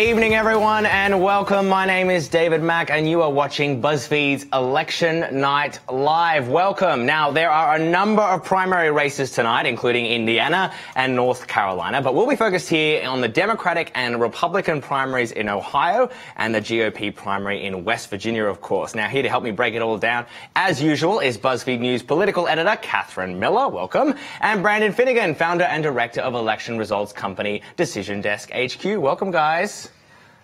evening, everyone, and welcome. My name is David Mack, and you are watching BuzzFeed's Election Night Live. Welcome. Now, there are a number of primary races tonight, including Indiana and North Carolina, but we'll be focused here on the Democratic and Republican primaries in Ohio and the GOP primary in West Virginia, of course. Now, here to help me break it all down, as usual, is BuzzFeed News political editor Catherine Miller. Welcome. And Brandon Finnegan, founder and director of election results company Decision Desk HQ. Welcome, guys.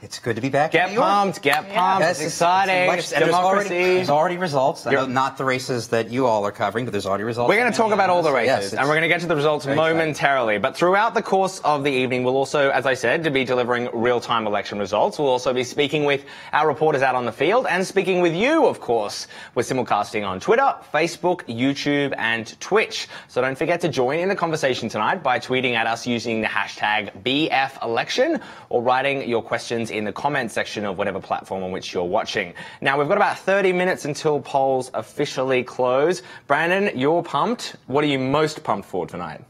It's good to be back. Get pumped, get pumped. It's exciting. It's democracy. There's already results. I know not the races that you all are covering, but there's already results. We're going to talk about all the races, yes, and we're going to get to the results momentarily. But throughout the course of the evening, we'll also, as I said, to be delivering real-time election results. We'll also be speaking with our reporters out on the field and speaking with you, of course. We're simulcasting on Twitter, Facebook, YouTube, and Twitch. So don't forget to join in the conversation tonight by tweeting at us using the hashtag BFElection or writing your questions in the comment section of whatever platform on which you're watching. Now, we've got about 30 minutes until polls officially close. Brandon, you're pumped. What are you most pumped for tonight?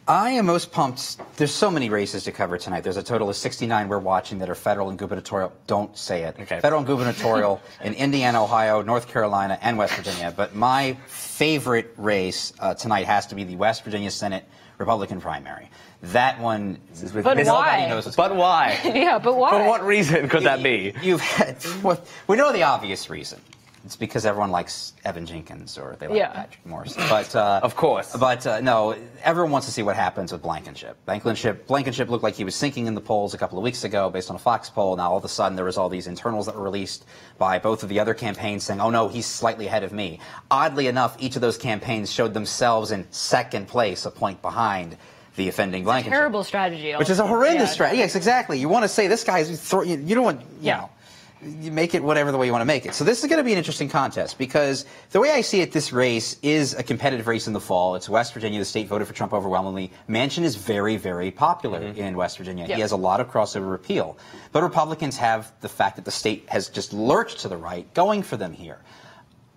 I am most pumped. There's so many races to cover tonight. There's a total of 69 we're watching that are federal and gubernatorial. Don't say it. Okay. Federal and gubernatorial in Indiana, Ohio, North Carolina, and West Virginia. But my favorite race tonight has to be the West Virginia Senate Republican primary. That one is with nobody knows. But why? Yeah, but why? For what reason could that be? We know the obvious reason. It's because everyone likes Evan Jenkins or they like Patrick Morris. But of course. But no, everyone wants to see what happens with Blankenship. Blankenship looked like he was sinking in the polls a couple of weeks ago based on a Fox poll. Now all of a sudden there was all these internals that were released by both of the other campaigns saying, oh no, he's slightly ahead of me. Oddly enough, each of those campaigns showed themselves in second place, a point behind the offending Blankenship. Terrible strategy. Which is a horrendous strategy. Yes, exactly. You want to say this guy's, you don't want, you know, you make it whatever the way you want to make it. So this is going to be an interesting contest because the way I see it, this race is a competitive race in the fall. It's West Virginia. The state voted for Trump overwhelmingly. Manchin is very, very popular in West Virginia. He has a lot of crossover appeal. But Republicans have the fact that the state has just lurched to the right going for them here.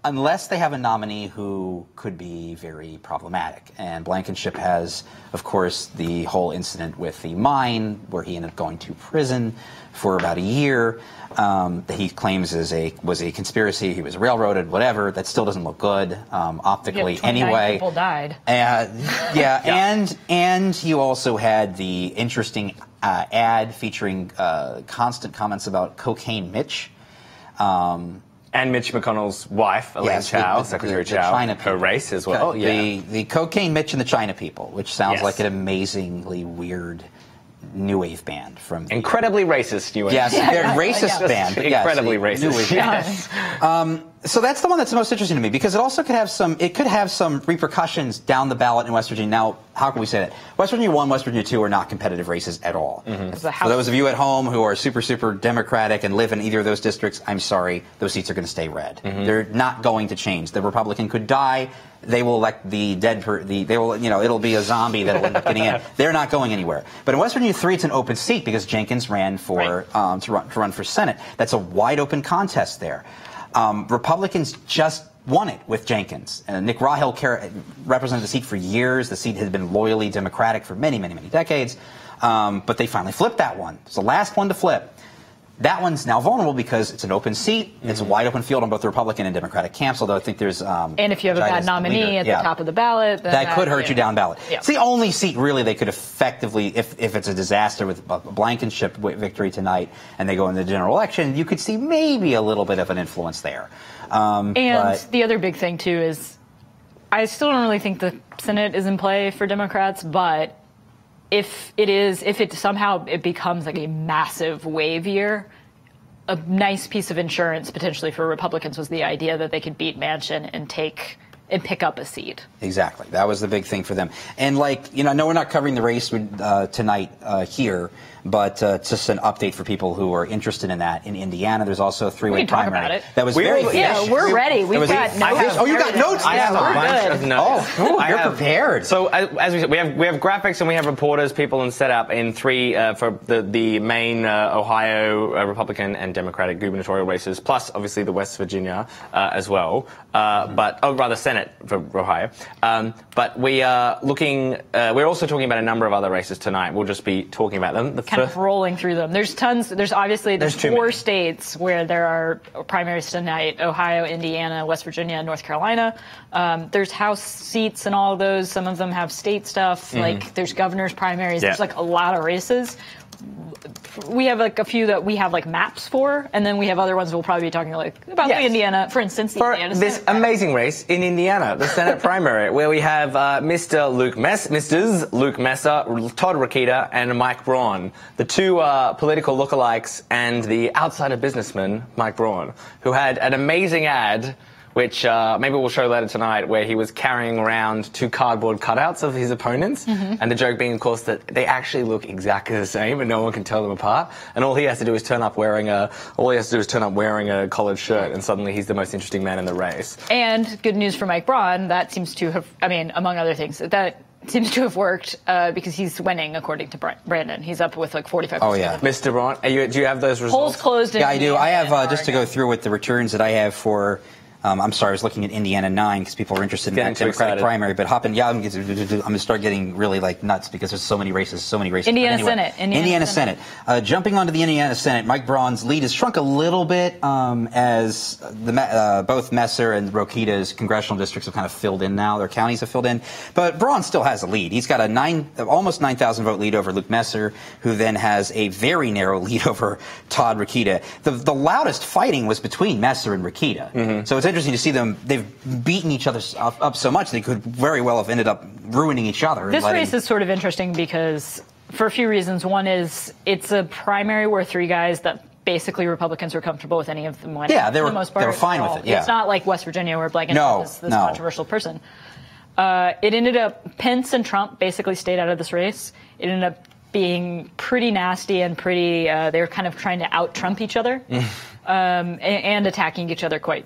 Unless they have a nominee who could be very problematic. And Blankenship has, of course, the whole incident with the mine where he ended up going to prison for about a year that he claims was a conspiracy. He was railroaded, whatever. That still doesn't look good optically anyway. People died. And he also had the interesting ad featuring constant comments about Cocaine Mitch. And Mitch McConnell's wife, Elaine Chao, Secretary Chao, her race as well. The Cocaine Mitch and the China People, which sounds like an amazingly weird new wave band from incredibly racist new wave. Yes, racist band, but incredibly racist. New wave band. So that's the one that's most interesting to me because it also could have some repercussions down the ballot in West Virginia. Now, how can we say that? West Virginia 1, West Virginia 2 are not competitive races at all. For those of you at home who are super Democratic and live in either of those districts, I'm sorry, those seats are going to stay red. They're not going to change. The Republican could die. They will elect the dead. It'll be a zombie that'll end up getting in. They're not going anywhere. But in West Virginia 3, it's an open seat because Jenkins ran for to run for Senate. That's a wide open contest there. Republicans just won it with Jenkins. Nick Rahill represented the seat for years. The seat had been loyally Democratic for many decades. But they finally flipped that one. It's the last one to flip. That one's now vulnerable because it's an open seat. It's a wide open field on both the Republican and Democratic camps, although I think there's... and if you have a bad nominee at the top of the ballot... Then that could hurt you down ballot. It's the only seat, really, they could effectively, if it's a disaster with a Blankenship victory tonight and they go into the general election, you could see maybe a little bit of an influence there. And the other big thing, too, is I still don't really think the Senate is in play for Democrats, but... If it somehow becomes like a massive wave year, a nice piece of insurance potentially for Republicans was the idea that they could beat Manchin and pick up a seat. Exactly. That was the big thing for them. And I know we're not covering the race tonight here, but just an update for people who are interested in that. In Indiana, there's also a three-way primary. Talk about it. That was very we're ready. We've got notes. Oh, you got notes? I have a bunch of notes. Oh, you're prepared. So as we said, we have graphics and we have reporters, people in setup in three for the main Ohio Republican and Democratic gubernatorial races, plus obviously the West Virginia as well, but rather Senate. Senate for Ohio. But we are looking. We're also talking about a number of other races tonight. We'll just be talking about them. Kind of rolling through them. There's tons. There's 4 states where there are primaries tonight: Ohio, Indiana, West Virginia, North Carolina. There's House seats and all of those. Some of them have state stuff. Like there's governor's primaries. There's like a lot of races. We have like a few that we have like maps for, and then we have other ones we'll probably be talking like about the Indiana, for instance, the Indiana this Senate amazing race in Indiana, the Senate primary, where we have Mrs. Luke Messer, Todd Rokita, and Mike Braun, the two political lookalikes, and the outsider businessman Mike Braun, who had an amazing ad, which maybe we'll show later tonight, where he was carrying around 2 cardboard cutouts of his opponents, and the joke being, of course, that they actually look exactly the same, and no one can tell them apart. And all he has to do is turn up wearing a collared shirt, and suddenly he's the most interesting man in the race. And good news for Mike Braun, that seems to have, I mean, among other things, that seems to have worked because he's winning, according to Brandon. He's up with like 45%. Oh, yeah. Mr. Braun, do you have those results? Polls closed. Yeah, I do. I have, just to go through with the returns that I have for... I'm sorry, I was looking at Indiana 9 because people are interested in that Democratic primary. But I'm going to start getting really like nuts because there's so many races. Indiana Senate. Jumping onto the Indiana Senate, Mike Braun's lead has shrunk a little bit as both Messer and Rokita's congressional districts have kind of filled in now. Their counties have filled in. But Braun still has a lead. He's got a almost 9,000 vote lead over Luke Messer, who then has a very narrow lead over Todd Rokita. The loudest fighting was between Messer and Rokita. So it's interesting to see them. They've beaten each other up so much they could very well have ended up ruining each other. This race is sort of interesting because for a few reasons. One is it's a primary where 3 guys that basically Republicans were comfortable with any of them winning. Yeah, they were fine with it. Yeah. It's not like West Virginia where Blankenship is this controversial person. It ended up Pence and Trump basically stayed out of this race. It ended up being pretty nasty and pretty. They were kind of trying to out-Trump each other and attacking each other quite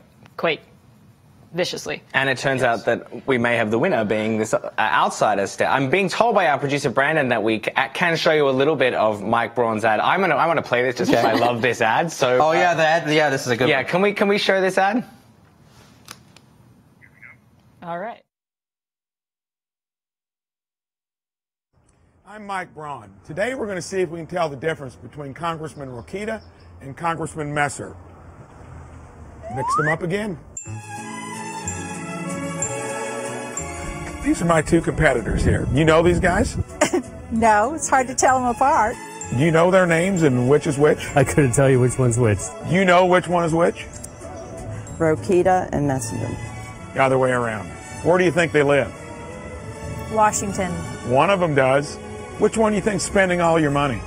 viciously. And it turns out that we may have the winner being this outsider state. I'm being told by our producer Brandon that we can show you a little bit of Mike Braun's ad. I want to play this just because I love this ad. So the ad. Yeah, this is a good one. Yeah, can we show this ad? All right. I'm Mike Braun. Today we're going to see if we can tell the difference between Congressman Rokita and Congressman Messer. Mix them up again. These are my 2 competitors here. You know these guys? No, it's hard to tell them apart. Do you know their names and which is which? I couldn't tell you which one's which. Do you know which one is which? Rokita and Messenger. The other way around. Where do you think they live? Washington. One of them does. Which one do you think's spending all your money?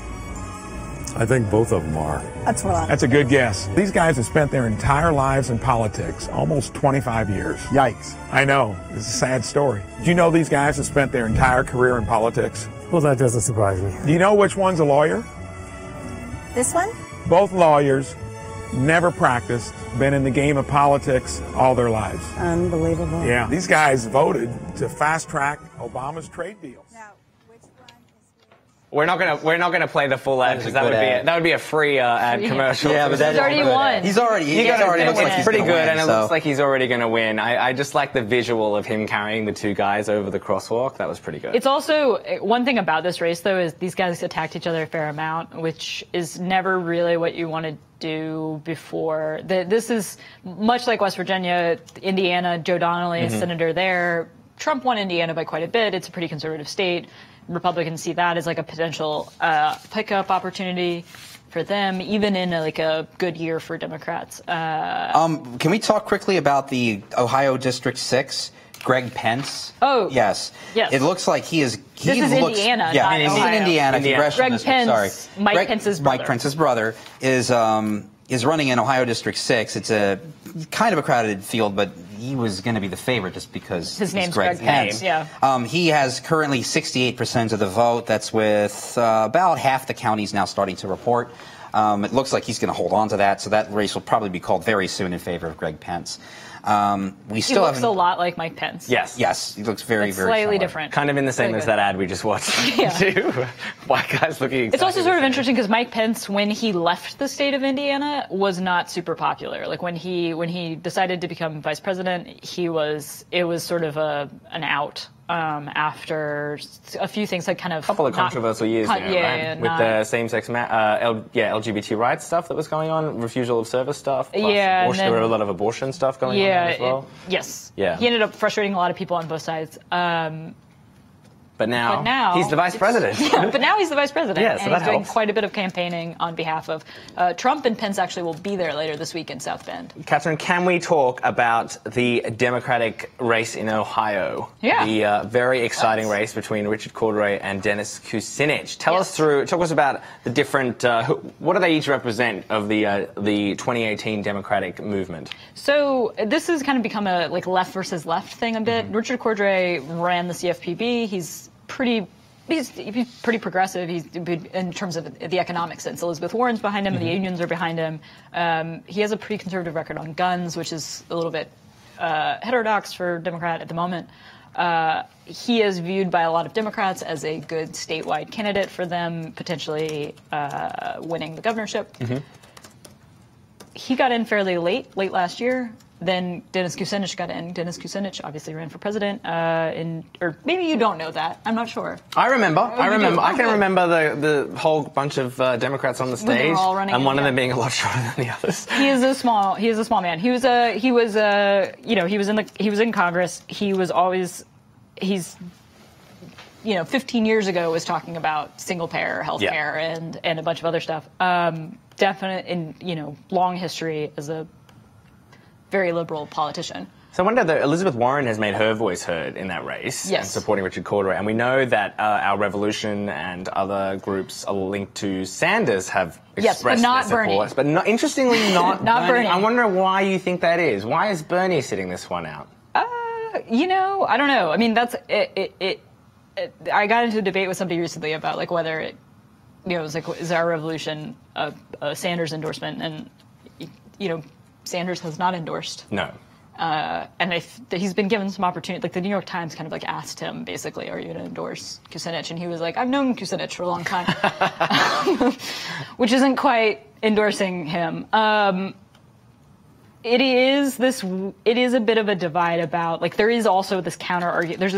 I think both of them are. That's a good guess. These guys have spent their entire lives in politics, almost 25 years. Yikes. I know. It's a sad story. Do you know these guys have spent their entire career in politics? Well, that doesn't surprise me. Do you know which one's a lawyer? This one? Both lawyers, never practiced, been in the game of politics all their lives. Unbelievable. Yeah. These guys voted to fast-track Obama's trade deals. We're not gonna play the full ad because that would be a free ad commercial. Yeah, but he's already won. He already looks like he's pretty good, and it looks like he's already going to win. I just like the visual of him carrying the 2 guys over the crosswalk. That was pretty good. It's also one thing about this race though is these guys attacked each other a fair amount, which is never really what you want to do before. This is much like West Virginia, Indiana. Joe Donnelly, senator there. Trump won Indiana by quite a bit. It's a pretty conservative state. Republicans see that as like a potential pickup opportunity for them, even in a good year for Democrats. Can we talk quickly about the Ohio District 6? Greg Pence. Oh, yes. Yes. It looks like he is. This is Indiana. Yeah, not he's Ohio. in Indiana. Greg Pence, Sorry. Pence's brother. Mike Pence's brother is running in Ohio District 6. It's a kind of a crowded field, but he was going to be the favorite just because his name's Greg Pence. Yeah. He has currently 68% of the vote. That's with about half the counties now starting to report. It looks like he's going to hold on to that, so that race will probably be called very soon in favor of Greg Pence. He looks a lot like Mike Pence. Yes, he looks very slightly similar. different. Kind of in the same Really as good. that ad we just watched. Yeah. Too. White guys looking exactly It's also sort the of same. interesting because Mike Pence, when he left the state of Indiana, was not super popular. Like when he decided to become vice president, it was sort of an out after a few things like kind of A couple of controversial years there, right? With the same-sex, LGBT rights stuff that was going on, refusal of service stuff. Plus abortion, there were a lot of abortion stuff going on there as well. Yes. Yeah. He ended up frustrating a lot of people on both sides. But now he's the vice president. Yeah, but now he's the vice president. Yeah, so and that he's doing helps. quite a bit of campaigning on behalf of Trump, and Pence actually will be there later this week in South Bend. Catherine, can we talk about the Democratic race in Ohio? Yeah. The very exciting race between Richard Cordray and Dennis Kucinich. Talk us about the different, what do they each represent of the 2018 Democratic movement? So this has kind of become a left versus left thing a bit. Richard Cordray ran the CFPB. He's pretty progressive. He's in terms of the economic sense. Elizabeth Warren's behind him. The unions are behind him. He has a pretty conservative record on guns, which is a little bit heterodox for a Democrat at the moment. He is viewed by a lot of Democrats as a good statewide candidate for them, potentially winning the governorship. He got in fairly late last year. Then Dennis Kucinich got in. Dennis Kucinich obviously ran for president, or maybe you don't know that. I'm not sure. I remember. I can good. remember the whole bunch of Democrats on the When they stage, were all running and one of yeah. them being a lot shorter than the others. He is a small man. He was in Congress. He's 15 years ago was talking about single payer health care and a bunch of other stuff. Definite in long history as a very liberal politician. So I wonder that Elizabeth Warren has made her voice heard in that race, and supporting Richard Cordray, and we know that our Revolution and other groups are linked to Sanders have expressed but not their support, Bernie. but interestingly not Not Bernie. I wonder why you think that is. Why is Bernie sitting this one out? I don't know. I mean, that's it. I got into a debate with somebody recently about whether it, it was is our Revolution a Sanders endorsement, and Sanders has not endorsed. No. And he's been given some opportunity. The New York Times kind of asked him basically, "Are you going to endorse Kucinich?" And he was like, "I've known Kucinich for a long time," which isn't quite endorsing him. It is a bit of a divide about there is also this counter argument. There's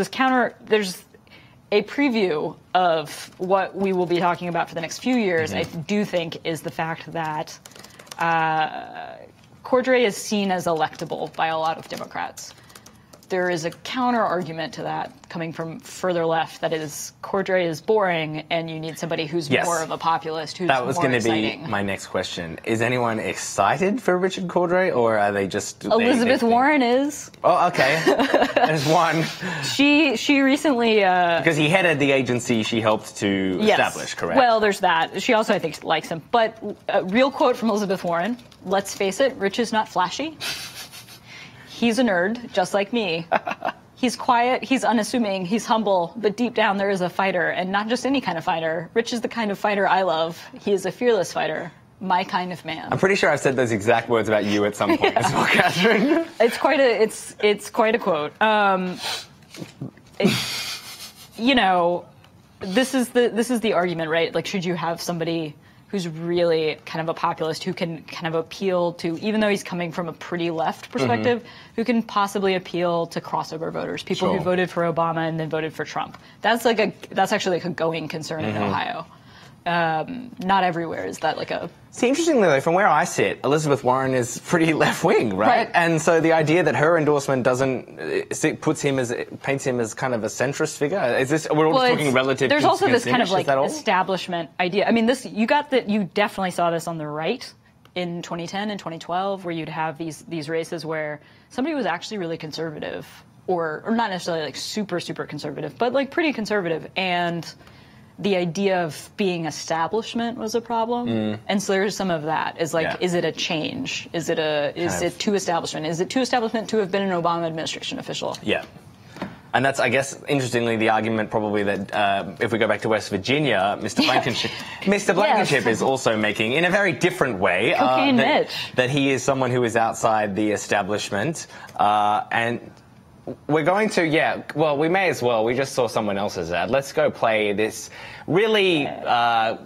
a preview of what we will be talking about for the next few years. I do think is the fact that Cordray is seen as electable by a lot of Democrats. There is a counter argument to that coming from further left that is Cordray is boring and you need somebody who's more of a populist, who's more exciting. That was going to be my next question. Is anyone excited for Richard Cordray, or are they just... Elizabeth Warren is. Oh, okay. There's one. She recently... because he headed the agency she helped to establish, correct? Well, there's that. She also, I think, likes him. But a real quote from Elizabeth Warren, let's face it, Rich is not flashy. He's a nerd, just like me. He's quiet, he's unassuming, he's humble, but deep down there is a fighter, and not just any kind of fighter. Rich is the kind of fighter I love. He is a fearless fighter, my kind of man. I'm pretty sure I've said those exact words about you at some point as well, Catherine. It's quite a quote. This is the argument, right? Should you have somebody who's really kind of a populist, who can kind of appeal to, even though he's coming from a pretty left perspective, who can possibly appeal to crossover voters, people who voted for Obama and then voted for Trump. That's actually a going concern in Ohio. Not everywhere is that a... See, interestingly, though, from where I sit, Elizabeth Warren is pretty left-wing, right? And so the idea that her endorsement paints him as kind of a centrist figure. Is this, we're all talking relative? There's also this kind of Kucinich, establishment idea. I mean, you definitely saw this on the right in 2010 and 2012, where you'd have these races where somebody was actually really conservative, or not necessarily super conservative, but pretty conservative, and the idea of being establishment was a problem. And so there's some of that. Is it a change? Is it to establishment? Is it to establishment to have been an Obama administration official? Yeah. And that's, I guess, interestingly, the argument probably that if we go back to West Virginia, Mr. Blankenship is also making, in a very different way, that he is someone who is outside the establishment. And we're going to, well, we may as well. We just saw someone else's ad. Let's go play this really, I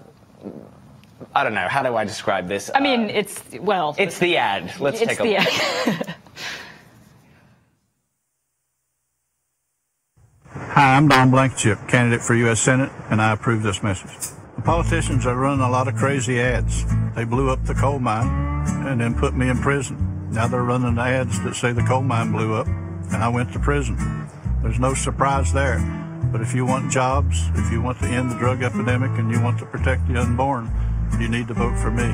don't know, how do I describe this? I mean, it's the ad. Let's take a look. Hi, I'm Don Blankenship, candidate for U.S. Senate, and I approve this message. The politicians are running a lot of crazy ads. They blew up the coal mine and then put me in prison. Now they're running ads that say the coal mine blew up and I went to prison. There's no surprise there. But if you want jobs, if you want to end the drug epidemic, and you want to protect the unborn, you need to vote for me.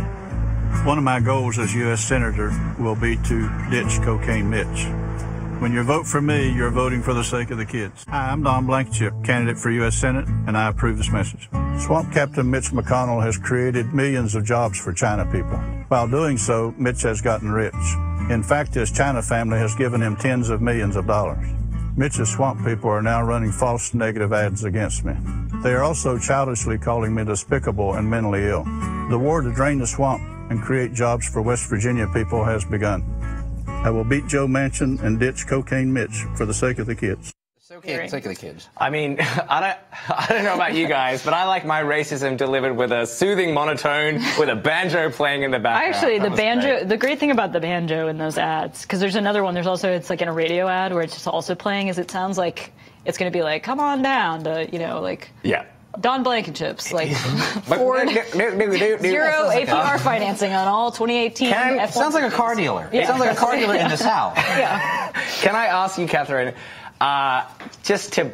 One of my goals as U.S. Senator will be to ditch Cocaine Mitch. When you vote for me, you're voting for the sake of the kids. Hi, I'm Don Blankenship, candidate for U.S. Senate, and I approve this message. Swamp Captain Mitch McConnell has created millions of jobs for China people. While doing so, Mitch has gotten rich. In fact, his China family has given him tens of millions of dollars. Mitch's swamp people are now running false negative ads against me. They are also childishly calling me despicable and mentally ill. The war to drain the swamp and create jobs for West Virginia people has begun. I will beat Joe Manchin and ditch Cocaine Mitch for the sake of the kids. For the sake of the kids. I mean, I don't know about you guys, but I like my racism delivered with a soothing monotone, with a banjo playing in the background. Actually, the great thing about the banjo in those ads, because there's another one, it's like in a radio ad where it's just also playing, is it sounds like it's going to be like, come on down to, Don Blankenship's, like, Ford, zero APR financing on all 2018 F1. Sounds like a car dealer. Yeah. It sounds like a car dealer in the South. Yeah. Can I ask you, Catherine, just to...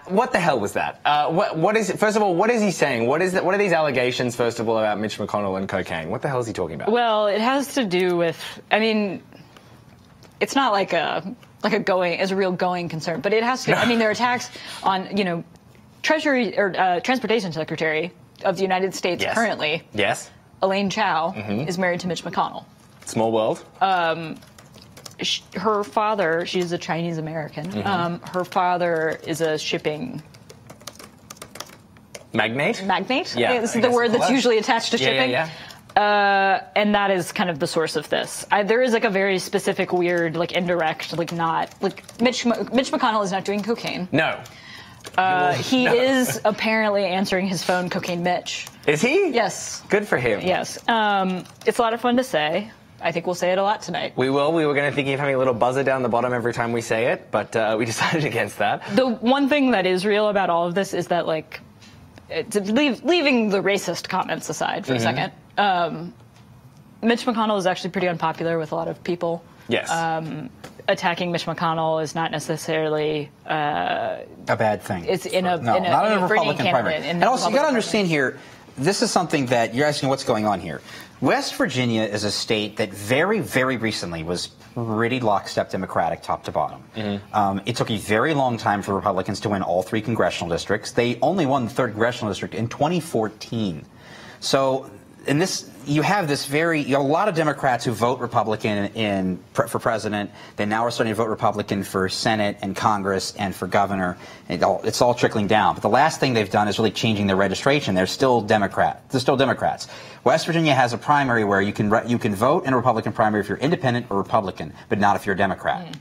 what the hell was that? What is it? First of all, what is he saying? What are these allegations, first of all, about Mitch McConnell and cocaine? What the hell is he talking about? Well, it has to do with, I mean, it's not like a real going concern, but it has to. I mean, there are attacks on, Treasury or Transportation Secretary of the United States currently. Yes. Elaine Chao is married to Mitch McConnell. Small world. Her father, she's a Chinese American. Her father is a shipping magnate. Yeah, it's the word that's usually attached to shipping. Yeah. And that is kind of the source of this. There is like a very specific, weird, like indirect, like not like Mitch McConnell is not doing cocaine. No. He is apparently answering his phone, Cocaine Mitch. Is he? Yes. Good for him. Yes. It's a lot of fun to say. I think we'll say it a lot tonight. We will. We were going to think of having a little buzzer down the bottom every time we say it, but we decided against that. The one thing that is real about all of this is that, like, leaving the racist comments aside for a second, Mitch McConnell is actually pretty unpopular with a lot of people. Yes. Attacking Mitch McConnell is not necessarily a bad thing. It's not in a Republican primary. And also, you got to understand here, this is something that you're asking what's going on here. West Virginia is a state that very, very recently was pretty lockstep Democratic top to bottom. It took a very long time for Republicans to win all 3 congressional districts. They only won the 3rd congressional district in 2014. So in this, you have a lot of Democrats who vote Republican for president. They now are starting to vote Republican for Senate and Congress and for governor. It's all trickling down. But the last thing they've done is really changing their registration. They're still Democrats. West Virginia has a primary where you can vote in a Republican primary if you're independent or Republican, but not if you're a Democrat.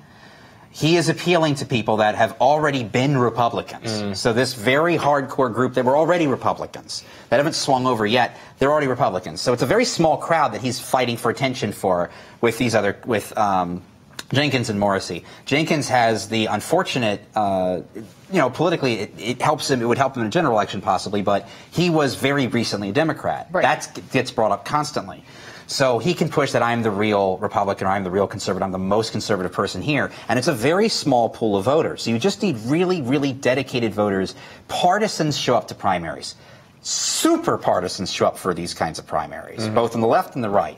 He is appealing to people that have already been Republicans. So this very hardcore group that were already Republicans, that haven't swung over yet, they're already Republicans. So it's a very small crowd that he's fighting for attention for with Jenkins and Morrissey. Jenkins has the unfortunate, politically it helps him. It would help him in a general election possibly, but he was very recently a Democrat. Right. That gets brought up constantly. So he can push that I'm the real Republican or I'm the real conservative, I'm the most conservative person here. And it's a very small pool of voters. So you just need really, really dedicated voters. Partisans show up to primaries. Super partisans show up for these kinds of primaries, both on the left and the right.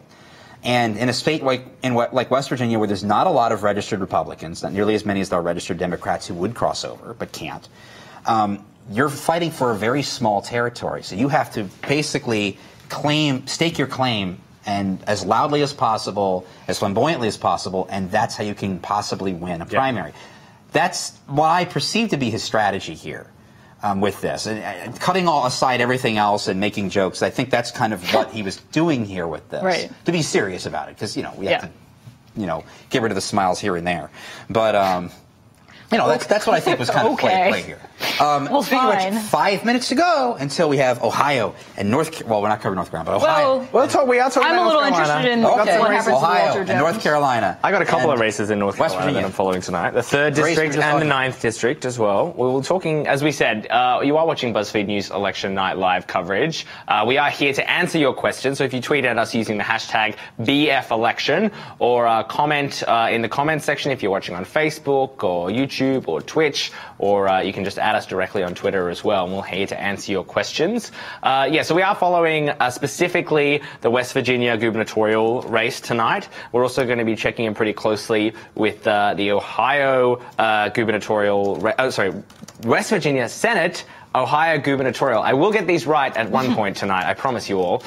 And in a state like West Virginia, where there's not a lot of registered Republicans, not nearly as many as there are registered Democrats who would cross over but can't, you're fighting for a very small territory. So you have to basically stake your claim and as loudly as possible, as flamboyantly as possible, and that's how you can possibly win a primary. that's what I perceive to be his strategy here. With this, and cutting aside everything else and making jokes, I think that's kind of what he was doing here with this. Right. To be serious about it, because we have to, get rid of the smiles here and there. But that's what I think was kind of play here. Well, speaking of fine. which, 5 minutes to go until we have Ohio and Well, we're not covering North Carolina, but Ohio. We are talking I'm about a little North Carolina. interested in what happens to Ohio Walter and Jones. North Carolina. I got a couple and of races in North West Carolina that Virginia. I'm following tonight. The 3rd The race we district were just and the talking 9th district as well. We were talking, as we said, you are watching BuzzFeed News Election Night live coverage. We are here to answer your questions. So if you tweet at us using the hashtag BFElection or comment in the comment section if you're watching on Facebook or YouTube or Twitch, or you can just add us directly on Twitter as well, and we're here to answer your questions. So we are following specifically the West Virginia gubernatorial race tonight. We're also going to be checking in pretty closely with the Ohio West Virginia Senate, Ohio gubernatorial. I will get these right at one point tonight, I promise you all.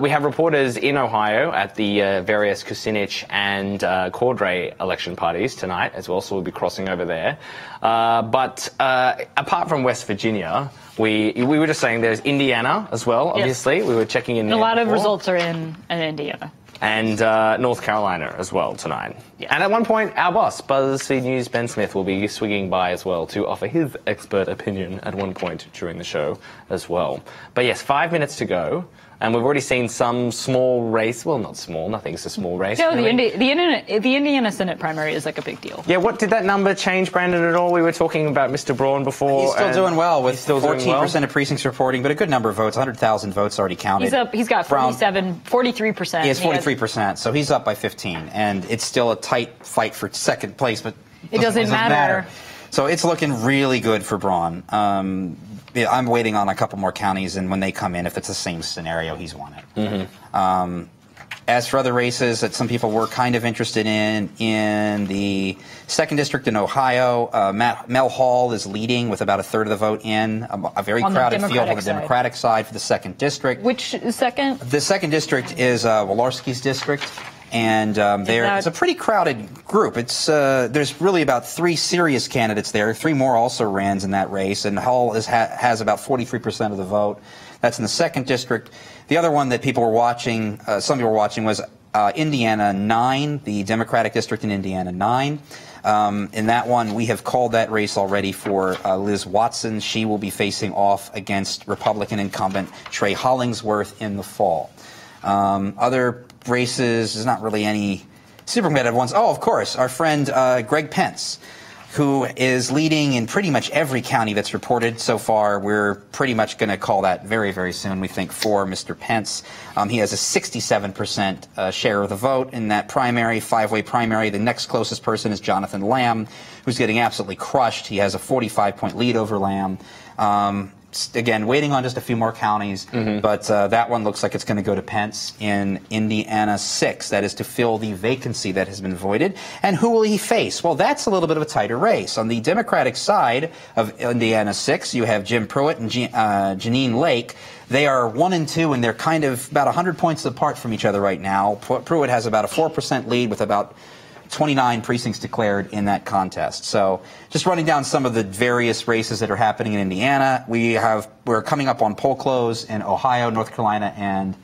We have reporters in Ohio at the various Kucinich and Cordray election parties tonight as well, so we'll be crossing over there. But apart from West Virginia, we were just saying there's Indiana as well, obviously. Yes. We were checking in there A lot of before. results are in Indiana. And North Carolina as well tonight. Yeah. And at one point, our boss, BuzzFeed News' Ben Smith, will be swinging by as well to offer his expert opinion at one point during the show as well. But yes, 5 minutes to go. And we've already seen some small race. Well, not small. Nothing's a small race. No, really. the Indiana Senate primary is like a big deal. Yeah, what did that number change, Brandon, at all? We were talking about Mr. Braun before. He's still doing well with still doing 14% of precincts reporting, but a good number of votes, 100,000 votes already counted. He's got 43%. He has 43%, so he's up by 15, and it's still a tight fight for second place, but It doesn't matter. So it's looking really good for Braun. I'm waiting on a couple more counties, and when they come in, if it's the same scenario, he's won it. Mm-hmm. As for other races that some people were kind of interested in the 2nd District in Ohio, Mel Hall is leading with about a third of the vote in, a very crowded field on the Democratic side for the 2nd District. Which second? The 2nd District is Walorski's district. And it's a pretty crowded group. There's really about 3 serious candidates there. 3 more also ran in that race, and Hall has about 43% of the vote. That's in the 2nd District. The other one that people were watching, some people were watching, was Indiana 9, the Democratic District in Indiana 9. In that one, we have called that race already for Liz Watson. She will be facing off against Republican incumbent Trey Hollingsworth in the fall. Other races, there's not really any super competitive ones. Oh, of course, our friend Greg Pence, who is leading in pretty much every county that's reported so far. We're pretty much going to call that very, very soon, we think, for Mr. Pence. He has a 67% share of the vote in that primary, 5-way primary. The next closest person is Jonathan Lamb, who's getting absolutely crushed. He has a 45-point lead over Lamb. Again, waiting on just a few more counties, but that one looks like it's going to go to Pence in Indiana 6. That is to fill the vacancy that has been voided. And who will he face? Well, that's a little bit of a tighter race. On the Democratic side of Indiana 6, you have Jim Pruitt and Jeanine Lake. They are 1 and 2, and they're kind of about 100 points apart from each other right now. Pruitt has about a 4% lead with about 29 precincts declared in that contest. So just running down some of the various races that are happening in Indiana, we're coming up on poll close in Ohio, North Carolina, and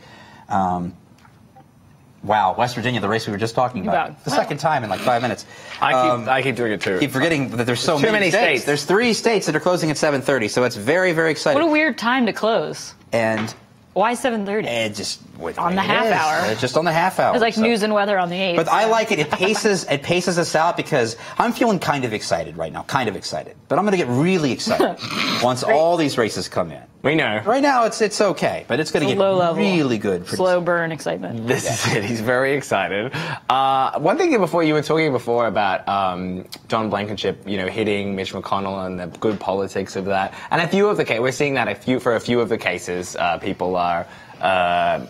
West Virginia, the race we were just talking about. The second time in like 5 minutes. I keep doing it too. Keep forgetting that there's so many states. There's 3 states that are closing at 7:30, so it's very, very exciting. What a weird time to close. And why 7:30? On the half hour. Just on the half hour. It's like news and weather on the 8th. But I like it. It paces us out because I'm feeling kind of excited right now. Kind of excited. But I'm going to get really excited once all these races come in. We know. Right now it's okay, but it's going to get really good. Slow burn excitement. This is it. He's very excited. One thing before, you were talking before about John Blankenship, hitting Mitch McConnell and the good politics of that. And a few of the cases, we're seeing that for a few of the cases, people are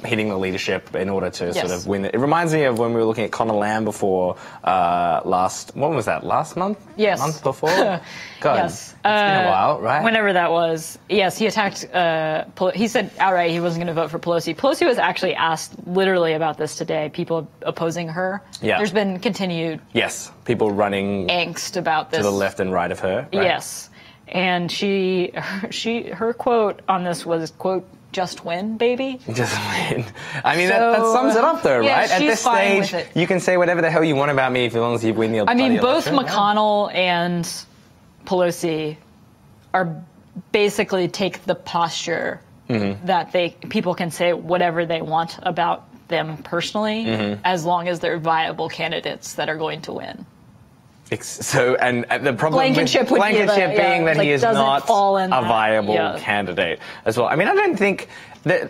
hitting the leadership in order to sort of win it. It reminds me of when we were looking at Conor Lamb before last month? Yes. Month before? God, yes. It's been a while, right? Whenever that was. Yes, he attacked, he said outright he wasn't going to vote for Pelosi. Pelosi was actually asked literally about this today, people opposing her. Yeah. There's been continued people running angst about this. To the left and right of her. Right? Yes. And her quote on this was, quote, "Just win, baby." Just win. I mean, that sums it up, though, right? At this stage, you can say whatever the hell you want about me as long as you win the election. I mean, both McConnell and Pelosi are basically take the posture that people can say whatever they want about them personally, as long as they're viable candidates that are going to win. So, and the problem Blankenship with Blankenship being that he is not a viable candidate as well. I mean, I don't think that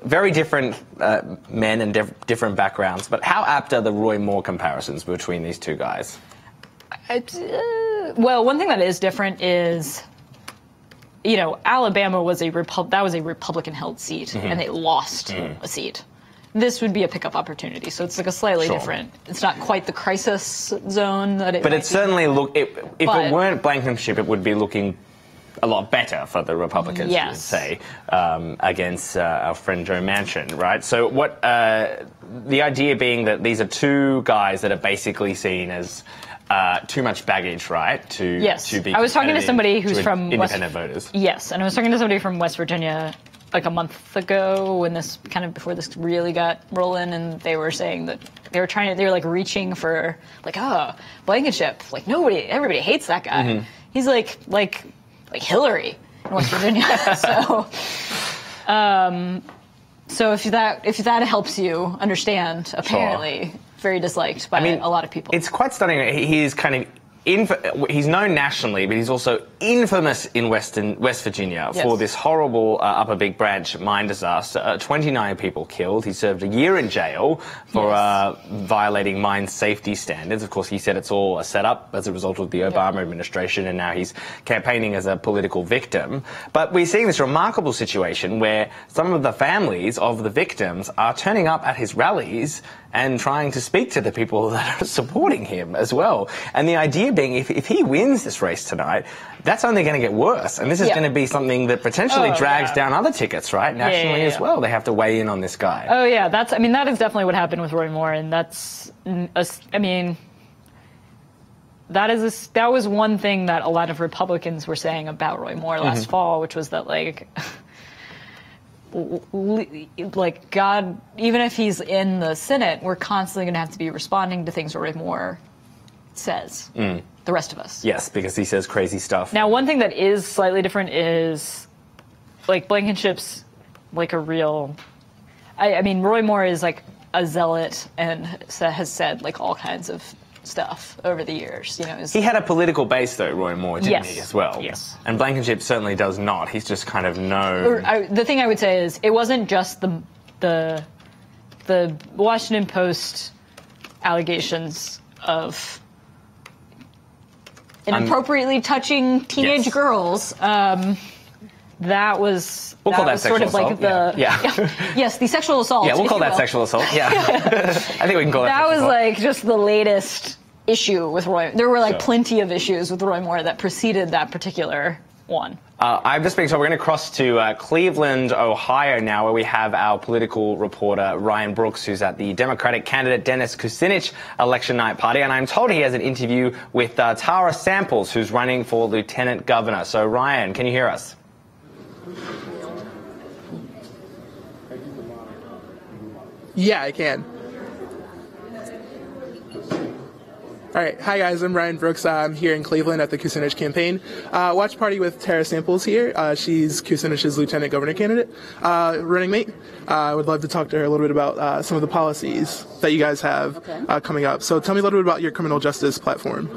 very different men and different backgrounds, but how apt are the Roy Moore comparisons between these two guys? Well, one thing that is different is, Alabama was a Republican-held seat, and they lost a seat. This would be a pickup opportunity, so it's like a slightly different. It's not quite the crisis zone that it. But it certainly if it weren't Blankenship, it would be looking a lot better for the Republicans, you would say, against our friend Joe Manchin, right? So what the idea being that these are two guys that are basically seen as too much baggage, right? To be. I was talking to somebody who's from independent voters. Yes, and I was talking to somebody from West Virginia like a month ago when before this really got rolling, and they were saying that they were like reaching for Blankenship, like everybody hates that guy. He's like Hillary in West Virginia. So if that helps you understand, apparently very disliked by a lot of people. It's quite stunning. He's kind of he's known nationally, but he's also infamous in West Virginia for this horrible Upper Big Branch mine disaster. 29 people killed. He served a year in jail for violating mine safety standards. Of course, he said it's all a setup as a result of the Obama administration, and now he's campaigning as a political victim. But we're seeing this remarkable situation where some of the families of the victims are turning up at his rallies and trying to speak to the people that are supporting him as well. And the idea being, if he wins this race tonight, that's only going to get worse. And this is going to be something that potentially drags down other tickets, right? Nationally as well. They have to weigh in on this guy. Oh, yeah. That is definitely what happened with Roy Moore. And that was one thing that a lot of Republicans were saying about Roy Moore last fall, which was that, God, even if he's in the Senate, we're constantly going to have to be responding to things Roy Moore says, the rest of us. Yes, because he says crazy stuff. Now, one thing that is slightly different is, Blankenship's a real... Roy Moore is a zealot and has said all kinds of stuff over the years. He had a political base, though, Roy Moore, didn't he, as well? Yes. And Blankenship certainly does not. He's just kind of known. The thing I would say is it wasn't just the Washington Post allegations of inappropriately touching teenage girls. That was sort of yes, the sexual assault. Yeah, we'll call that sexual assault. Yeah, I think we can call that. That was just the latest issue with Roy. There were plenty of issues with Roy Moore that preceded that particular one. I'm just being told we're going to cross to Cleveland, Ohio now, where we have our political reporter Ryan Brooks, who's at the Democratic candidate Dennis Kucinich election night party, and I'm told he has an interview with Tara Samples, who's running for lieutenant governor. So Ryan, can you hear us? Yeah, I can. All right. Hi, guys. I'm Ryan Brooks. I'm here in Cleveland at the Kucinich campaign. Watch party with Tara Samples here. She's Kucinich's lieutenant governor candidate, running mate. I would love to talk to her a little bit about some of the policies that you guys have coming up. So tell me a little bit about your criminal justice platform.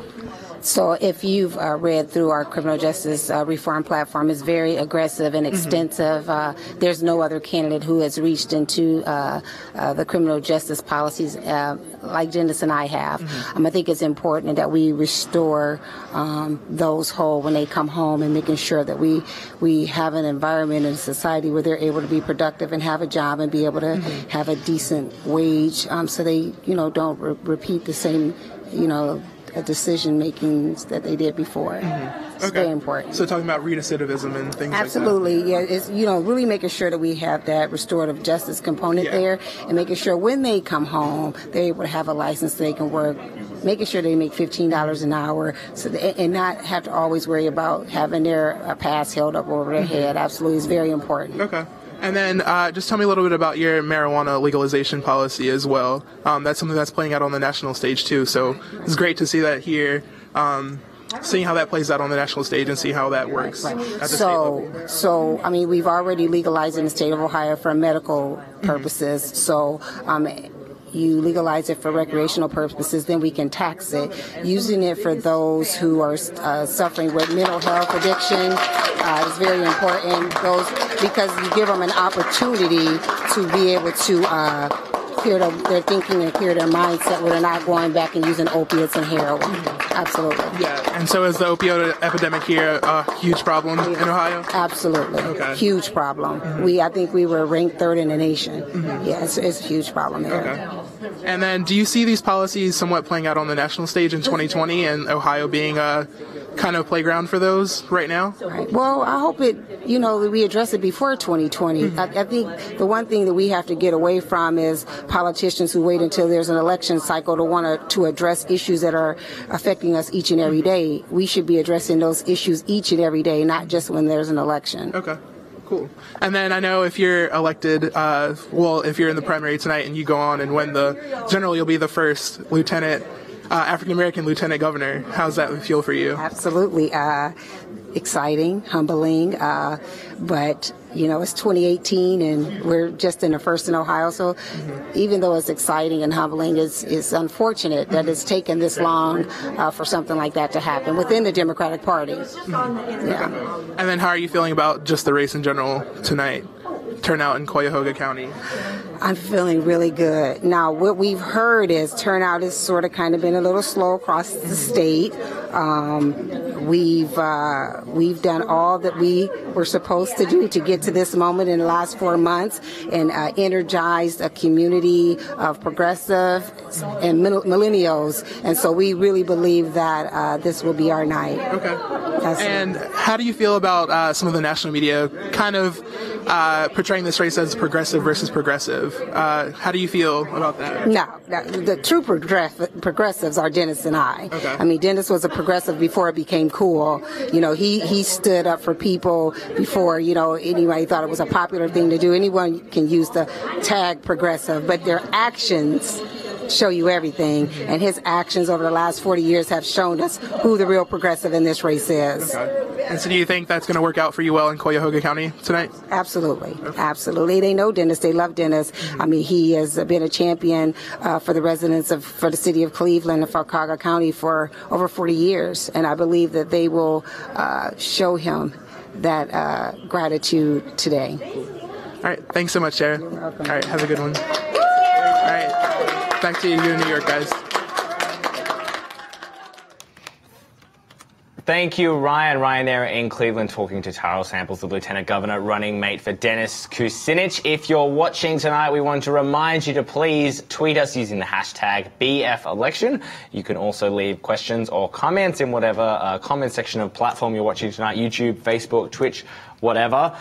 So if you've read through our criminal justice reform platform, it's very aggressive and extensive. There's no other candidate who has reached into the criminal justice policies like Dennis and I have. I think it's important that we restore those whole when they come home, and making sure that we have an environment in society where they're able to be productive and have a job and be able to have a decent wage, so they don't repeat the same decision makings that they did before. It's very important. So talking about recidivism and things Absolutely, like that. yeah. It's really making sure that we have that restorative justice component there, and making sure when they come home they're able to have a license so they can work. Making sure they make $15 an hour, and not have to always worry about having their pass held up over their head. Absolutely, it's very important. Okay. And then just tell me a little bit about your marijuana legalization policy as well. That's something that's playing out on the national stage too. So it's great to see that here, seeing how that plays out on the national stage and see how that works at the state level. So I mean, we've already legalized in the state of Ohio for medical purposes. So you legalize it for recreational purposes, then we can tax it. Using it for those who are suffering with mental health addiction is very important. Because you give them an opportunity to be able to clear their thinking and clear their mindset where they're not going back and using opiates and heroin. Absolutely. Yeah. And so is the opioid epidemic here a huge problem in Ohio? Absolutely. Okay. Huge problem. I think we were ranked 3rd in the nation. Yeah, it's a huge problem there. Okay. And then do you see these policies somewhat playing out on the national stage in 2020 and Ohio being a kind of playground for those right now? Right. Well, I hope we address it before 2020. I think the one thing that we have to get away from is politicians who wait until there's an election cycle to address issues that are affecting us each and every day. We should be addressing those issues each and every day, not just when there's an election. Okay. Cool. And then I know if you're elected, if you're in the primary tonight and you go on and win generally you'll be the first African-American lieutenant governor. How's that feel for you? Absolutely. Exciting, humbling, but it's 2018 and we're just in the first in Ohio, so even though it's exciting and humbling, it's unfortunate that it's taken this long for something like that to happen within the Democratic Party. Yeah. And then how are you feeling about just the race in general tonight? Turnout in Cuyahoga County? I'm feeling really good. Now, what we've heard is turnout has sort of kind of been a little slow across the state. We've done all that we were supposed to do to get to this moment in the last 4 months, and energized a community of progressive and millennials. And so we really believe that this will be our night. Okay. And how do you feel about some of the national media kind of portraying this race as progressive versus progressive? How do you feel about that? No, the true progressives are Dennis and I. Okay. I mean, Dennis was a progressive before it became cool. He stood up for people before, anybody thought it was a popular thing to do. Anyone can use the tag progressive, but their actions show you everything, and his actions over the last 40 years have shown us who the real progressive in this race is. Okay. And so do you think that's going to work out for you well in Cuyahoga County tonight? Absolutely. Okay. Absolutely. They know Dennis. They love Dennis. I mean, he has been a champion for the residents for the city of Cleveland and for Cuyahoga County for over 40 years, and I believe that they will show him that gratitude today. All right. Thanks so much, Sarah. All right. Have a good one. All right. Back to you in New York, guys. Thank you, Ryan. Ryan there in Cleveland talking to Tyrell Samples, the Lieutenant Governor running mate for Dennis Kucinich. If you're watching tonight, we want to remind you to please tweet us using the hashtag BFElection. You can also leave questions or comments in whatever comment section of platform you're watching tonight, YouTube, Facebook, Twitch, whatever.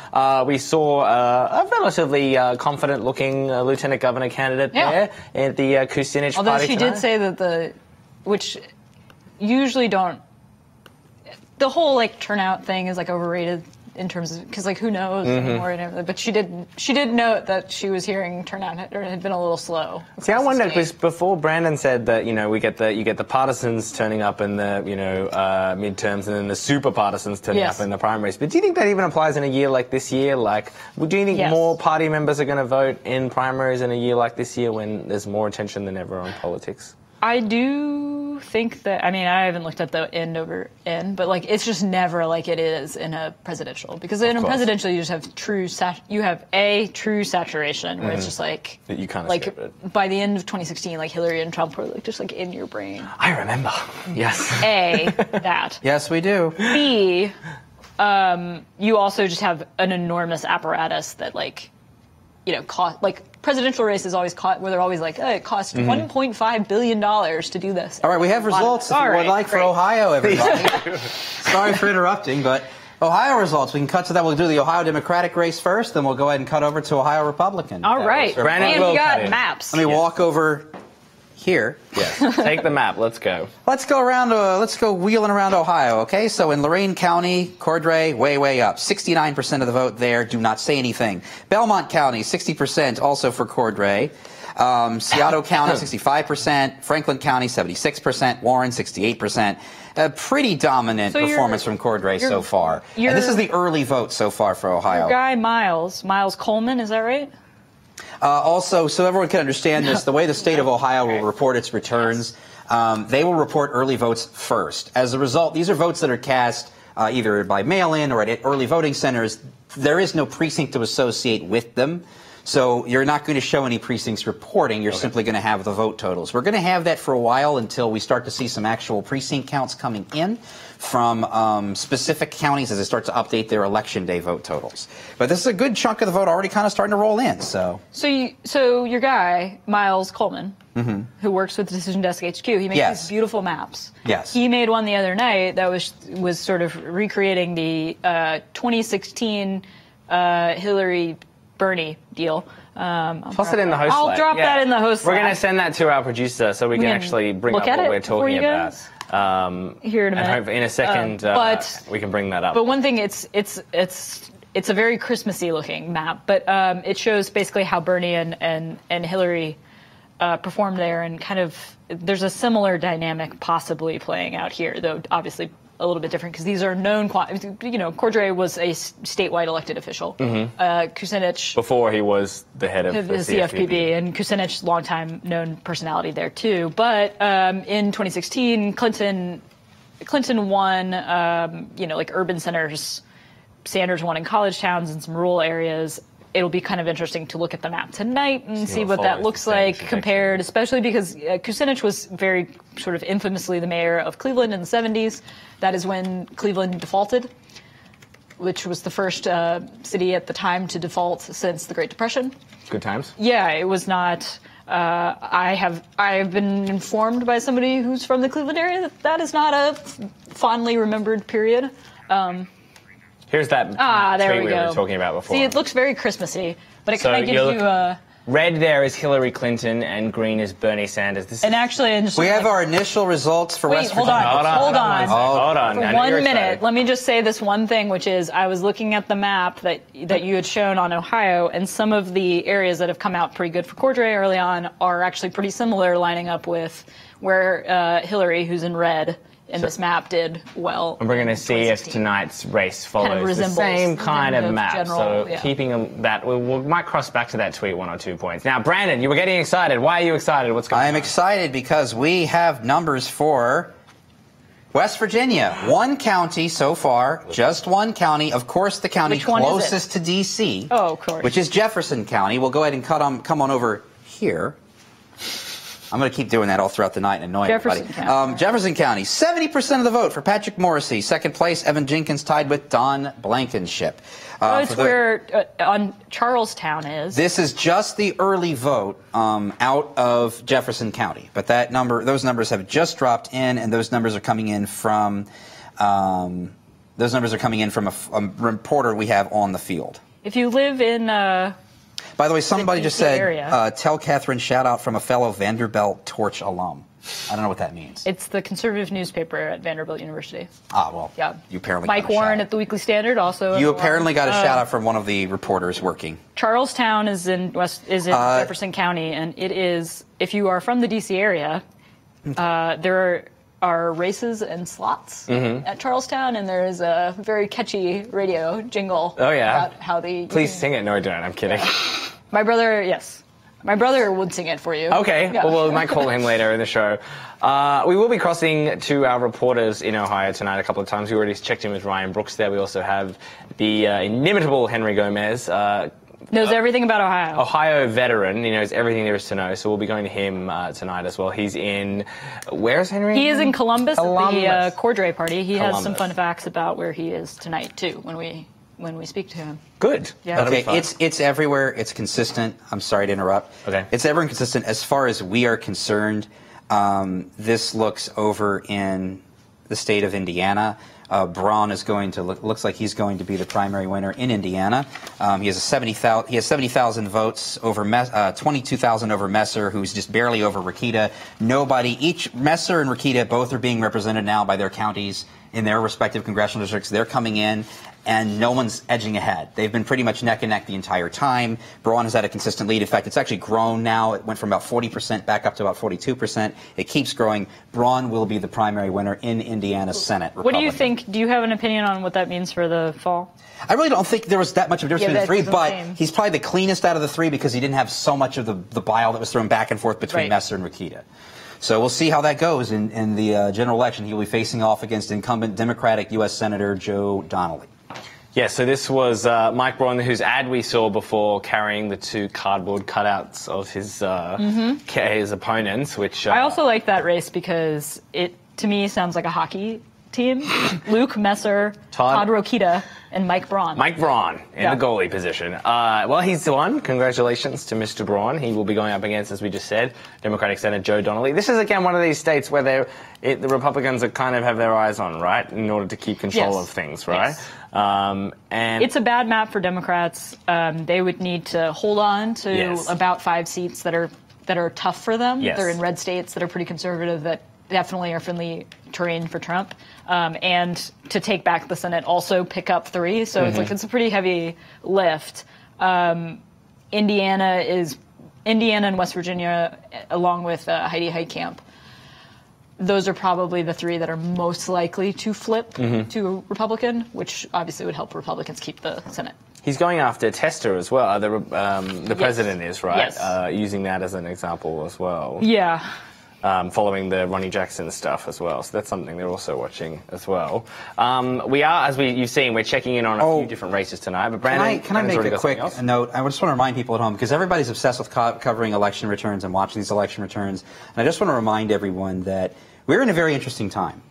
We saw a relatively confident-looking Lieutenant Governor candidate there at the Kucinich Although party she tonight. did say that which usually don't, the whole turnout thing is overrated in terms of, because who knows anymore and everything. But she did note that she was hearing turnout had been a little slow. See, I wonder, because before Brandon said that you get the partisans turning up in the midterms and then the super partisans turning up in the primaries. But do you think that even applies in a year like this year? Do you think more party members are going to vote in primaries in a year like this year when there's more attention than ever on politics? I do do think that, I mean, I haven't looked at the end over end, but like it's just never like it is in a presidential, because in a presidential you just have true saturation where it's just like that you kind of like by the end of 2016, like Hillary and Trump were like just like in your brain. I remember. Yes. A, that. Yes, we do. B, you also just have an enormous apparatus that like, you know, cost, like presidential races always cost, where they're always like, oh, it cost $1.5 billion to do this. All right, we have results if you would like for Ohio, everybody. Sorry for interrupting, but Ohio results. We can cut to that. We'll do the Ohio Democratic race first, then we'll go ahead and cut over to Ohio Republican. All right. And we got maps. Let me walk over here. Yes. Take the map. Let's go. Let's go around. Let's go wheeling around Ohio. Okay. So in Lorain County, Cordray way up. 69% of the vote there. Do not say anything. Belmont County, 60% also for Cordray. Seattle County, 65%. Franklin County, 76%. Warren, 68%. A pretty dominant performance from Cordray so far. And this is the early vote so far for Ohio. Your guy Miles Coleman, is that right? Also, so everyone can understand this, the way the state of Ohio will report its returns, they will report early votes first. As a result, these are votes that are cast either by mail-in or at early voting centers. There is no precinct to associate with them. So you're not going to show any precincts reporting. You're simply going to have the vote totals. We're going to have that for a while until we start to see some actual precinct counts coming in from specific counties as they start to update their election day vote totals. But this is a good chunk of the vote already kind of starting to roll in. So your guy, Miles Coleman, who works with Decision Desk HQ, he makes these beautiful maps. Yes. He made one the other night that was sort of recreating the 2016 Hillary Bernie deal. Toss it in the host I'll drop that in the host We're going to send that to our producer so we can actually bring up what we're talking about. Here in a minute. And in a second, we can bring that up. But one thing, it's a very Christmassy looking map, but it shows basically how Bernie and Hillary performed there, and kind of there's a similar dynamic possibly playing out here, though obviously a little bit different because these are known. Cordray was a statewide elected official. Kucinich, before he was the head of the CFPB, and Kucinich, longtime known personality there too. But in 2016, Clinton won. Like urban centers. Sanders won in college towns and some rural areas. It'll be kind of interesting to look at the map tonight and see what that looks like compared, especially because Kucinich was very sort of infamously the mayor of Cleveland in the 70s. That is when Cleveland defaulted, which was the first city at the time to default since the Great Depression. Good times? Yeah, it was not. I have been informed by somebody who's from the Cleveland area that is not a fondly remembered period. Here's that tweet we were talking about before. See, it looks very Christmassy, but it kind of gives you a... Red there is Hillary Clinton, and green is Bernie Sanders. We have our initial results for West Virginia. Hold on. For 1 minute, let me just say this one thing, which is I was looking at the map that you had shown on Ohio, and some of the areas that have come out pretty good for Cordray early on are actually pretty similar, lining up with where Hillary, who's in red, and this map did well. And we're going to see if tonight's race follows the same kind of map. Keeping that, we might cross back to that tweet 1 or 2 points. Now, Brandon, you were getting excited. Why are you excited? What's going on? I'm excited because we have numbers for West Virginia. One county so far, just one county. Of course, the county closest to D.C., of course, which is Jefferson County. We'll go ahead and come on over here. I'm going to keep doing that all throughout the night and annoy everybody. Jefferson County, 70% of the vote for Patrick Morrissey. Second place, Evan Jenkins tied with Don Blankenship. It's where on Charlestown is. This is just the early vote out of Jefferson County, but those numbers have just dropped in, and those numbers are coming in from a reporter we have on the field. If you live in. By the way, somebody just said, tell Catherine shout out from a fellow Vanderbilt Torch alum. I don't know what that means. It's the conservative newspaper at Vanderbilt University. Well, yeah. You apparently Mike Warren at the Weekly Standard also. You apparently got a shout out from one of the reporters working. Charlestown is in Jefferson County, and it is, if you are from the D.C. area, there are races and slots at Charlestown, and there is a very catchy radio jingle about how the... Please sing it. No, I don't. I'm kidding. My brother, yes. My brother would sing it for you. Okay, Yeah. well, we might call him later in the show. We will be crossing to our reporters in Ohio tonight a couple of times. We already checked in with Ryan Brooks there. We also have the inimitable Henry Gomez. Knows everything about Ohio. Ohio veteran. He knows everything there is to know. So we'll be going to him tonight as well. He's in... Where's Henry? He is in Columbus. At the Cordray party. He Columbus. has some fun facts about where he is tonight, too, when we speak to him. Good. Yeah. Okay, it's everywhere. It's consistent. I'm sorry to interrupt. Okay. It's everywhere consistent. As far as we are concerned, this looks over in the state of Indiana. Braun is going to looks like he's going to be the primary winner in Indiana. He has 70,000 votes over 22,000 over Messer, who's just barely over Rokita. Messer and Rokita both are being represented now by their counties in their respective congressional districts. They're coming in, and no one's edging ahead. They've been pretty much neck and neck the entire time. Braun has had a consistent lead. In fact, it's actually grown now. It went from about 40% back up to about 42%. It keeps growing. Braun will be the primary winner in Indiana Senate. What do you think? Do you have an opinion on what that means for the fall? I really don't think there was that much of a difference between the three, but insane. he's probably the cleanest out of the three because he didn't have so much of the bile that was thrown back and forth between Messer and Rokita. So we'll see how that goes in the general election. He will be facing off against incumbent Democratic U.S. Senator Joe Donnelly. Yeah, so this was Mike Braun, whose ad we saw before, carrying the two cardboard cutouts of his opponents, which... I also like that race because it, to me, sounds like a hockey team. Luke Messer, Todd Rokita, and Mike Braun. Mike Braun in the goalie position. Well, he's won. Congratulations to Mr. Braun. He will be going up against, as we just said, Democratic Senator Joe Donnelly. This is, again, one of these states where the Republicans are kind of have their eyes on, right, in order to keep control of things, right? Yes. And it's a bad map for Democrats. They would need to hold on to about 5 seats that are tough for them. Yes. They're in red states that are pretty conservative that definitely are friendly terrain for Trump. And to take back the Senate, also pick up 3. So it's a pretty heavy lift. Indiana and West Virginia, along with Heidi Heitkamp. Those are probably the 3 that are most likely to flip to Republican, which obviously would help Republicans keep the Senate. he's going after Tester as well. The president is, right? Yes. Using that as an example as well. Yeah. Following the Ronnie Jackson stuff as well. So that's something they're also watching as well. We are, as you've seen, we're checking in on a few different races tonight. But Brandon, can I make a quick note? I just want to remind people at home, because everybody's obsessed with covering election returns and watching these election returns. And I just want to remind everyone that we're in a very interesting time.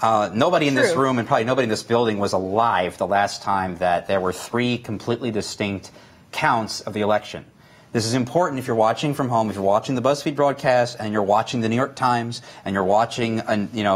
Nobody in this room and probably nobody in this building was alive the last time that there were 3 completely distinct counts of the election. This is important if you're watching from home, if you're watching the BuzzFeed broadcast and you're watching the New York Times and you're watching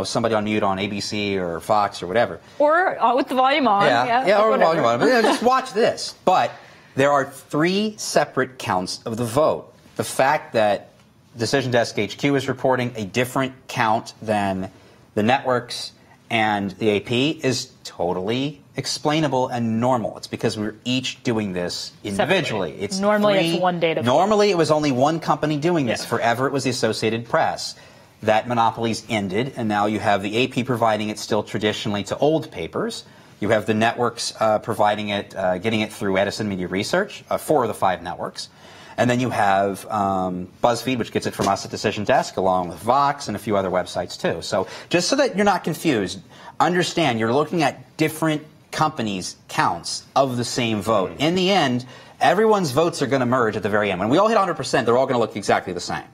somebody on mute on ABC or Fox or whatever. Or with the volume on. Or the volume on. But, just watch this. But there are 3 separate counts of the vote. The fact that Decision Desk HQ is reporting a different count than the networks and the AP is totally explainable and normal. It's because we're each doing this individually. It's one data. Normally, it was only one company doing this. Forever, it was the Associated Press. That monopoly's ended, and now you have the AP providing it still traditionally to old papers. You have the networks providing it, getting it through Edison Media Research, 4 of the 5 networks. And then you have BuzzFeed, which gets it from us at Decision Desk, along with Vox and a few other websites, too. So just so that you're not confused, understand you're looking at different companies' counts of the same vote. In the end, everyone's votes are going to merge at the very end. When we all hit 100%, they're all going to look exactly the same.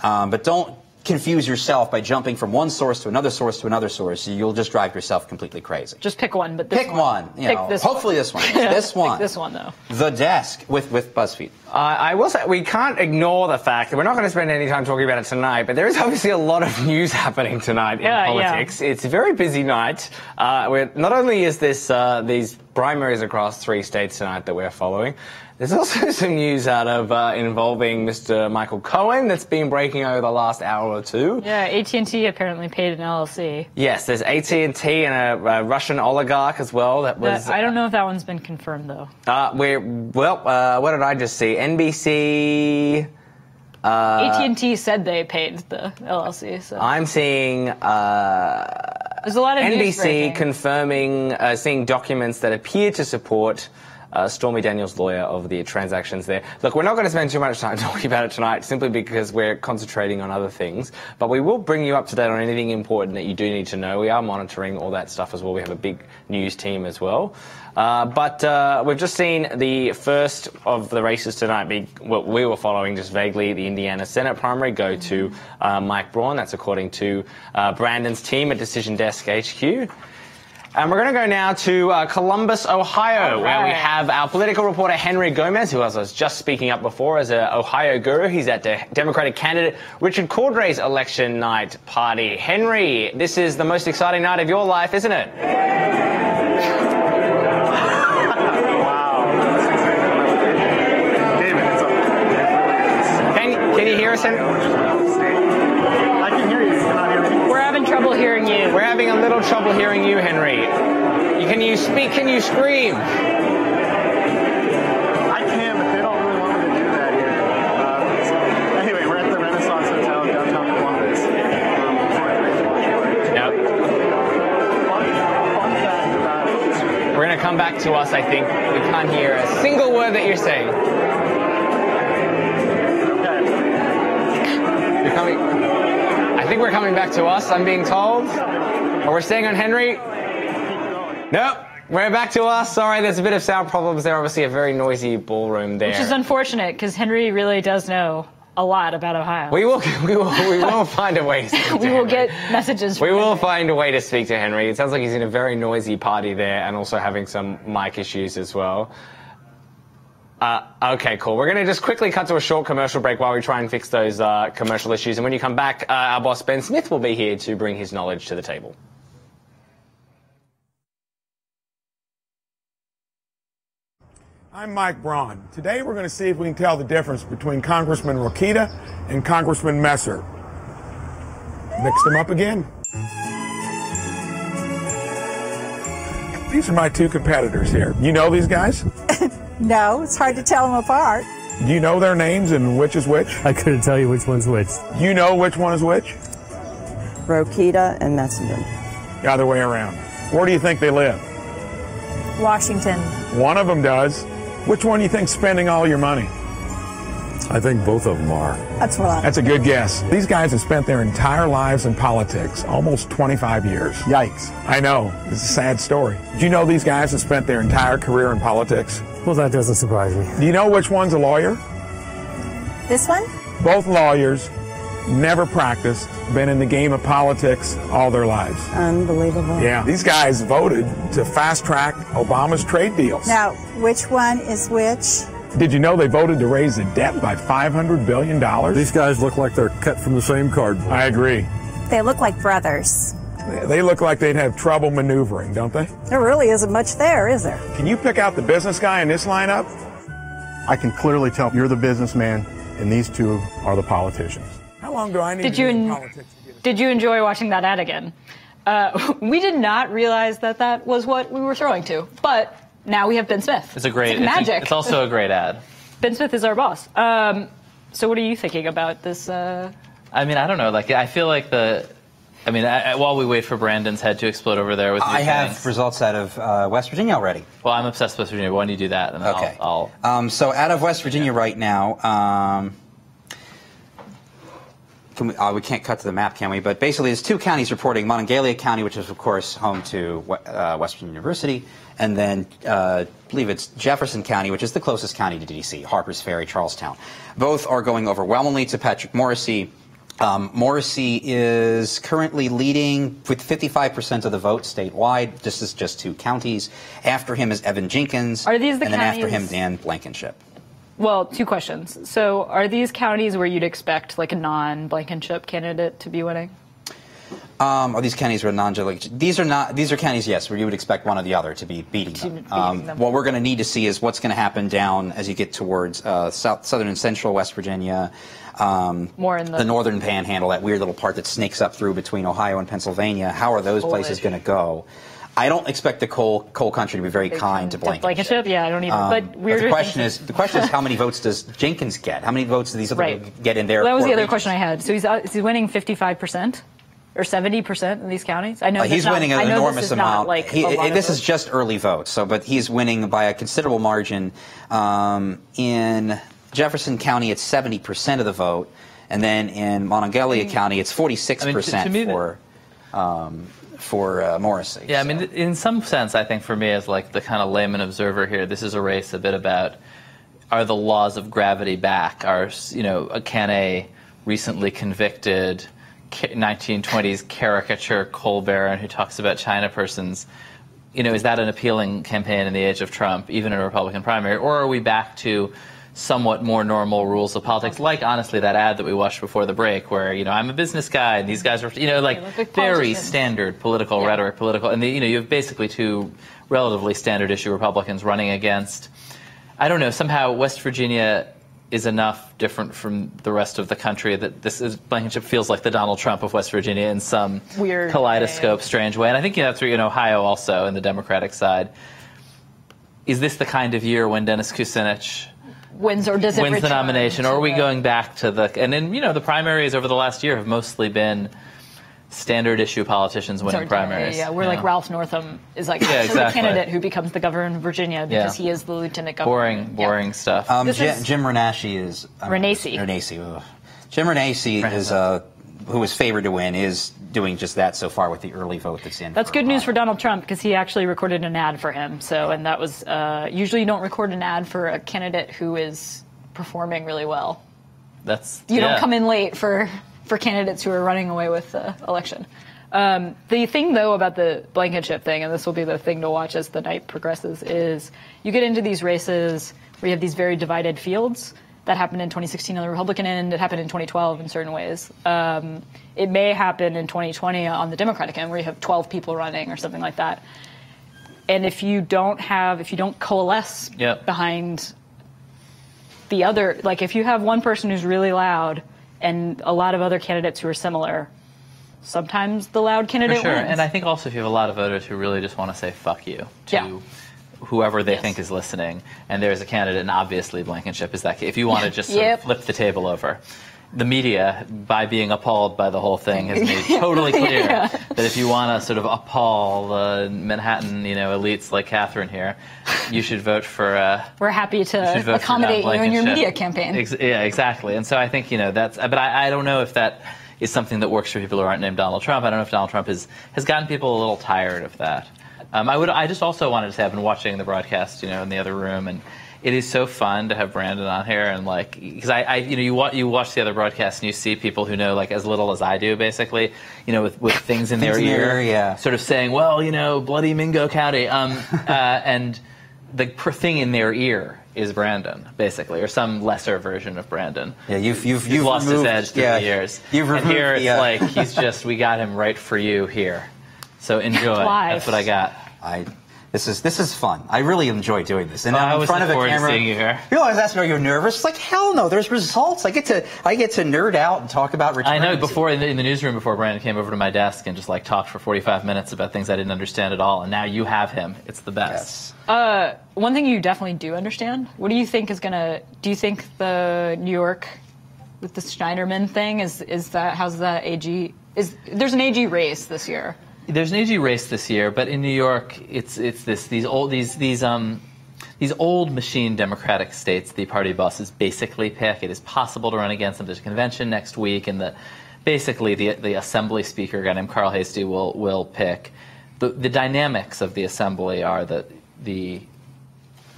But don't confuse yourself by jumping from one source to another source to another source. You'll just drive yourself completely crazy. Just pick one, but pick one. Hopefully this one. This one. Pick this one, though. The Desk with BuzzFeed. I will say we can't ignore the fact that we're not going to spend any time talking about it tonight, but there is obviously a lot of news happening tonight in politics. It's a very busy night. Not only is this these primaries across 3 states tonight that we're following, there's also some news out of involving Mr. Michael Cohen that's been breaking over the last hour or 2. Yeah, AT&T apparently paid an LLC. Yes, there's AT&T and a Russian oligarch as well. That was. I don't know if that one's been confirmed though. What did I just see? NBC. AT&T said they paid the LLC. So. I'm seeing. There's a lot of NBC confirming, seeing documents that appear to support Stormy Daniels' lawyer, of the transactions there. Look, we're not going to spend too much time talking about it tonight, simply because we're concentrating on other things. But we will bring you up to date on anything important that you do need to know. We are monitoring all that stuff as well. We have a big news team as well. But we've just seen the first of the races tonight be what we were following just vaguely, the Indiana Senate primary, go to Mike Braun. That's according to Brandon's team at Decision Desk HQ. And we're going to go now to Columbus, Ohio, where we have our political reporter Henry Gomez, who I was just speaking up before as an Ohio guru. He's at the Democratic candidate Richard Cordray's election night party. Henry, this is the most exciting night of your life, isn't it? Can you hear us, Henry? I can hear you. You cannot hear me. We're having trouble hearing you. We're having a little trouble hearing you, Henry. Can you speak? Can you scream? I can, but they don't really want me to do that here. Anyway, we're at the Renaissance Hotel in downtown Columbus. Yep. Fun fact about it. We're going to come back to us, I think. We can't hear a single word that you're saying. You're coming. I think we're coming back to us, I'm being told. Or we're staying on Henry. Nope. We're back to us. Sorry, there's a bit of sound problems there. Obviously, a very noisy ballroom there. Which is unfortunate, because Henry really does know a lot about Ohio. We will find a way to speak to We will Henry. get messages. We will find a way to speak to Henry. It sounds like he's in a very noisy party there and also having some mic issues as well. Okay, cool. We're going to just quickly cut to a short commercial break while we try and fix those commercial issues. And when you come back, our boss Ben Smith will be here to bring his knowledge to the table. I'm Mike Braun. Today we're going to see if we can tell the difference between Congressman Rokita and Congressman Messer. Mixed them up again. These are my two competitors here. You know these guys? No, it's hard to tell them apart. Do you know their names and which is which? I couldn't tell you which one's which. Do you know which one is which? Rokita and Messenger. The other way around. Where do you think they live? Washington. One of them does. Which one do you think's spending all your money? I think both of them are. That's a good guess. These guys have spent their entire lives in politics, almost 25 years. Yikes. I know. It's a sad story. Do you know these guys have spent their entire career in politics? Well, that doesn't surprise me. Do you know which one's a lawyer? This one? Both lawyers, never practiced, been in the game of politics all their lives. Unbelievable. Yeah. These guys voted to fast-track Obama's trade deals. Now, which one is which? Did you know they voted to raise the debt by $500 billion? These guys look like they're cut from the same cardboard. I agree. They look like brothers. They look like they'd have trouble maneuvering, don't they? There really isn't much there, is there? Can you pick out the business guy in this lineup? I can clearly tell you're the businessman, and these two are the politicians. How long do I need Did to you be in en- politics to get it? Did you enjoy watching that ad again? We did not realize that that was what we were throwing to, but now we have Ben Smith. It's a great It's magic. It's also a great ad. Ben Smith is our boss. So what are you thinking about this? I mean, I don't know. Like, I feel like while we wait for Brandon's head to explode over there with I have results out of West Virginia already. Well, I'm obsessed with West Virginia. Why don't you do that? And Okay. I'll So out of West Virginia right now, we can't cut to the map, can we? But basically, there's two counties reporting: Monongalia County, which is of course home to West Virginia University, and then I believe it's Jefferson County, which is the closest county to D.C. Harpers Ferry, Charlestown. Both are going overwhelmingly to Patrick Morrisey. Morrisey is currently leading with 55% of the vote statewide. This is just two counties. After him is Evan Jenkins. Are these the and then after him, counties- Dan Blankenship. Well, two questions. So are these counties where you'd expect like a non-Blankenship candidate to be winning? Are these counties where these are not. These are counties, yes, where you would expect one or the other to be beating them. What we're going to need to see is what's going to happen down as you get towards southern and central West Virginia, More in the northern panhandle, that weird little part that snakes up through between Ohio and Pennsylvania. How are those places going to go? I don't expect the coal country to be very kind to Blankenship. Yeah, I don't either. But the question is how many votes does Jenkins get? How many votes do these other people get in there? Well, that was the other question I had. So he's winning 55%. or 70% in these counties? I know he's winning an enormous amount. This is just early votes, but he's winning by a considerable margin. In Jefferson County, it's 70% of the vote, and then in Monongalia County, it's 46% for Morrissey. Yeah, I mean, in some sense, I think for me as like the kind of layman observer here, this is a race a bit about, are the laws of gravity back? Can a recently convicted 1920s caricature coal baron who talks about China persons, is that an appealing campaign in the age of Trump, even in a Republican primary? Or are we back to somewhat more normal rules of politics, like, honestly, that ad that we watched before the break where, I'm a business guy and these guys are, very standard political rhetoric, and you have basically two relatively standard issue Republicans running against, I don't know, somehow West Virginia is enough different from the rest of the country that Blankenship feels like the Donald Trump of West Virginia in some weird kaleidoscope, strange way. And I think that's true in Ohio also, in the Democratic side. Is this the kind of year when Dennis Kucinich wins the nomination, or are we going back to and then the primaries over the last year have mostly been standard issue politicians winning primaries. Yeah, we're like Ralph Northam is like the candidate who becomes the governor of Virginia because he is the lieutenant governor. Boring stuff. Jim Renacci is Jim Renacci is who is favored to win, is doing just that so far with the early vote that's in. That's good news for Donald Trump because he actually recorded an ad for him. And that was usually you don't record an ad for a candidate who is performing really well. You don't come in late for candidates who are running away with the election. The thing, though, about the Blankenship thing, and this will be the thing to watch as the night progresses, is you get into these races where you have these very divided fields. That happened in 2016 on the Republican end. It happened in 2012 in certain ways. It may happen in 2020 on the Democratic end where you have 12 people running or something like that. And if you don't coalesce behind the other, like if you have one person who's really loud and a lot of other candidates who are similar, sometimes the loud candidate wins. And I think also if you have a lot of voters who really just want to say fuck you to whoever they think is listening, and there's a candidate, and obviously Blankenship is that. If you want to just sort of flip the table over, the media, by being appalled by the whole thing, has made totally clear that if you want to sort of appall the Manhattan, elites like Catherine here, you should vote for. We're happy to accommodate you in your media campaign. Exactly. And so I think that's. But I don't know if that is something that works for people who aren't named Donald Trump. I don't know if Donald Trump has gotten people a little tired of that. I just also wanted to say I've been watching the broadcast, in the other room, and it is so fun to have Brandon on here, and because you watch the other broadcasts and you see people who know as little as I do, basically, with things in their ear, sort of saying, well, bloody Mingo County, and the thing in their ear is Brandon, basically, or some lesser version of Brandon. Yeah, you've lost removed, his edge through the years. And here it's we got him right for you here. So enjoy. That's what I got. This is fun. I really enjoy doing this. And I in was front of a forward camera, to seeing you here. People always ask me, "Are you nervous?" It's like, hell no. There's results. I get to nerd out and talk about returns. I know. Before in the newsroom, before Brandon came over to my desk and just talked for 45 minutes about things I didn't understand at all, and now you have him. It's the best. Yes. One thing you definitely do understand. What do you think is gonna? Do you think the New York with the Schneiderman thing is that? How's that AG? There's an AG race this year? There's an AG race this year, but in New York, it's these old machine Democratic states. The party bosses basically pick. It is possible to run against them. There's a convention next week, and basically the assembly speaker, a guy named Carl Hastie, will pick. The dynamics of the assembly are that the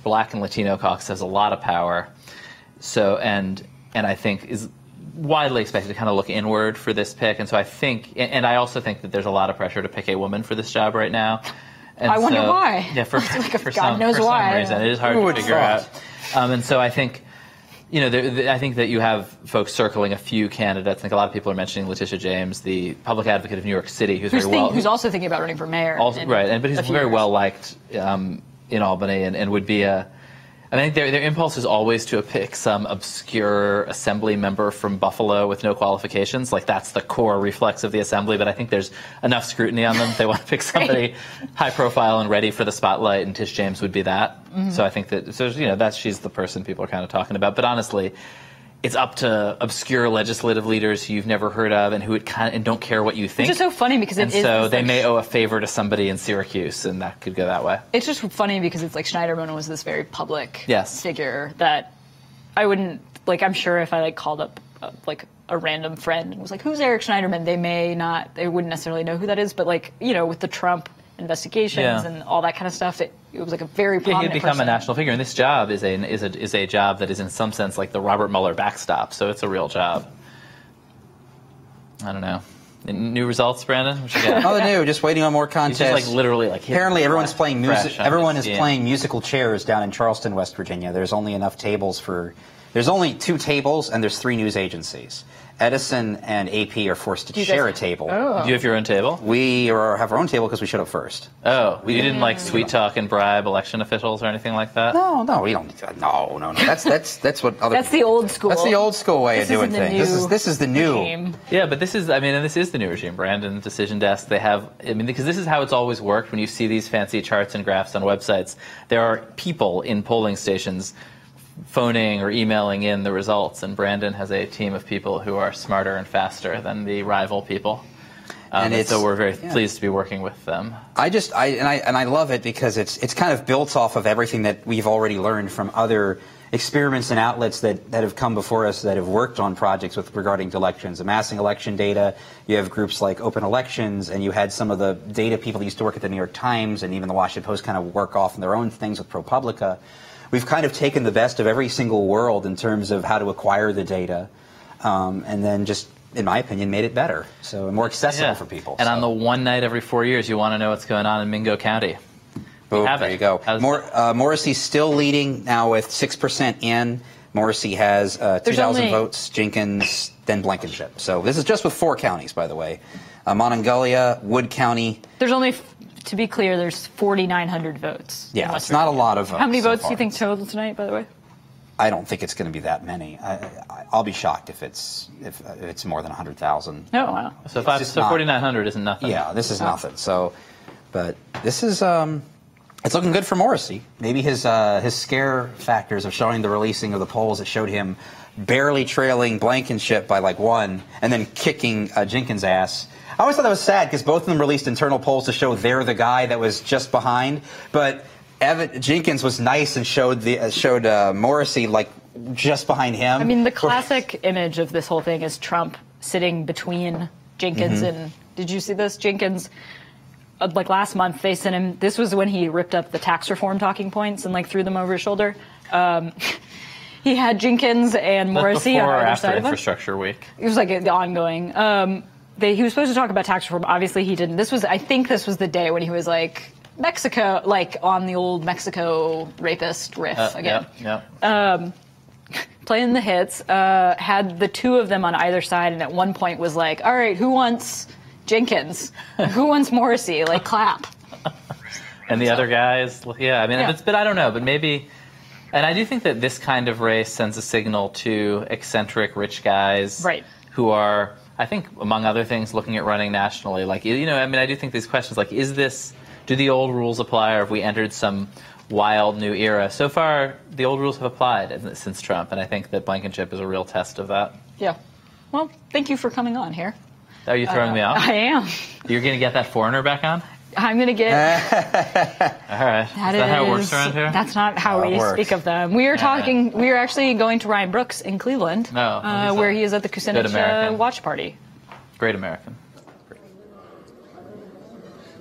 Black and Latino caucus has a lot of power. So and I think is widely expected to kind of look inward for this pick, and so I think, and I also think that there's a lot of pressure to pick a woman for this job right now. And I wonder why. Yeah, for God knows why. some reason, it is hard to figure out. And so I think, I think that you have folks circling a few candidates. I think a lot of people are mentioning Letitia James, the public advocate of New York City, who's also thinking about running for mayor. But who's very well liked in Albany, and would be a. I think their impulse is always to pick some obscure assembly member from Buffalo with no qualifications. That's the core reflex of the assembly, but I think there's enough scrutiny on them. They want to pick somebody high profile and ready for the spotlight, and Tish James would be that. Mm-hmm. So I think that she's the person people are kind of talking about. But honestly, it's up to obscure legislative leaders who you've never heard of and who and don't care what you think. Which is so funny because so they may owe a favor to somebody in Syracuse, and that could go that way. It's just funny because it's like Schneiderman was this very public yes. figure that I wouldn't, like, I'm sure if I like called up like a random friend and was like, who's Eric Schneiderman? They wouldn't necessarily know who that is, but like, you know, with the Trump investigations and all that kind of stuff, it was like a very prominent he'd become person. a national figure, and this job is a job that is in some sense like the Robert Mueller backstop, so it's a real job. I don't know. New results, Brandon? What you got? Oh, new. Just waiting on more contests. Just like literally like apparently everyone's playing music. Everyone is skiing. playing musical chairs down in Charleston, West Virginia. There's only enough tables for. There's only 2 tables, and there's 3 news agencies. Edison and AP are forced to share a table. Oh. Do you have your own table? We have our own table because we showed up first. Oh, you didn't like sweet talk and bribe election officials or anything like that? No, we don't need that. No. That's what other. That's the old school. That's the old school way of doing things. This is the new. Regime. Yeah, but this is the new regime. Brandon, Decision Desk, they have. I mean, because this is how it's always worked. When you see these fancy charts and graphs on websites, there are people in polling stations phoning or emailing in the results, and Brandon has a team of people who are smarter and faster than the rival people. And so we're very pleased to be working with them. I love it because it's kind of built off of everything that we've already learned from other experiments and outlets that have come before us that have worked on projects regarding elections, amassing election data. You have groups like Open Elections, and you had some of the data people that used to work at the New York Times and even the Washington Post kind of work off on their own things with ProPublica. We've kind of taken the best of every single world in terms of how to acquire the data, and then just, in my opinion, made it better, so more accessible for people. And on the one night every 4 years, you want to know what's going on in Mingo County. Boom, there you go. Morrissey's still leading now with 6% in. Morrissey has 2,000 votes, Jenkins, then Blankenship. So this is just with 4 counties, by the way. Monongalia, Wood County. There's only, to be clear, there's 4,900 votes. Yeah, it's not a lot of votes. How many votes do you think total tonight, by the way? I don't think it's going to be that many. I'll be shocked if it's more than 100,000. Oh, wow. So 4,900 isn't nothing. Yeah, this is nothing. So, but this is it's looking good for Morrissey. Maybe his scare factors of showing the releasing of the polls that showed him barely trailing Blankenship by like 1 and then kicking Jenkins' ass. I always thought that was sad because both of them released internal polls to show they're the guy that was just behind, but Jenkins was nice and showed Morrissey like just behind him. I mean, the classic image of this whole thing is Trump sitting between Jenkins and, did you see this? Jenkins, like last month, they sent him, this was when he ripped up the tax reform talking points and like threw them over his shoulder. He had Jenkins and Morrissey on either side of him. Infrastructure Week. It was like ongoing. He was supposed to talk about tax reform. Obviously, he didn't. I think this was the day when he was like, Mexico, like on the old Mexico rapist riff again. Playing the hits, had the 2 of them on either side, and at one point was like, all right, who wants Jenkins? Who wants Morrissey? Like, clap. And the other guys, but I don't know, but maybe, and I do think that this kind of race sends a signal to eccentric rich guys who are, I think, among other things, looking at running nationally. Like, I do think these questions, like, do the old rules apply, or have we entered some wild new era? So far, the old rules have applied since Trump, and I think that Blankenship is a real test of that. Yeah. Well, thank you for coming on here. Are you throwing me off? I am. You're going to get that foreigner back on? I'm going to get... All right. Is that how it works around here? That's not how we speak of them. We are talking... We are actually going to Ryan Brooks in Cleveland, where he is at the Kucinich watch party. Great American.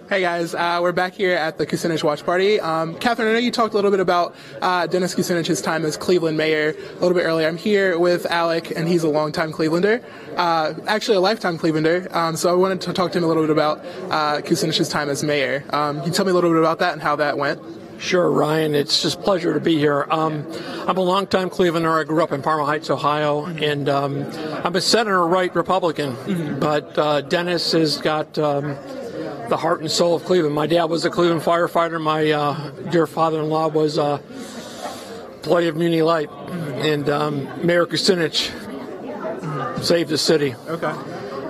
Hey guys, we're back here at the Kucinich watch party. Catherine, I know you talked a little bit about Dennis Kucinich's time as Cleveland mayor a little bit earlier. I'm here with Alec, and he's a longtime Clevelander, actually a lifetime Clevelander. So I wanted to talk to him a little bit about Kucinich's time as mayor. Can you tell me a little bit about that and how that went? Sure, Ryan. It's just a pleasure to be here. I'm a longtime Clevelander. I grew up in Parma Heights, Ohio, and I'm a center-right Republican. But Dennis has got the heart and soul of Cleveland. My dad was a Cleveland firefighter. My dear father-in-law was Plenty of Muni Light. And Mayor Kucinich saved the city. Okay.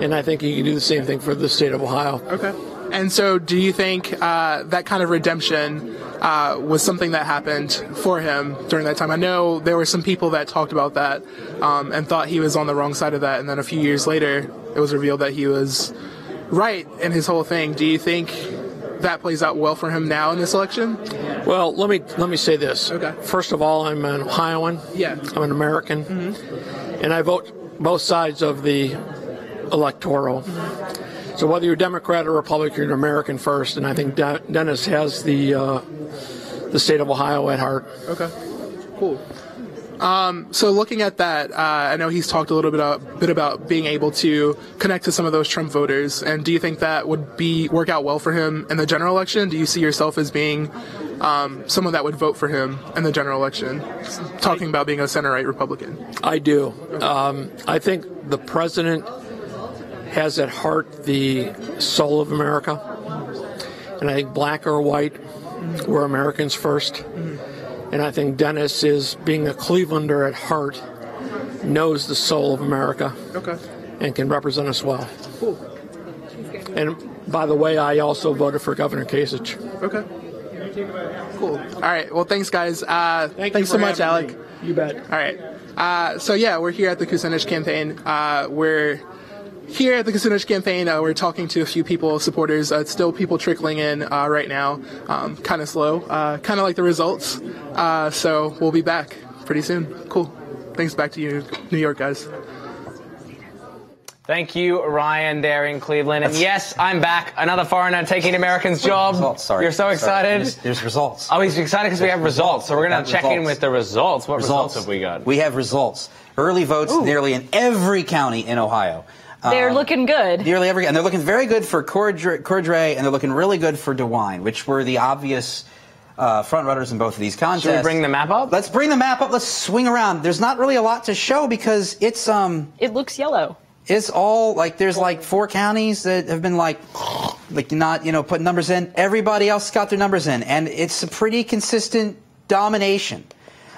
And I think he can do the same thing for the state of Ohio. Okay. And so do you think that kind of redemption was something that happened for him during that time? I know there were some people that talked about that and thought he was on the wrong side of that, and then a few years later it was revealed that he was right in his whole thing. Do you think that plays out well for him now in this election? Well, let me say this. Okay. First of all, I'm an Ohioan. Yeah. I'm an American. Mm-hmm. And I vote both sides of the electoral. So whether you're Democrat or Republican, you're an American first. And I think Dennis has the state of Ohio at heart. Okay. Cool. So looking at that, I know he's talked a little bit about being able to connect to some of those Trump voters. And do you think that would work out well for him in the general election? Do you see yourself as being someone that would vote for him in the general election, talking about being a center-right Republican? I do. I think the president has at heart the soul of America. And I think black or white, we're Americans first. And I think Dennis is, being a Clevelander at heart, knows the soul of America. Okay. And can represent us well. Cool. And by the way, I also voted for Governor Kucinich. Okay. Cool. All right. Well, thanks, guys. Thanks so much, Alec. You bet. All right. So, yeah, we're here at the Kucinich campaign. Here at the Kucinich campaign, we're talking to a few people, supporters. It's still people trickling in right now, kind of slow, kind of like the results. So we'll be back pretty soon. Cool. Thanks. Back to you, New York, guys. Thank you, Ryan, there in Cleveland. And yes, I'm back. Another foreigner taking American's job. Results, sorry. You're so excited. There's results. Oh, he's excited because we have results. So we're going to check in with the results. What results have we got? We have results. Early votes nearly in every county in Ohio. They're looking good. Nearly every, and they're looking very good for Cordray, and they're looking really good for DeWine, which were the obvious front runners in both of these contests. Should we bring the map up? Let's bring the map up. Let's swing around. There's not really a lot to show because it's It looks yellow. It's all like there's like 4 counties that have been like not putting numbers in. Everybody else got their numbers in, and it's a pretty consistent domination.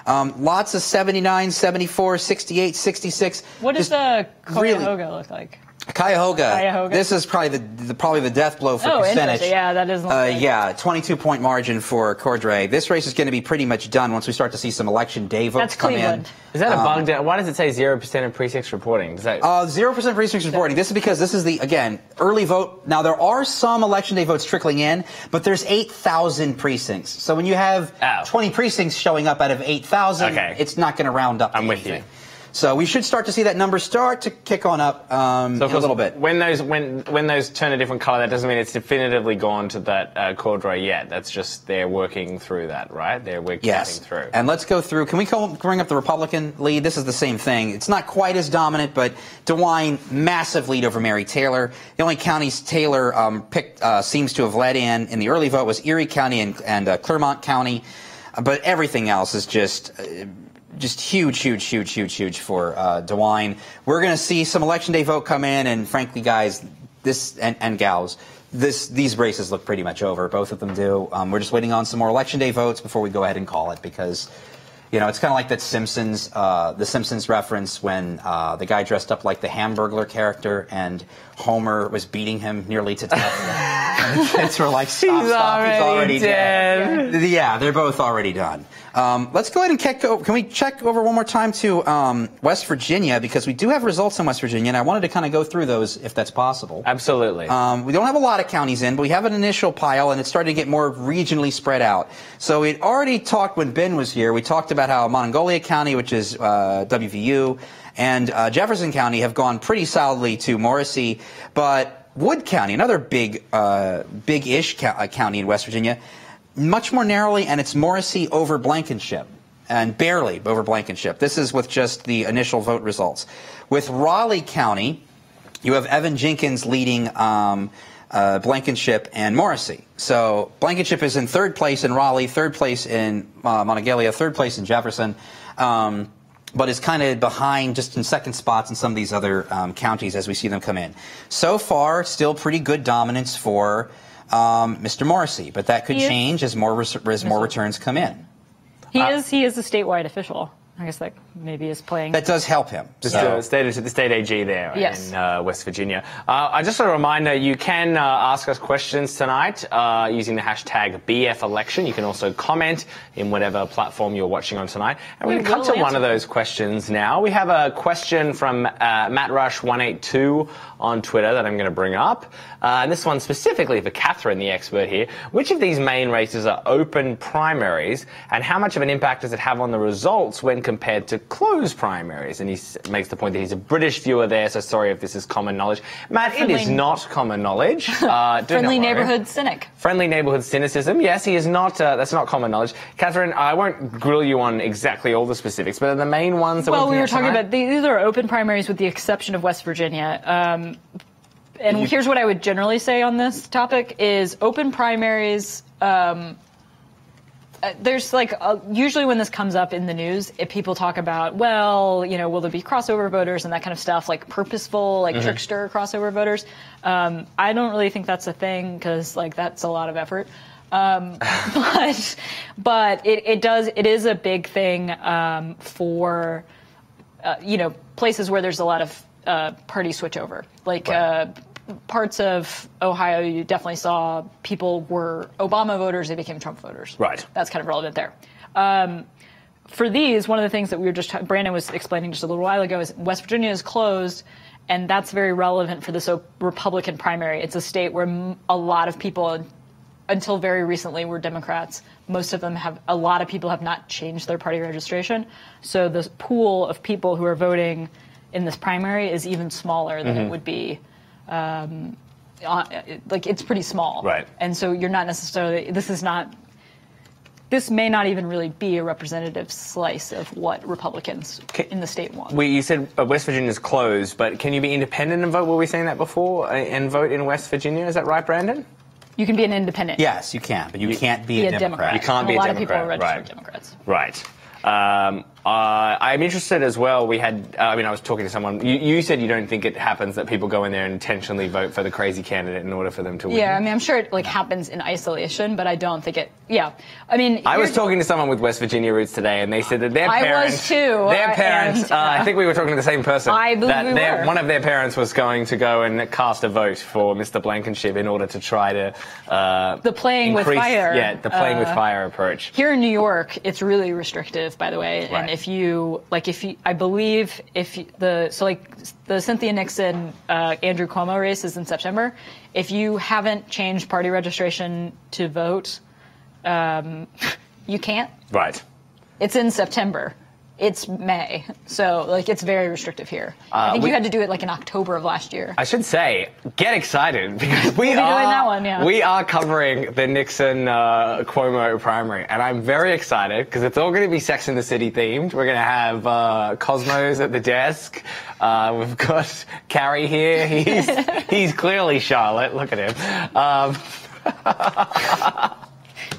Lots of 79, 74, 68, 66. What does the Cuyahoga look like? Cuyahoga. This is probably the death blow for Kucinich. Interesting. Yeah, that is. Yeah, 22-point margin for Cordray. This race is going to be pretty much done once we start to see some election day votes come in. Is that a bug? Why does it say 0% of precincts reporting? Does that 0% precincts reporting? This is because this is again early vote. Now there are some election day votes trickling in, but there's 8,000 precincts. So when you have 20 precincts showing up out of 8,000, it's not going to round up. I'm with you. So we should start to see that number start to kick on up in a little bit. When those turn a different color, that doesn't mean it's definitively gone to that Cordray yet. That's just they're working through that, right? We're counting through. And let's go through. Can we bring up the Republican lead? This is the same thing. It's not quite as dominant, but DeWine, massive lead over Mary Taylor. The only counties Taylor picked seems to have led in the early vote was Erie County and Clermont County, but everything else is just huge for DeWine. We're going to see some election day vote come in, and frankly, guys, and gals, these races look pretty much over. Both of them do. We're just waiting on some more election day votes before we go ahead and call it, because it's kind of like that the Simpsons reference when the guy dressed up like the Hamburglar character and Homer was beating him nearly to death. And the kids were like, stop, he's already dead. Yeah, they're both already done. Let's go ahead and can we check over one more time to West Virginia, because we do have results in West Virginia, and I wanted to kind of go through those if that's possible. Absolutely. We don't have a lot of counties in, but we have an initial pile, and it's starting to get more regionally spread out. So we'd already talked when Ben was here. We talked about how Monongalia County, which is WVU, and Jefferson County have gone pretty solidly to Morrissey, but Wood County, another big-ish county in West Virginia, much more narrowly, and it's Morrissey over Blankenship, and barely over Blankenship. This is with just the initial vote results. With Raleigh County, you have Evan Jenkins leading Blankenship and Morrissey. So Blankenship is in 3rd place in Raleigh, 3rd place in Monongalia, 3rd place in Jefferson, but is kind of behind just in second spots in some of these other counties as we see them come in. So far, still pretty good dominance for Mr. Morrissey, but that could change as more returns come in. He is a statewide official. I guess that maybe is playing. That does help him. Just the state AG there Yes. in West Virginia. Just a reminder, you can ask us questions tonight using the hashtag BFElection. You can also comment in whatever platform you're watching on tonight. And we're going to come to one of those questions now. We have a question from MattRush182 on Twitter that I'm going to bring up. And this one specifically for Catherine, the expert here. Which of these main races are open primaries, and how much of an impact does it have on the results when compared to closed primaries? And he makes the point that he's a British viewer there, so sorry if this is common knowledge. Matt, it is not common knowledge. Friendly neighborhood cynic. Friendly neighborhood cynicism. Yes, he is not. That's not common knowledge. Catherine, I won't grill you on exactly all the specifics, but are the main ones that we were talking about, these are open primaries with the exception of West Virginia. And here's what I would generally say on this topic is open primaries, there's usually when this comes up in the news, people talk about, well, you know, will there be crossover voters and that kind of stuff, like purposeful, trickster crossover voters. I don't really think that's a thing because that's a lot of effort. But it is a big thing for, places where there's a lot of party switchover. Parts of Ohio, you definitely saw people were Obama voters, they became Trump voters. Right. That's kind of relevant there. For these, one of the things that Brandon was explaining just a little while ago is West Virginia is closed, and that's very relevant for this Republican primary. It's a state where a lot of people, until very recently, were Democrats. Most of them a lot of people have not changed their party registration. So the pool of people who are voting in this primary is even smaller than it would be. It's pretty small. Right. And so you're not necessarily, this may not even really be a representative slice of what Republicans in the state want. You said West Virginia is closed, but can you be independent and vote? Were we saying that before? And vote in West Virginia? Is that right, Brandon? You can be an independent. Yes, you can, but you can't be a Democrat. You can't be a Democrat. A lot of people are registered Democrats. Right. I'm interested as well. I was talking to someone. You said you don't think it happens that people go in there and intentionally vote for the crazy candidate in order for them to win. Yeah, I'm sure it happens in isolation, but I don't think it. Yeah, I was talking to someone with West Virginia roots today, and they said that their parents. I was too. Their parents. I think we were talking to the same person. I believe we were. One of their parents was going to go and cast a vote for Mr. Blankenship in order to try to. The playing with fire. Yeah, the playing with fire approach. Here in New York, it's really restrictive, by the way, right. And the Cynthia Nixon, Andrew Cuomo race is in September. If you haven't changed party registration to vote, you can't. Right. It's in September. It's May. So, it's very restrictive here. I think you had to do it, in October of last year. I should say, get excited, because we doing that one, yeah. We are covering the Nixon Cuomo primary, and I'm very excited, because it's all going to be Sex and the City themed. We're going to have Cosmos at the desk. We've got Carrie here. He's clearly Charlotte. Look at him.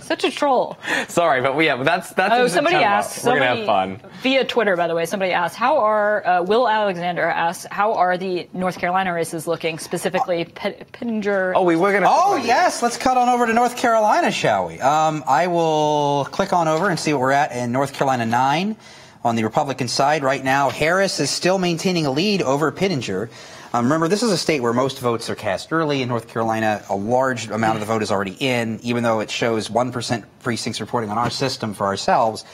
Such a troll. Sorry, but that's somebody asked. We're going to have fun. Via Twitter, by the way, somebody asked, Will Alexander asks, how are the North Carolina races looking, specifically Pittenger? Oh, we were going to... Oh, yes. Let's cut on over to North Carolina, shall we? I will click on over and see what we're at in North Carolina 9 on the Republican side. Right now, Harris is still maintaining a lead over Pittenger. Remember, this is a state where most votes are cast early. In North Carolina, a large amount of the vote is already in, even though it shows 1% precincts reporting on our system for ourselves.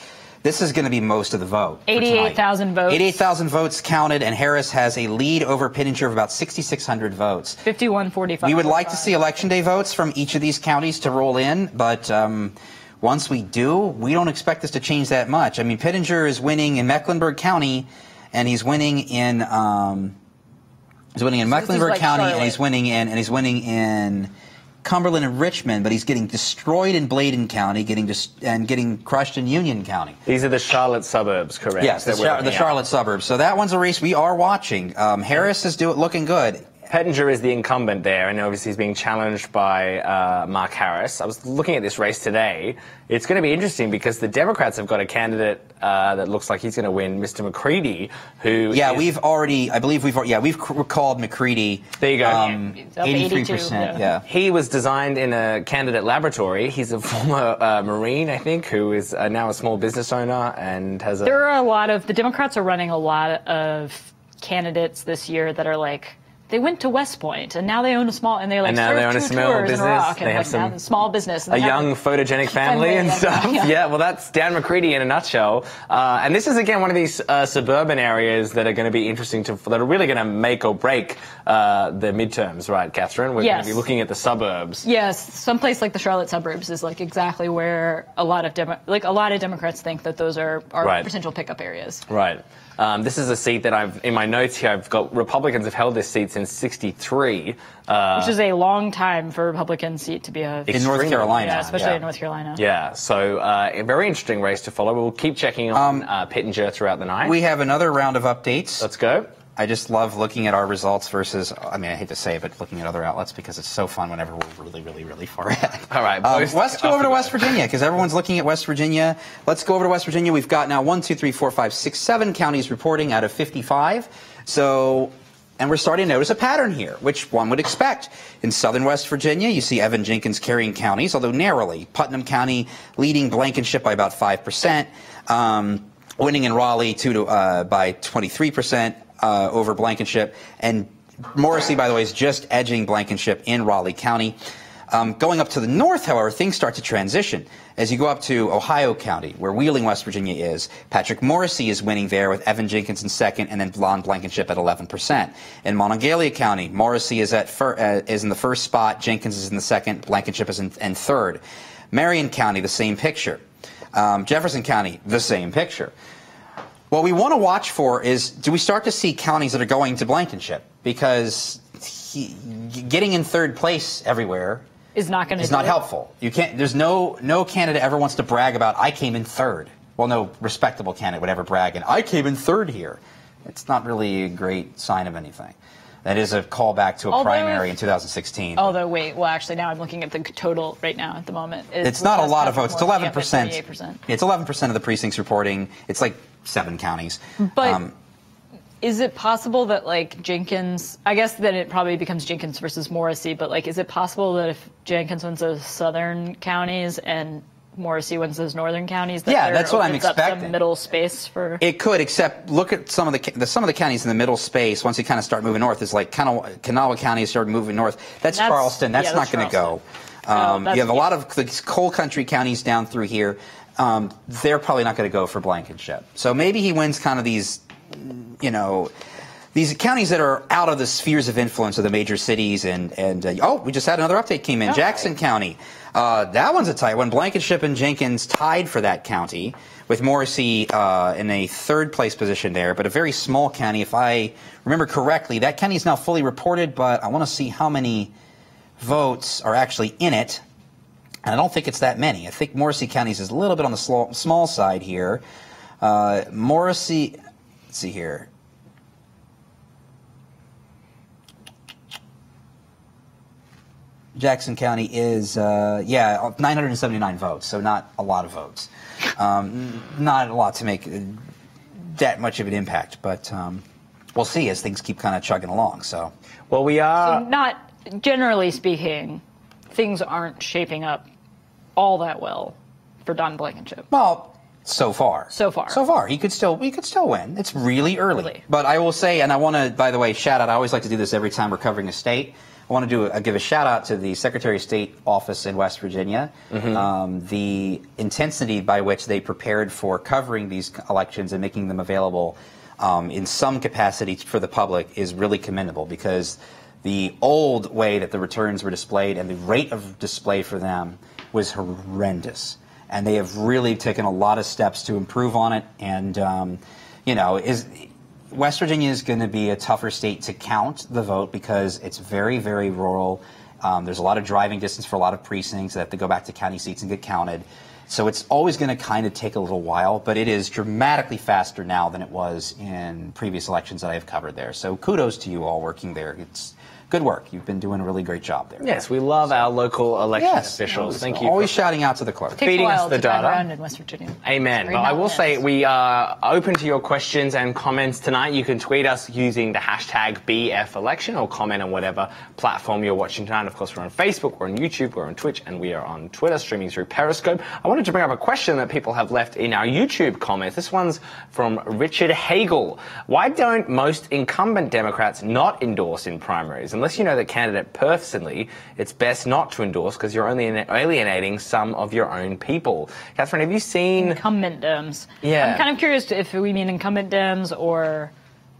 This is going to be most of the vote. 88,000 votes. 88,000 votes counted, and Harris has a lead over Pittenger of about 6,600 votes. 51-45. We would like to see Election Day votes from each of these counties to roll in, but once we do, we don't expect this to change that much. I mean, Pittenger is winning in Mecklenburg County, and he's winning in... He's winning in Mecklenburg County, Charlotte. and he's winning in Cumberland and Richmond, but he's getting destroyed in Bladen County, getting crushed in Union County. These are the Charlotte suburbs, correct? Yes, the Charlotte suburbs. So that one's a race we are watching. Harris is looking good. Pettinger is the incumbent there, and obviously he's being challenged by Mark Harris. I was looking at this race today. It's going to be interesting because the Democrats have got a candidate that looks like he's going to win, Mr. McCready, who we've called McCready. There you go. 83%, yeah. He was designed in a candidate laboratory. He's a former Marine, I think, who is now a small business owner and has There are the Democrats are running a lot of candidates this year that are like, they went to West Point and now they own a small, and they like serve 2 tours in Iraq, and they have some small business, a young photogenic family and stuff. Yeah, well, that's Dan McCready in a nutshell. And this is again one of these suburban areas that are going to be interesting that are really going to make or break the midterms, right, Catherine? We're going to be looking at the suburbs. Yes, someplace like the Charlotte suburbs is like exactly where a lot of Democrats think that those are potential pickup areas. Right. This is a seat that in my notes here, I've got Republicans have held this seat since '63. Which is a long time for a Republican seat to be in North Carolina. Yeah, especially in North Carolina. Yeah, so a very interesting race to follow. We'll keep checking on Pettinger throughout the night. We have another round of updates. Let's go. I just love looking at our results versus, I hate to say it, but looking at other outlets because it's so fun whenever we're really, really, really far ahead. All right. Let's go over to West Virginia because everyone's looking at West Virginia. Let's go over to West Virginia. We've got now 1, 2, 3, 4, 5, 6, 7 counties reporting out of 55. And we're starting to notice a pattern here, which one would expect. In southern West Virginia, you see Evan Jenkins carrying counties, although narrowly. Putnam County leading Blankenship by about 5%. Winning in Raleigh by 23%. Over Blankenship, and Morrissey, by the way, is just edging Blankenship in Raleigh County. Going up to the north, however, things start to transition. As you go up to Ohio County, where Wheeling, West Virginia is, Patrick Morrissey is winning there with Evan Jenkins in second, and then Blonde Blankenship at 11%. In Monongalia County, Morrissey is in the first spot, Jenkins is in the second, Blankenship is in third. Marion County, the same picture. Jefferson County, the same picture. What we want to watch for is, do we start to see counties that are going to Blankenship? Because getting in third place everywhere is not helpful. You can't. There's no candidate ever wants to brag about I came in third. Well, no respectable candidate would ever brag and I came in third here. It's not really a great sign of anything. That is a callback to a primary in 2016. Although, actually, now I'm looking at the total right now at the moment. It's not a lot of votes. It's 11%. It's 11% of the precincts reporting. It's like 7 counties. But is it possible that, Jenkins, I guess that it probably becomes Jenkins versus Morrissey, but, is it possible that if Jenkins wins those southern counties and Morrissey wins those northern counties, that's what I'm expecting. Some middle space for it could, except look at some of the counties in the middle space. Once you kind of start moving north, it's like Kanawha County started moving north. That's Charleston. That's not going to go. You have a lot of the coal country counties down through here. They're probably not going to go for Blankenship. So maybe he wins kind of these, these counties that are out of the spheres of influence of the major cities. And we just had another update came in. Jackson County. That one's a tight one. Blankenship and Jenkins tied for that county, with Morrissey in a third place position there, but a very small county. If I remember correctly, that county is now fully reported, but I want to see how many votes are actually in it. And I don't think it's that many. I think Morrissey County is a little bit on the small side here. Morrissey, let's see here. Jackson County is, 979 votes, so not a lot of votes. Not a lot to make that much of an impact, but we'll see as things keep kind of chugging along. So, well, we are... So not, generally speaking, things aren't shaping up all that well for Don Blankenship. Well, so far. He could still win. It's really early. But I will say, and I want to, by the way, shout out, I always like to do this every time we're covering a state. I want to give a shout out to the Secretary of State office in West Virginia. The intensity by which they prepared for covering these elections and making them available in some capacity for the public is really commendable, because the old way that the returns were displayed and the rate of display for them was horrendous. And they have really taken a lot of steps to improve on it. And, West Virginia is going to be a tougher state to count the vote because it's very, very rural. There's a lot of driving distance for a lot of precincts that have to go back to county seats and get counted. So it's always going to kind of take a little while, but it is dramatically faster now than it was in previous elections that I have covered there. So kudos to you all working there. It's good work. You've been doing a really great job there. Yes, we love our local election officials. Thank you. Always shouting out to the clerk. Feeding us the data. Around in West Virginia. Amen. But I will say we are open to your questions and comments tonight. You can tweet us using the hashtag BFElection or comment on whatever platform you're watching tonight. Of course, we're on Facebook, we're on YouTube, we're on Twitch, and we are on Twitter, streaming through Periscope. I wanted to bring up a question that people have left in our YouTube comments. This one's from Richard Hagel. Why don't most incumbent Democrats not endorse in primaries? Unless you know the candidate personally, it's best not to endorse because you're only alienating some of your own people. Catherine, have you seen incumbent Dems? Yeah, I'm kind of curious if we mean incumbent Dems or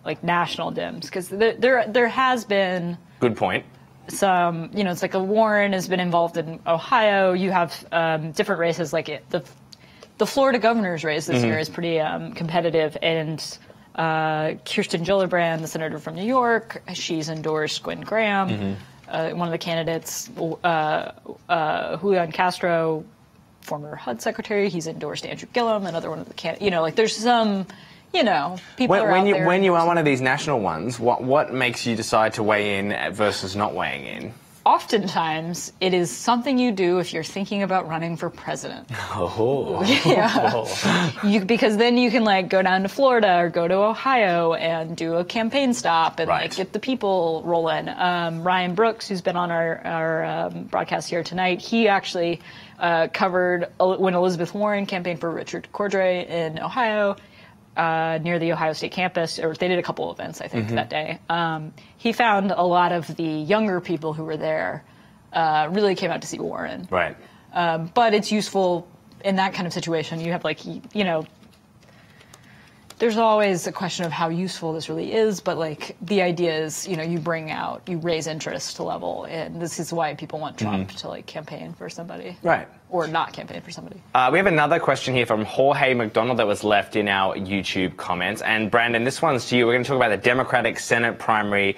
like national Dems, because there has been good point. Some, it's like Warren has been involved in Ohio. You have different races, like the Florida governor's race this year is pretty competitive, and Kirsten Gillibrand, the senator from New York, she's endorsed Gwen Graham. One of the candidates, Julian Castro, former HUD secretary, he's endorsed Andrew Gillum, another one of the candidates. There's some, people are out there. When you are one of these national ones, what makes you decide to weigh in versus not weighing in? Oftentimes, it is something you do if you're thinking about running for president. Oh. Yeah. Because then you can go down to Florida or go to Ohio and do a campaign stop and get the people rolling. Ryan Brooks, who's been on our broadcast here tonight, he actually covered when Elizabeth Warren campaigned for Richard Cordray in Ohio. Near the Ohio State campus, or they did a couple events, I think, that day. He found a lot of the younger people who were there really came out to see Warren. Right. But it's useful in that kind of situation. You have there's always a question of how useful this really is, but the idea is, you raise interest to level, and this is why people want Trump to campaign for somebody. Right. Or not campaign for somebody. We have another question here from Jorge McDonald that was left in our YouTube comments. And Brandon, this one's to you. We're going to talk about the Democratic Senate primary.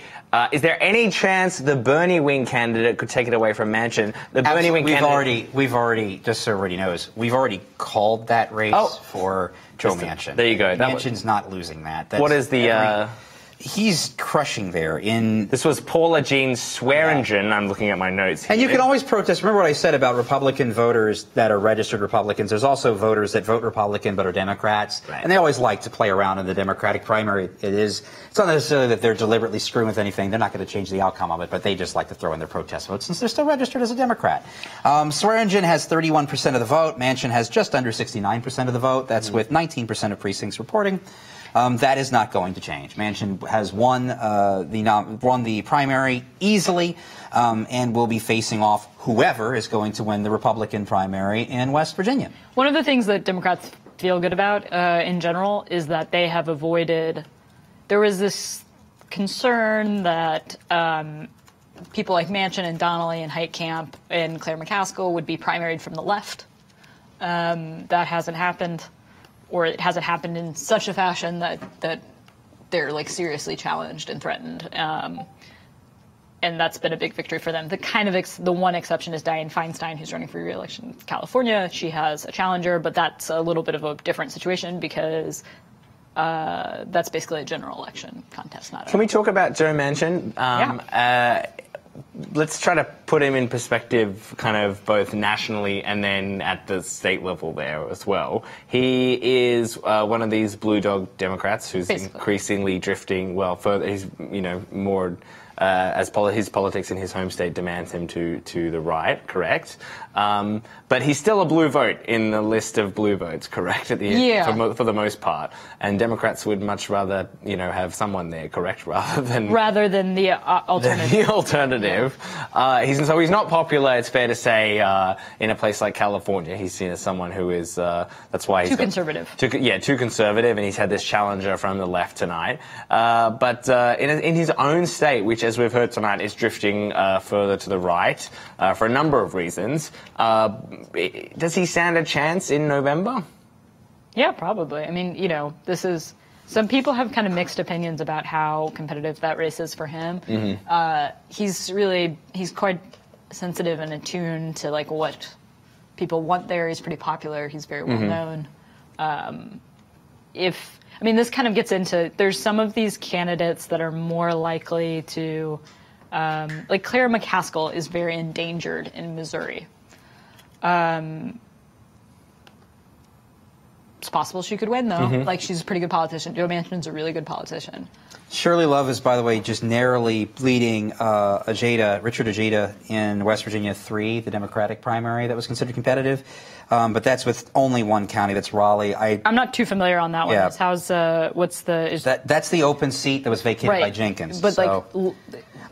Is there any chance the Bernie wing candidate could take it away from Manchin? The Bernie wing candidate. We've already, just so everybody knows, we've already called that race for Joe Manchin. There you go. Manchin's not losing that. What is the... He's crushing there. This was Paula Jean Swearingen. I'm looking at my notes here. And you can always protest. Remember what I said about Republican voters that are registered Republicans. There's also voters that vote Republican but are Democrats. Right. And they always like to play around in the Democratic primary. It's not necessarily that they're deliberately screwing with anything. They're not going to change the outcome of it, but they just like to throw in their protest votes since they're still registered as a Democrat. Swearingen has 31% of the vote. Manchin has just under 69% of the vote. That's with 19% of precincts reporting. That is not going to change. Manchin has won the primary easily and will be facing off whoever is going to win the Republican primary in West Virginia. One of the things that Democrats feel good about in general is that they have avoided – there was this concern that people like Manchin and Donnelly and Heitkamp and Claire McCaskill would be primaried from the left. That hasn't happened. Or it hasn't happened in such a fashion that they're seriously challenged and threatened, and that's been a big victory for them. The one exception is Dianne Feinstein, who's running for re-election in California. She has a challenger, but that's a little bit of a different situation because that's basically a general election contest. Can we talk about Joe Manchin? Let's try to put him in perspective, kind of both nationally and then at the state level there as well. He is one of these blue dog Democrats who's increasingly drifting further. He's more as his politics in his home state demands him to the right, correct? But he's still a blue vote in the list of blue votes, correct? At the end, for the most part. And Democrats would much rather, have someone there, correct, rather than the alternative. So he's not popular. It's fair to say in a place like California, he's seen as someone who is. That's why he's too conservative. Too conservative, and he's had this challenger from the left tonight. But in his own state, which, as we've heard tonight, is drifting further to the right for a number of reasons. Does he stand a chance in November? Yeah, probably. I mean, this is... Some people have kind of mixed opinions about how competitive that race is for him. He's quite sensitive and attuned to what people want there. He's pretty popular. He's very well known. This kind of gets into, there's some of these candidates that are more likely to Like Claire McCaskill is very endangered in Missouri. It's possible she could win, though. Like, she's a pretty good politician. Joe Manchin's a really good politician. Shirley Love is, by the way, just narrowly leading Richard Ojeda in West Virginia 3, the Democratic primary that was considered competitive. But that's with only one county. That's Raleigh. I'm not too familiar on that one. Yeah. That's the open seat that was vacated by Jenkins. But so,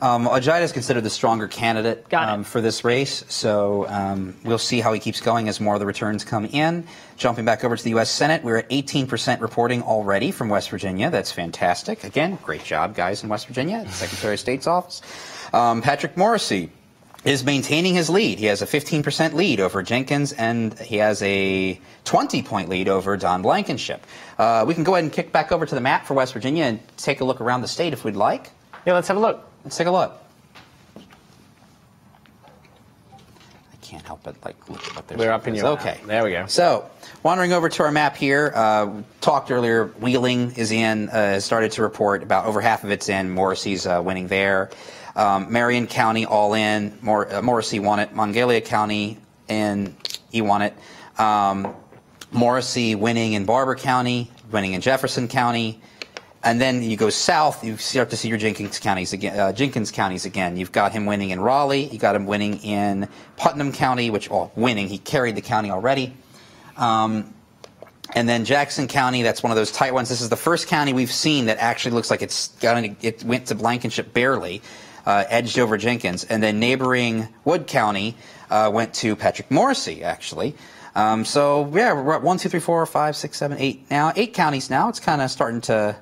Ojeda is considered the stronger candidate for this race. So we'll see how he keeps going as more of the returns come in. Jumping back over to the U.S. Senate, we're at 18% reporting already from West Virginia. That's fantastic. Again, great job, guys, in West Virginia at the Secretary of State's office. Patrick Morrissey is maintaining his lead. He has a 15% lead over Jenkins, and he has a 20-point lead over Don Blankenship. We can go ahead and kick back over to the map for West Virginia and take a look around the state if we'd like. Yeah, let's have a look. Let's take a look. I can't help but look at what there's. We're up in your Okay, there we go. So, wandering over to our map here, talked earlier. Wheeling is in. Has started to report about over half of it's in. Morrissey's winning there. Marion County all in. Morrissey won it. Monongalia County and he won it. Morrissey winning in Barber County, winning in Jefferson County. And then you go south, you start to see your Jenkins counties again. You've got him winning in Raleigh. You got him winning in Putnam County, winning. He carried the county already. And then Jackson County, that's one of those tight ones. This is the first county we've seen that actually looks like it went to Blankenship barely, edged over Jenkins. And then neighboring Wood County went to Patrick Morrissey, actually. So, yeah, we're at 1, 2, 3, 4, 5, 6, 7, 8 now. 8 counties now. It's kind of starting to...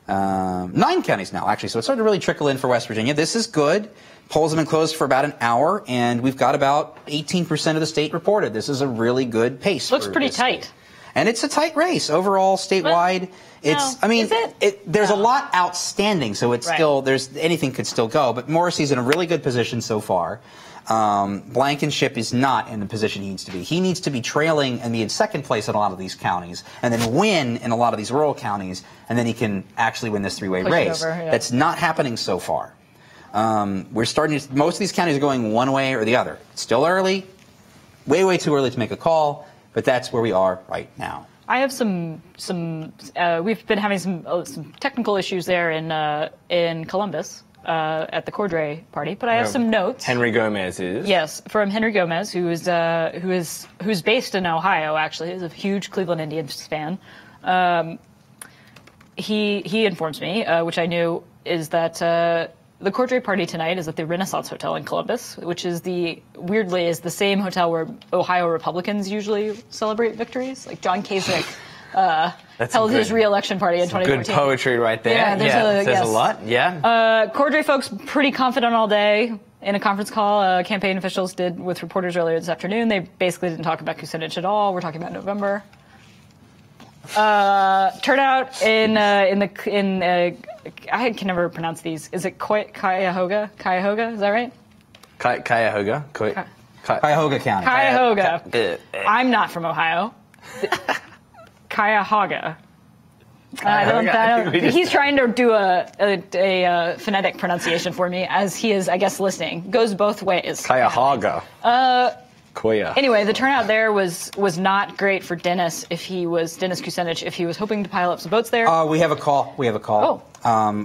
9 counties now, actually. So it's starting to really trickle in for West Virginia. This is good. Polls have been closed for about an hour, and we've got about 18% of the state reported. This is a really good pace. Looks pretty tight. State. And it's a tight race overall statewide. There's a lot outstanding, so it's still anything could still go. But Morrissey's in a really good position so far. Blankenship is not in the position he needs to be. He needs to be trailing and be in second place in a lot of these counties, and then win in a lot of these rural counties, and then he can actually win this three-way race. That's not happening so far. Most of these counties are going one way or the other. It's still early, way too early to make a call, but that's where we are right now. I have we've been having some technical issues there in Columbus. At the Cordray party, but I have some notes. Henry Gomez is? Yes, from Henry Gomez, who's based in Ohio, actually. He's a huge Cleveland Indians fan. He informs me, which I knew, is that the Cordray party tonight is at the Renaissance Hotel in Columbus, which is weirdly the same hotel where Ohio Republicans usually celebrate victories. Like John Kasich held his re-election party in 2014. Good poetry right there. Yeah, there's a lot. Yeah. Cordray folks pretty confident all day. In a conference call, campaign officials did with reporters earlier this afternoon. They basically didn't talk about Kucinich at all. We're talking about November. Turnout I can never pronounce these. Is it Cuyahoga? Cuyahoga, is that right? Cuyahoga. Cuyahoga County. Cuyahoga. I'm not from Ohio. Cuyahoga. He's trying to do a phonetic pronunciation for me, as he is, I guess, listening. Goes both ways. Cuyahoga. Anyway, the turnout there was not great for Dennis Kucinich, if he was hoping to pile up some votes there. We have a call. Oh.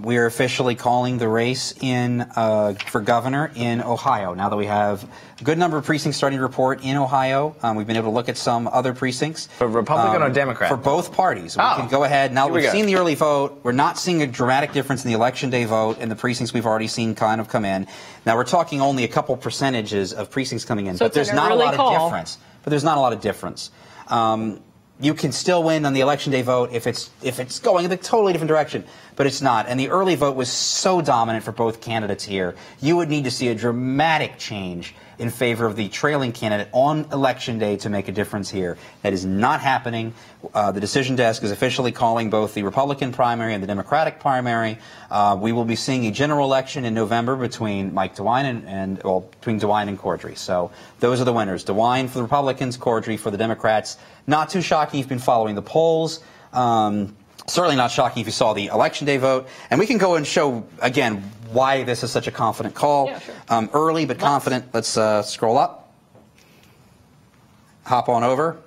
We are officially calling the race for governor in Ohio. Now that we have a good number of precincts starting to report in Ohio, we've been able to look at some other precincts. For Republican or Democrat? For both parties. We can go ahead. Now that we've seen the early vote, we're not seeing a dramatic difference in the election day vote in the precincts we've already seen kind of come in. Now we're talking only a couple percentages of precincts coming in, but there's not a lot of difference. You can still win on the election day vote if it's going in a totally different direction, but it's not. And the early vote was so dominant for both candidates here. You would need to see a dramatic change in favor of the trailing candidate on election day to make a difference here. That is not happening. The decision desk is officially calling both the Republican primary and the Democratic primary. We will be seeing a general election in November between Mike DeWine between DeWine and Cordray. So those are the winners. DeWine for the Republicans, Cordray for the Democrats. Not too shocking. You've been following the polls. Certainly not shocking if you saw the Election Day vote. And we can go and show, again, why this is such a confident call. Yeah, sure. Early but confident. Let's scroll up. Hop on over.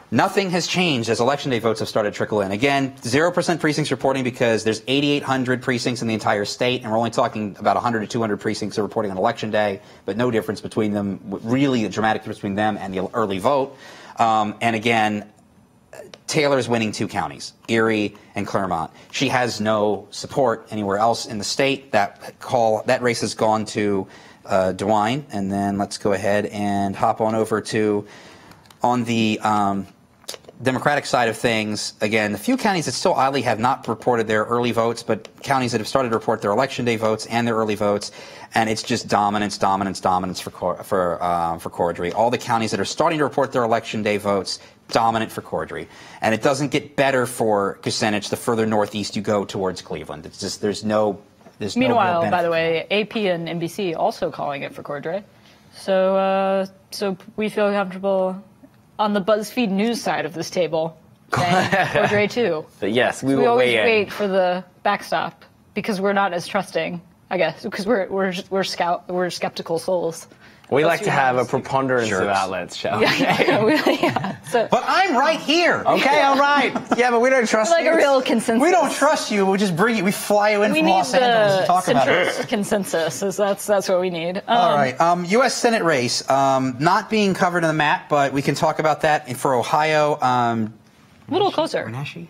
Nothing has changed as Election Day votes have started to trickle in. Again, 0% precincts reporting because there's 8,800 precincts in the entire state, and we're only talking about 100 to 200 precincts are reporting on Election Day, but no difference between them, really the dramatic difference between them and the early vote. And again, Taylor's winning 2 counties, Erie and Claremont. She has no support anywhere else in the state. That race has gone to DeWine. And then let's go ahead and hop on over to on the Democratic side of things. Again, the few counties that still oddly have not reported their early votes, but counties that have started to report their Election Day votes and their early votes, and it's just dominance for Cordray. All the counties that are starting to report their Election Day votes, dominant for Cordray. And it doesn't get better for Kucinich the further northeast you go towards Cleveland. It's just Meanwhile, no by the way, AP and NBC also calling it for Cordray. So we feel comfortable on the BuzzFeed news side of this table saying Cordray too. But yes, we so will we always weigh in. wait for the backstop because we're not as trusting, I guess, because we're skeptical souls. We like to have a preponderance of outlets, shall we? So, but I'm right here. Okay, all right. Yeah, but we don't trust like you. a real consensus. We don't trust you. We'll just bring you. We fly you in from Los Angeles to talk about it. Consensus. That's what we need. All right. U.S. Senate race. Not being covered on the map, but we can talk about that for Ohio. A little closer. Renacci.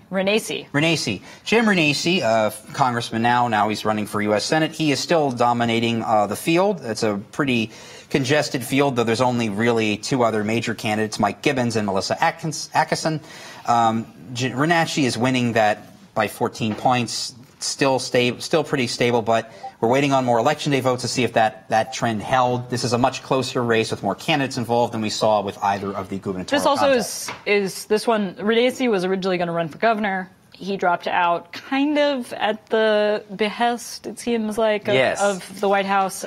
Jim Renacci, congressman now he's running for U.S. Senate. He is still dominating the field. It's a pretty congested field, though there's only really 2 other major candidates, Mike Gibbons and Melissa Atkinson. Renacci is winning that by 14 points, still pretty stable, but we're waiting on more Election Day votes to see if that trend held. This is a much closer race with more candidates involved than we saw with either of the gubernatorial This also contests. is this one. Renacci was originally going to run for governor. He dropped out kind of at the behest, it seems like, of the White House.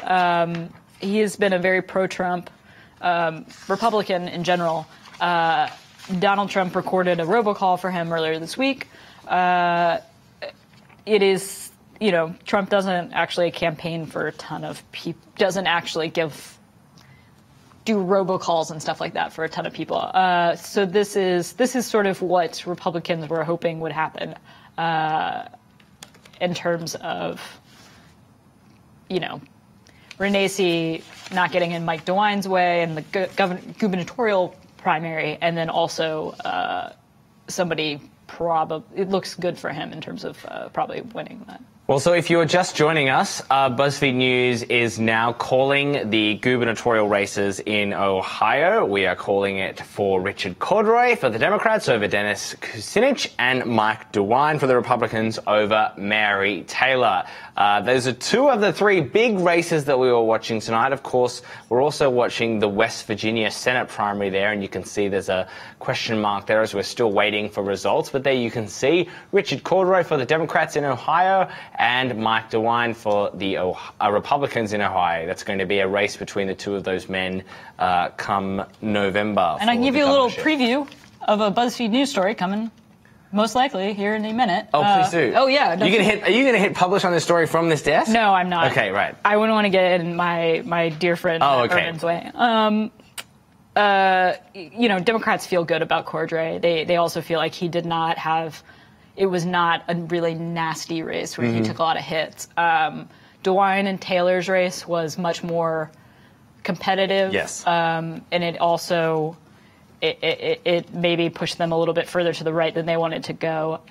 He has been a very pro-Trump Republican in general. Donald Trump recorded a robocall for him earlier this week. It is, Trump doesn't actually campaign for a ton of people, doesn't actually do robocalls and stuff like that for a ton of people. So this is sort of what Republicans were hoping would happen in terms of, Renacci not getting in Mike DeWine's way and the gubernatorial primary, and then also somebody it looks good for him in terms of probably winning that. Well, so if you're just joining us, BuzzFeed News is now calling the gubernatorial races in Ohio. We are calling it for Richard Cordray for the Democrats over Dennis Kucinich and Mike DeWine for the Republicans over Mary Taylor. Those are 2 of the 3 big races that we were watching tonight. Of course, we're also watching the West Virginia Senate primary there, and you can see there's a question mark there as we're still waiting for results. But there you can see Richard Cordray for the Democrats in Ohio and Mike DeWine for the Republicans in Ohio. That's going to be a race between the 2 of those men come November. And I can give you a little preview of a BuzzFeed news story coming most likely here in a minute. Oh, please do. Oh, yeah. Are you going to hit publish on this story from this desk? No, I'm not. Okay, right. I wouldn't want to get in my dear friend Ervin's way. Democrats feel good about Cordray. They also feel like he did not have... It was not a really nasty race where he took a lot of hits. DeWine and Taylor's race was much more competitive. Yes. And it also... It maybe pushed them a little bit further to the right than they wanted to go.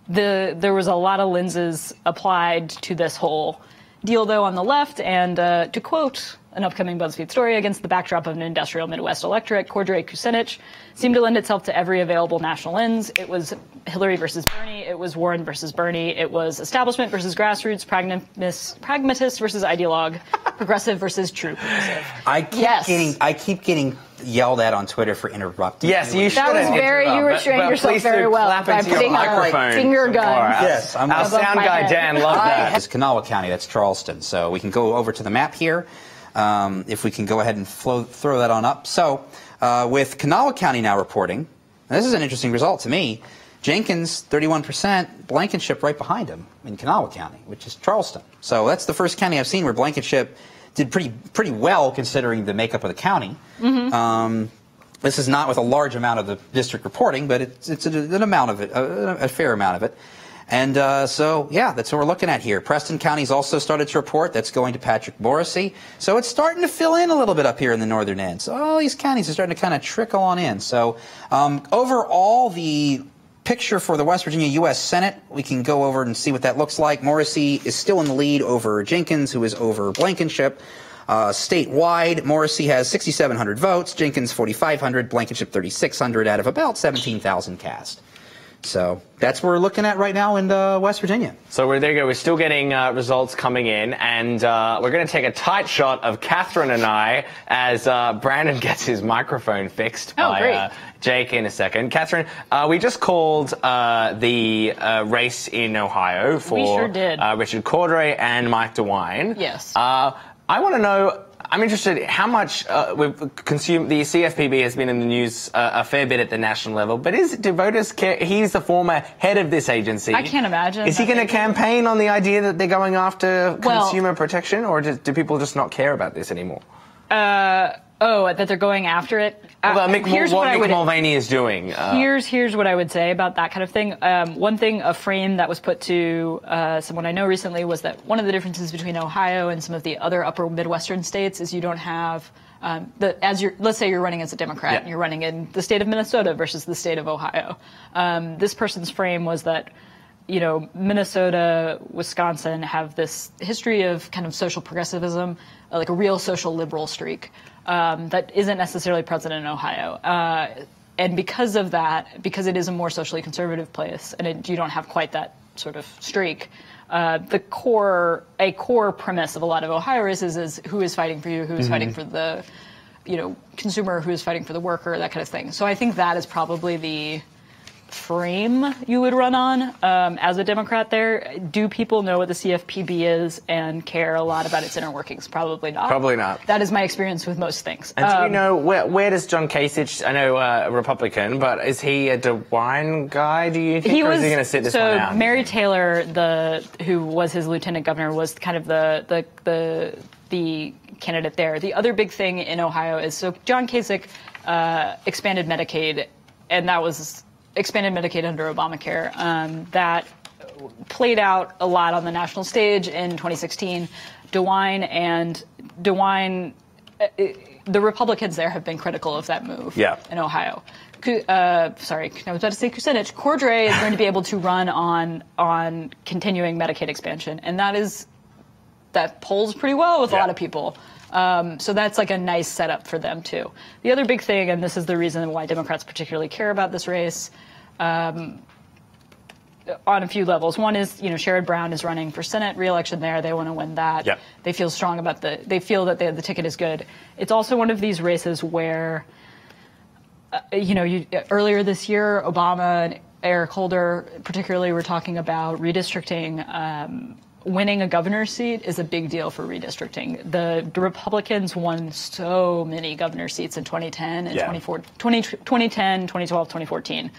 There was a lot of lenses applied to this whole deal, though, on the left. And to quote an upcoming BuzzFeed story, against the backdrop of an industrial Midwest electorate, Cordray Kucinich seemed to lend itself to every available national lens. It was Hillary versus Bernie. It was Warren versus Bernie. It was establishment versus grassroots, pragmatist versus ideologue, progressive versus true progressive. I keep getting yelled at on Twitter for interrupting. Yes, you should. That was you were showing yourself very well by putting a finger gun. Yes, our sound guy Dan loved that. It's Kanawha County, that's Charleston. So we can go over to the map here. If we can go ahead and throw that on up. So with Kanawha County now reporting, and this is an interesting result to me, Jenkins, 31%, Blankenship right behind him in Kanawha County, which is Charleston. So that's the first county I've seen where Blankenship did pretty well considering the makeup of the county. This is not with a large amount of the district reporting, but it's an amount of it, a fair amount of it. And so, yeah, that's what we're looking at here. Preston County's also started to report. That's going to Patrick Morrissey. So it's starting to fill in a little bit up here in the northern end. So all these counties are starting to kind of trickle on in. So overall, the picture for the West Virginia U.S. Senate, we can go over and see what that looks like. Morrissey is still in the lead over Jenkins, who is over Blankenship. Statewide, Morrissey has 6,700 votes, Jenkins 4,500, Blankenship 3,600 out of about 17,000 cast. So that's what we're looking at right now in West Virginia. So there you go. We're still getting results coming in, and we're going to take a tight shot of Catherine and I as Brandon gets his microphone fixed by Jake in a second. Catherine, we just called the race in Ohio for Richard Cordray and Mike DeWine. Yes. I want to know. I'm interested how much we've consumed. The CFPB has been in the news a fair bit at the national level, but do voters care? He's the former head of this agency. I can't imagine. Is he going to campaign on the idea that they're going after consumer protection, or do people just not care about this anymore? That they're going after it? Well, here's what Mick Mulvaney is doing. Here's what I would say about that kind of thing. One thing, a frame that was put to someone I know recently was that one of the differences between Ohio and some of the other upper Midwestern states is you don't have let's say you're running as a Democrat and you're running in the state of Minnesota versus the state of Ohio. This person's frame was that, you know, Minnesota, Wisconsin have this history of kind of social progressivism, like a real social liberal streak. That isn't necessarily present in Ohio. And because of that, because it is a more socially conservative place and you don't have quite that sort of streak, a core premise of a lot of Ohio races is who is fighting for you, who is fighting for the, consumer, who is fighting for the worker, that kind of thing. So I think that is probably the frame you would run on as a Democrat there. Do people know what the CFPB is and care a lot about its inner workings? Probably not. Probably not. That is my experience with most things. And do you know, where does John Kasich, I know a Republican, but is he a DeWine guy, do you think, or is he going to sit this one out? So Mary Taylor, who was his lieutenant governor, was kind of the candidate there. The other big thing in Ohio is, so John Kasich expanded Medicaid, and that was expanded Medicaid under Obamacare. That played out a lot on the national stage in 2016. DeWine, the Republicans there have been critical of that move in Ohio. I was about to say Kucinich. Cordray is going to be able to run on continuing Medicaid expansion, and that polls pretty well with a lot of people. So that's like a nice setup for them, too. The other big thing, and this is the reason why Democrats particularly care about this race, on a few levels. One is, Sherrod Brown is running for Senate re-election there. They want to win that. Yep. They feel strong about they feel that the ticket is good. It's also one of these races where, earlier this year, Obama and Eric Holder particularly were talking about redistricting. Winning a governor's seat is a big deal for redistricting. The Republicans won so many governor seats in 2010 and 2010, 2012, 2014.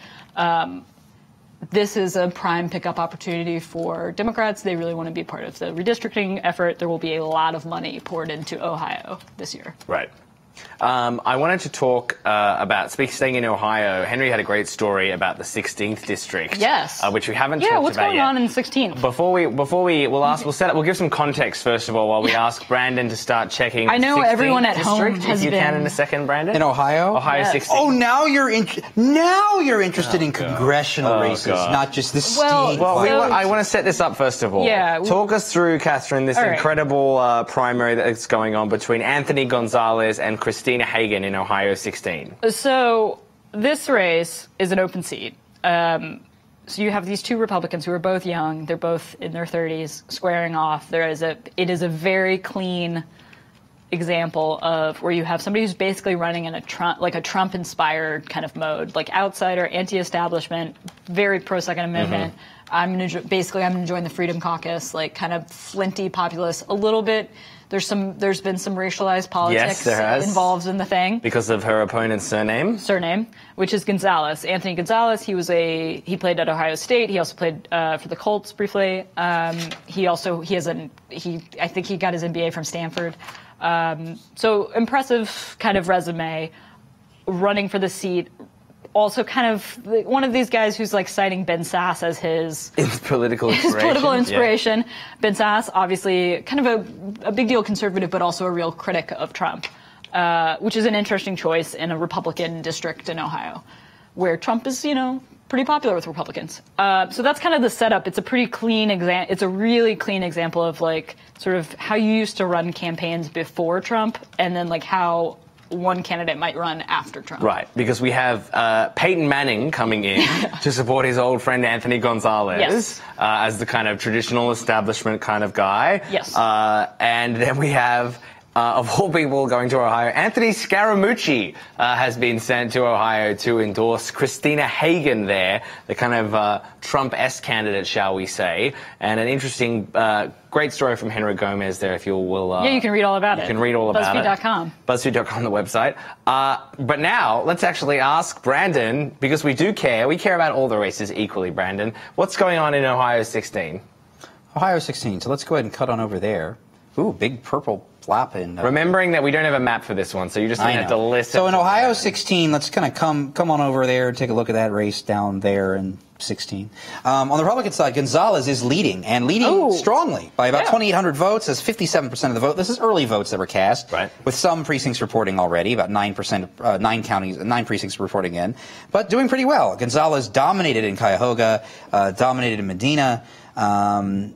This is a prime pickup opportunity for Democrats. They really want to be part of the redistricting effort. There will be a lot of money poured into Ohio this year. Right. I wanted to talk about, staying in Ohio, Henry had a great story about the 16th district. Yes. Which we haven't talked about yet. Yeah, what's going on in 16th? We'll give some context first of all while we ask Brandon to start checking. I know everyone at home has has been. If you can in a second, Brandon. In Ohio? Ohio 16th. Oh, now you're interested in congressional races, not just the state. I want to set this up first of all. Yeah. Talk us through, Catherine, this incredible primary that's going on between Anthony Gonzalez and Christina Hagan in Ohio 16. So this race is an open seat. So you have these two Republicans who are both young. They're both in their 30s, squaring off. It is a very clean example of where you have somebody who's basically running in a Trump-inspired kind of mode, like outsider, anti-establishment, very pro-Second Amendment. I'm going to join the Freedom Caucus, like kind of flinty populist, a little bit There's been some racialized politics involved in the thing because of her opponent's surname, which is Gonzalez. Anthony Gonzalez. He played at Ohio State. He also played for the Colts briefly. I think he got his MBA from Stanford. So impressive kind of resume, running for the seat. Also kind of one of these guys who's like citing Ben Sasse as his political inspiration. Yeah. Ben Sasse, obviously kind of a big deal conservative, but also a real critic of Trump, which is an interesting choice in a Republican district in Ohio, where Trump is, pretty popular with Republicans. So that's kind of the setup. It's a pretty clean it's a really clean example of like sort of how you used to run campaigns before Trump, and then like how one candidate might run after Trump. Right, because we have Peyton Manning coming in to support his old friend Anthony Gonzalez as the kind of traditional establishment kind of guy. Yes. And then we have, of all people going to Ohio, Anthony Scaramucci has been sent to Ohio to endorse Christina Hagan there, the kind of Trump-esque candidate, shall we say. And an interesting, great story from Henry Gomez there, if you will. You can read all about it. You can read all about BuzzFeed.com. BuzzFeed.com, the website. But now, let's actually ask Brandon, because we do care. We care about all the races equally, Brandon. What's going on in Ohio 16? Ohio 16. So let's go ahead and cut on over there. Ooh, big purple flap. Remembering that we don't have a map for this one, so you just have to listen. So in Ohio 16, let's kind of come on over there and take a look at that race down there in 16. On the Republican side, Gonzalez is leading, and leading strongly by about 2,800 votes. That's 57% of the vote. This is early votes that were cast, with some precincts reporting already, about 9%, 9 precincts reporting in, but doing pretty well. Gonzalez dominated in Cuyahoga, dominated in Medina, and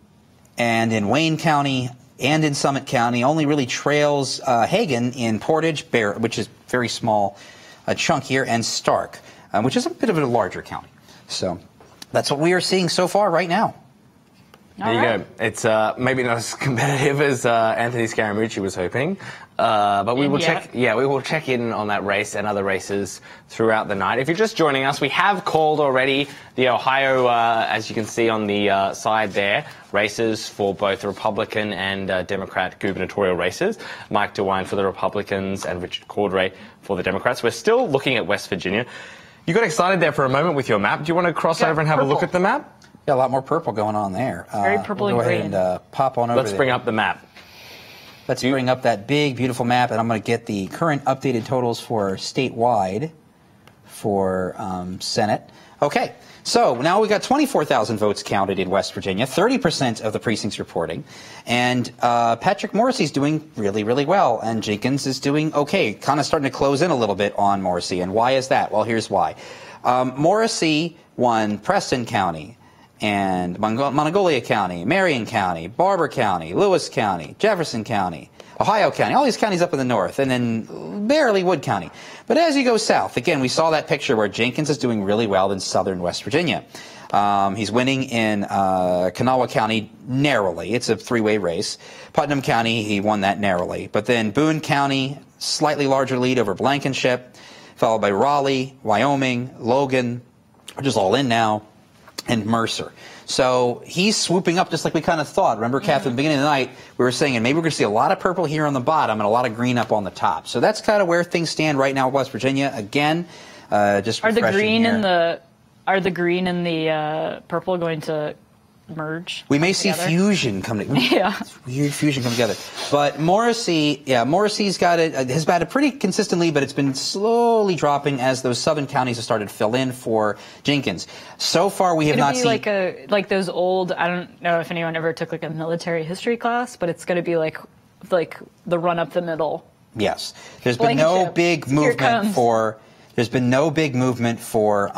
in Wayne County, and in Summit County, only really trails Hagan in Portage, which is very small chunk here, and Stark, which is a bit of a larger county. So that's what we are seeing so far right now. There you go. It's maybe not as competitive as Anthony Scaramucci was hoping, but we will check. Yeah, we will check in on that race and other races throughout the night. If you're just joining us, we have called already the Ohio, as you can see on the side there, races for both Republican and Democrat gubernatorial races. Mike DeWine for the Republicans and Richard Cordray for the Democrats. We're still looking at West Virginia. You got excited there for a moment with your map. Do you want to cross over and have a look at the map? Yeah, a lot more purple going on there. Very purple and green. Go ahead and pop on over Let's bring up the map. Let's bring up that big, beautiful map, and I'm going to get the current updated totals for statewide for Senate. Okay, so now we've got 24,000 votes counted in West Virginia, 30% of the precincts reporting, and Patrick Morrissey's doing really, really well, and Jenkins is doing okay, kind of starting to close in a little bit on Morrissey. And why is that? Well, here's why. Morrissey won Preston County, and Monongalia County, Marion County, Barber County, Lewis County, Jefferson County, Ohio County, all these counties up in the north, and then barely Wood County. But as you go south, again, we saw that picture where Jenkins is doing really well in southern West Virginia. He's winning in Kanawha County narrowly. It's a three-way race. Putnam County, he won that narrowly. But then Boone County, slightly larger lead over Blankenship, followed by Raleigh, Wyoming, Logan, which is all in now, and Mercer. So he's swooping up just like we kind of thought. Remember, Catherine, at the beginning of the night, we were saying, and maybe we're going to see a lot of purple here on the bottom and a lot of green up on the top. So that's kind of where things stand right now in West Virginia. Again, just are the green here. and the purple going to merge? We may see fusion come together. Yeah, weird fusion come together. But Morrissey's got has batted pretty consistently, but it's been slowly dropping as those southern counties have started to fill in for Jenkins. So far, we have not seen like those old. I don't know if anyone ever took like a military history class, but it's going to be like the run up the middle. Yes, there's been no big movement for. There's been no big movement for.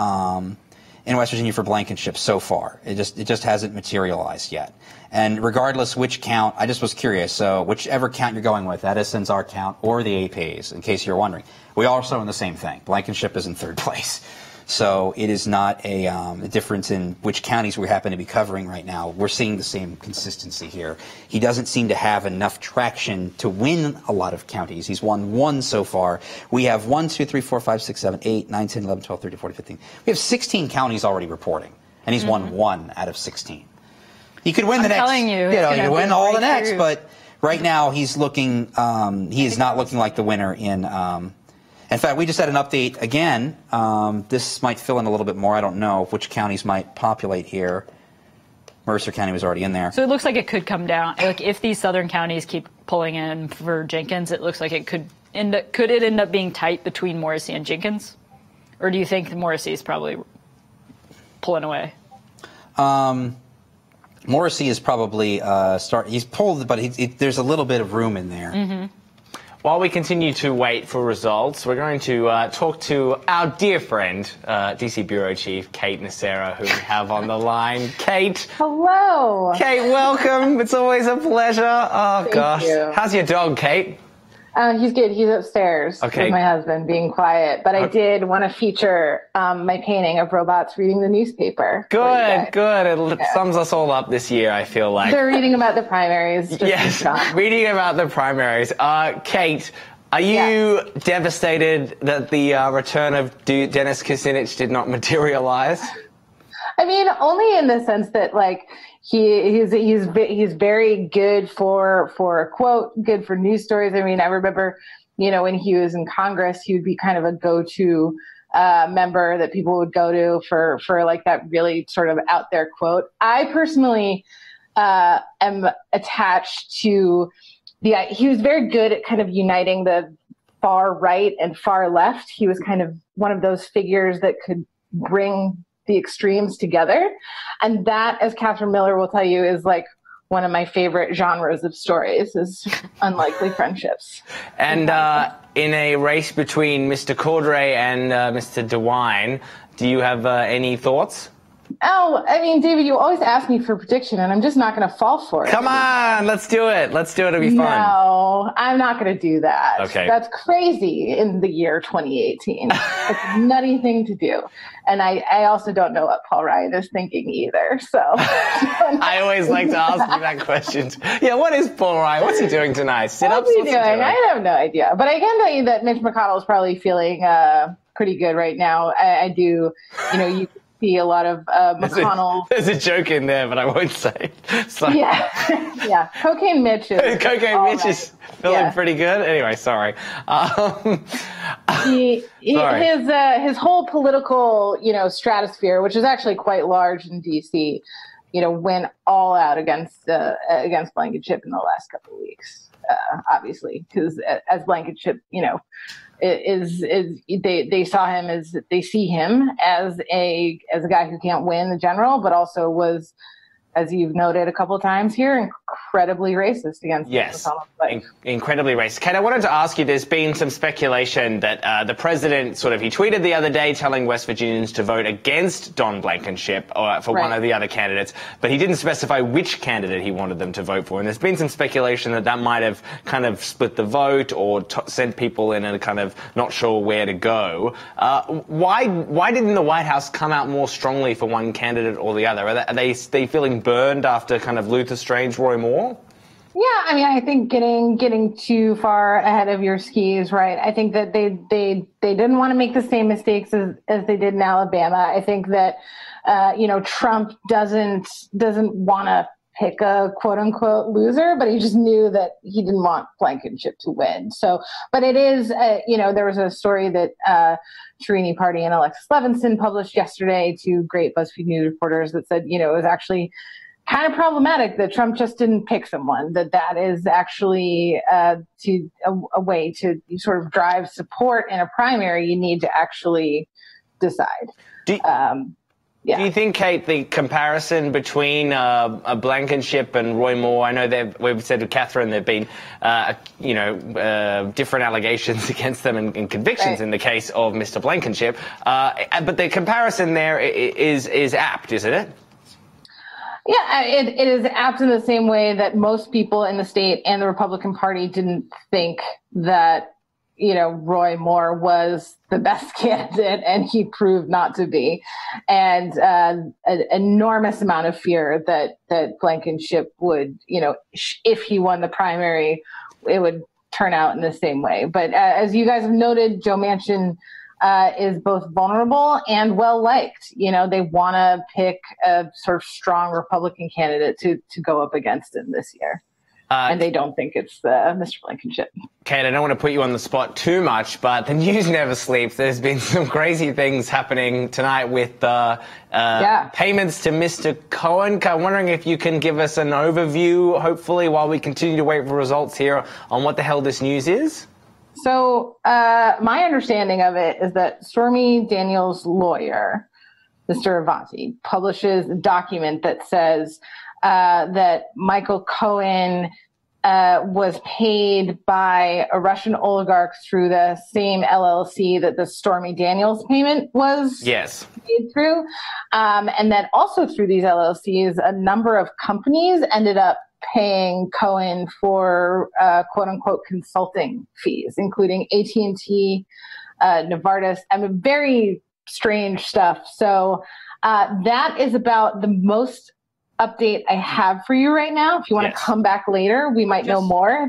In West Virginia for Blankenship so far. It just hasn't materialized yet. And regardless which count, I just was curious. So whichever count you're going with, that is since our count or the APs, in case you're wondering. We are also in the same thing. Blankenship is in third place. So it is not a difference in which counties we happen to be covering right now. We're seeing the same consistency here. He doesn't seem to have enough traction to win a lot of counties. He's won one so far. We have 1, 2, 3, 4, 5, 6, 7, 8, 9, 10, 11, 12, 13, 14, 15. We have 16 counties already reporting, and he's won 1 out of 16. He could win the next. Telling you, you could win all the next, but right now he's looking. He is not looking like the winner in. In fact, we just had an update again. This might fill in a little bit more. I don't know which counties might populate here. Mercer County was already in there. So it looks like it could come down. Like if these southern counties keep pulling in for Jenkins, it looks like it could end up being tight between Morrissey and Jenkins? Or do you think Morrissey is probably pulling away? Morrissey is probably he's pulled, but there's a little bit of room in there. Mm-hmm. While we continue to wait for results, we're going to talk to our dear friend, DC Bureau Chief Kate Nacera, who we have on the line. Kate. Hello. Kate, welcome. It's always a pleasure. Oh, Thank gosh. you. How's your dog, Kate? He's good. He's upstairs with my husband being quiet. But I did want to feature my painting of robots reading the newspaper. Good, good. It sums us all up this year, I feel like. They're reading about the primaries. Just yes, reading about the primaries. Kate, are you devastated that the return of Dennis Kucinich did not materialize? I mean, only in the sense that, like, he's very good for a quote, good for news stories. I mean, I remember, when he was in Congress, he would be kind of a go-to member that people would go to for like that really sort of out there quote. I personally am attached to he was very good at kind of uniting the far right and far left. He was kind of one of those figures that could bring the extremes together. And that, as Catherine Miller will tell you, is like one of my favorite genres of stories, is unlikely friendships. And in a race between Mr. Cordray and Mr. DeWine, do you have any thoughts? Oh, I mean, David, you always ask me for a prediction, and I'm just not going to fall for it. Come on, let's do it. Let's do it. It'll be fun. No, I'm not going to do that. Okay. That's crazy in the year 2018. It's a nutty thing to do. And I also don't know what Paul Ryan is thinking either. So I always like to ask you that question. Yeah, what is Paul Ryan? What's he doing tonight? Sit-ups? What's he doing? I have no idea. But I can tell you that Mitch McConnell is probably feeling pretty good right now. I do, you see a lot of McConnell. There's a joke in there, but I won't say. So. Yeah. Cocaine Mitch is is feeling pretty good. Anyway, sorry. His whole political, stratosphere, which is actually quite large in D.C., went all out against Blankenship in the last couple of weeks. Obviously, because as Blankenship, they see him as a guy who can't win the general, but also was, as you've noted a couple of times here, incredibly racist against incredibly racist. Kate, I wanted to ask you, there's been some speculation that the president he tweeted the other day telling West Virginians to vote against Don Blankenship for one of the other candidates, but he didn't specify which candidate he wanted them to vote for. And there's been some speculation that might have kind of split the vote or sent people in a kind of not sure where to go. Why didn't the White House come out more strongly for one candidate or the other? Are they feeling burned after kind of Luther Strange, Roy Moore? Yeah, I mean, I think getting too far ahead of your skis, right? I think that they didn't want to make the same mistakes as they did in Alabama. I think that Trump doesn't want to pick a quote unquote loser, but he just knew that he didn't want Blankenship to win. So, but it is, there was a story that Tarini Party and Alexis Levinson published yesterday, two great BuzzFeed News reporters, that said, it was actually kind of problematic that Trump just didn't pick someone, that is actually a way to sort of drive support in a primary. You need to actually decide. Do you think, Kate, the comparison between Blankenship and Roy Moore, I know we've said to Catherine there have been, different allegations against them and convictions in the case of Mr. Blankenship, but the comparison there is apt, isn't it? Yeah, it is apt in the same way that most people in the state and the Republican Party didn't think that Roy Moore was the best candidate, and he proved not to be. And an enormous amount of fear that Blankenship would, if he won the primary, it would turn out in the same way. But as you guys have noted, Joe Manchin is both vulnerable and well-liked. They want to pick a sort of strong Republican candidate to go up against him this year. and they don't think it's Mr. Blankenship. Kate, I don't want to put you on the spot too much, but the news never sleeps. There's been some crazy things happening tonight with payments to Mr. Cohen. I'm wondering if you can give us an overview, hopefully, while we continue to wait for results here on what the hell this news is. So my understanding of it is that Stormy Daniels' lawyer, Mr. Avanti, publishes a document that says that Michael Cohen was paid by a Russian oligarch through the same LLC that the Stormy Daniels payment was paid through. And that also through these LLCs, a number of companies ended up paying Cohen for quote unquote consulting fees, including AT&T, Novartis. I mean, very strange stuff. So that is about the most update I have for you right now. If you want to come back later, we might know more.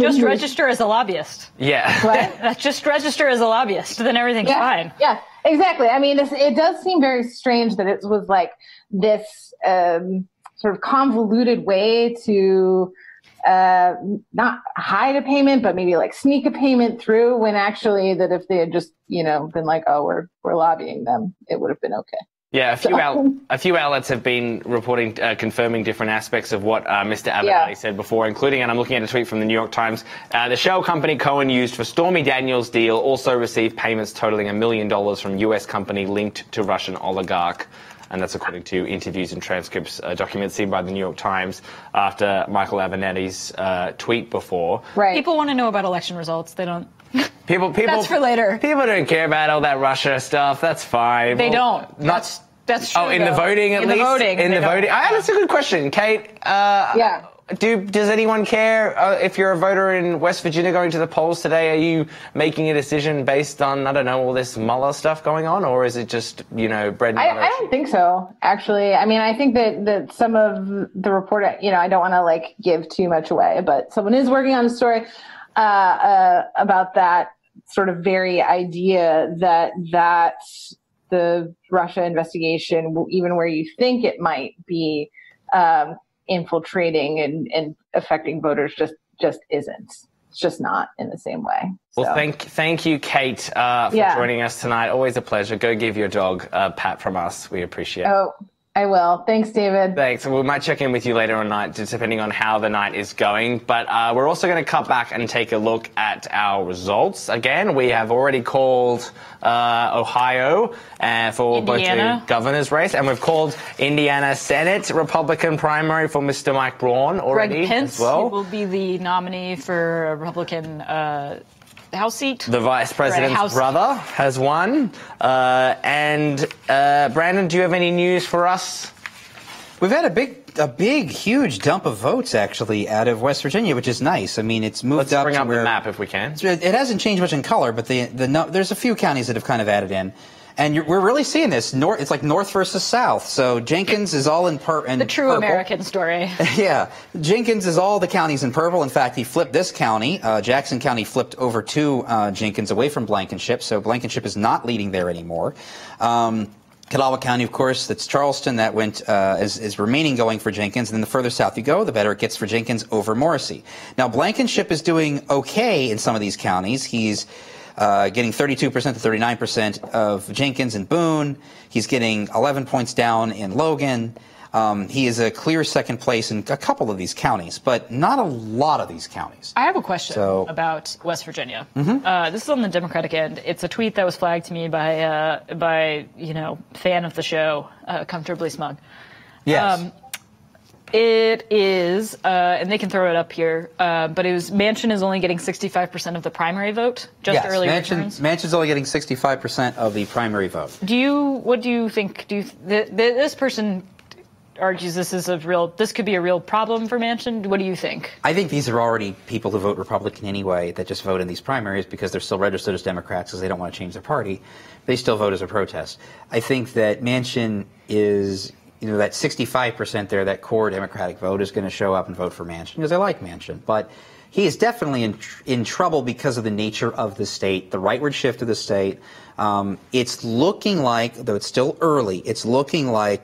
Just register as a lobbyist. Yeah. Just register as a lobbyist, then everything's fine. Yeah, exactly. I mean, it does seem very strange that it was like this sort of convoluted way to not hide a payment, but maybe like sneak a payment through, when actually that if they had just, been like, oh, we're lobbying them, it would have been okay. Yeah, a few outlets have been reporting, confirming different aspects of what Mr. Avenatti said before, including, and I'm looking at a tweet from the New York Times, the shell company Cohen used for Stormy Daniels' deal also received payments totaling $1 million from U.S. company linked to Russian oligarch. And that's according to interviews and transcripts, documents seen by the New York Times after Michael Avenatti's tweet before. Right. People want to know about election results. They don't. People. That's for later. People don't care about all that Russia stuff. That's fine. They don't. That's true. Oh, in the voting at least? In the voting. That's a good question, Kate. Does anyone care if you're a voter in West Virginia going to the polls today? Are you making a decision based on, I don't know, all this Mueller stuff going on, or is it just, bread and butter? I don't think so, actually. I mean, I think that some of the report, I don't want to give too much away, but someone is working on a story about that sort of very idea that the Russia investigation, even where you think it might be infiltrating and affecting voters, just isn't. It's just not in the same way. So. Well, thank you, Kate, for joining us tonight. Always a pleasure. Go give your dog a pat from us. We appreciate it. Oh, I will. Thanks, David. Thanks. We might check in with you later on night, depending on how the night is going. But we're also going to cut back and take a look at our results. Again, we have already called Ohio for both the governor's race, and we've called Indiana Senate Republican primary for Mr. Mike Braun already. Greg Pence as well. Will be the nominee for a Republican House seat. The vice president's brother has won. And Brandon, do you have any news for us? We've had a big, huge dump of votes, actually, out of West Virginia, which is nice. I mean, it's moved up. Let's bring up the map if we can. It hasn't changed much in color, but there's a few counties that have kind of added in. And we're really seeing this. It's like North versus South. So Jenkins is all in purple. The true American story. Yeah. Jenkins is all the counties in purple. In fact, he flipped this county. Jackson County flipped over to Jenkins away from Blankenship. So Blankenship is not leading there anymore. Catawba County, of course, that's Charleston. That went is remaining going for Jenkins. And then the further south you go, the better it gets for Jenkins over Morrissey. Now, Blankenship is doing okay in some of these counties. He's getting 32% to 39% of Jenkins and Boone. He's getting 11 points down in Logan. He is a clear second place in a couple of these counties, but not a lot of these counties. I have a question about West Virginia. This is on the Democratic end. It's a tweet that was flagged to me by fan of the show, Comfortably Smug. Yes. It is, and they can throw it up here, but it was Manchin is only getting 65% of the primary vote, early returns. Manchin's only getting 65% of the primary vote. What do you think? This person argues this could be a real problem for Manchin. What do you think? I think these are already people who vote Republican anyway that just vote in these primaries because they're still registered as Democrats because they don't want to change their party. They still vote as a protest. I think that Manchin is... that 65% there, that core Democratic vote is going to show up and vote for Manchin because they like Manchin. But he is definitely in trouble because of the nature of the state, the rightward shift of the state. It's looking like, though it's still early, it's looking like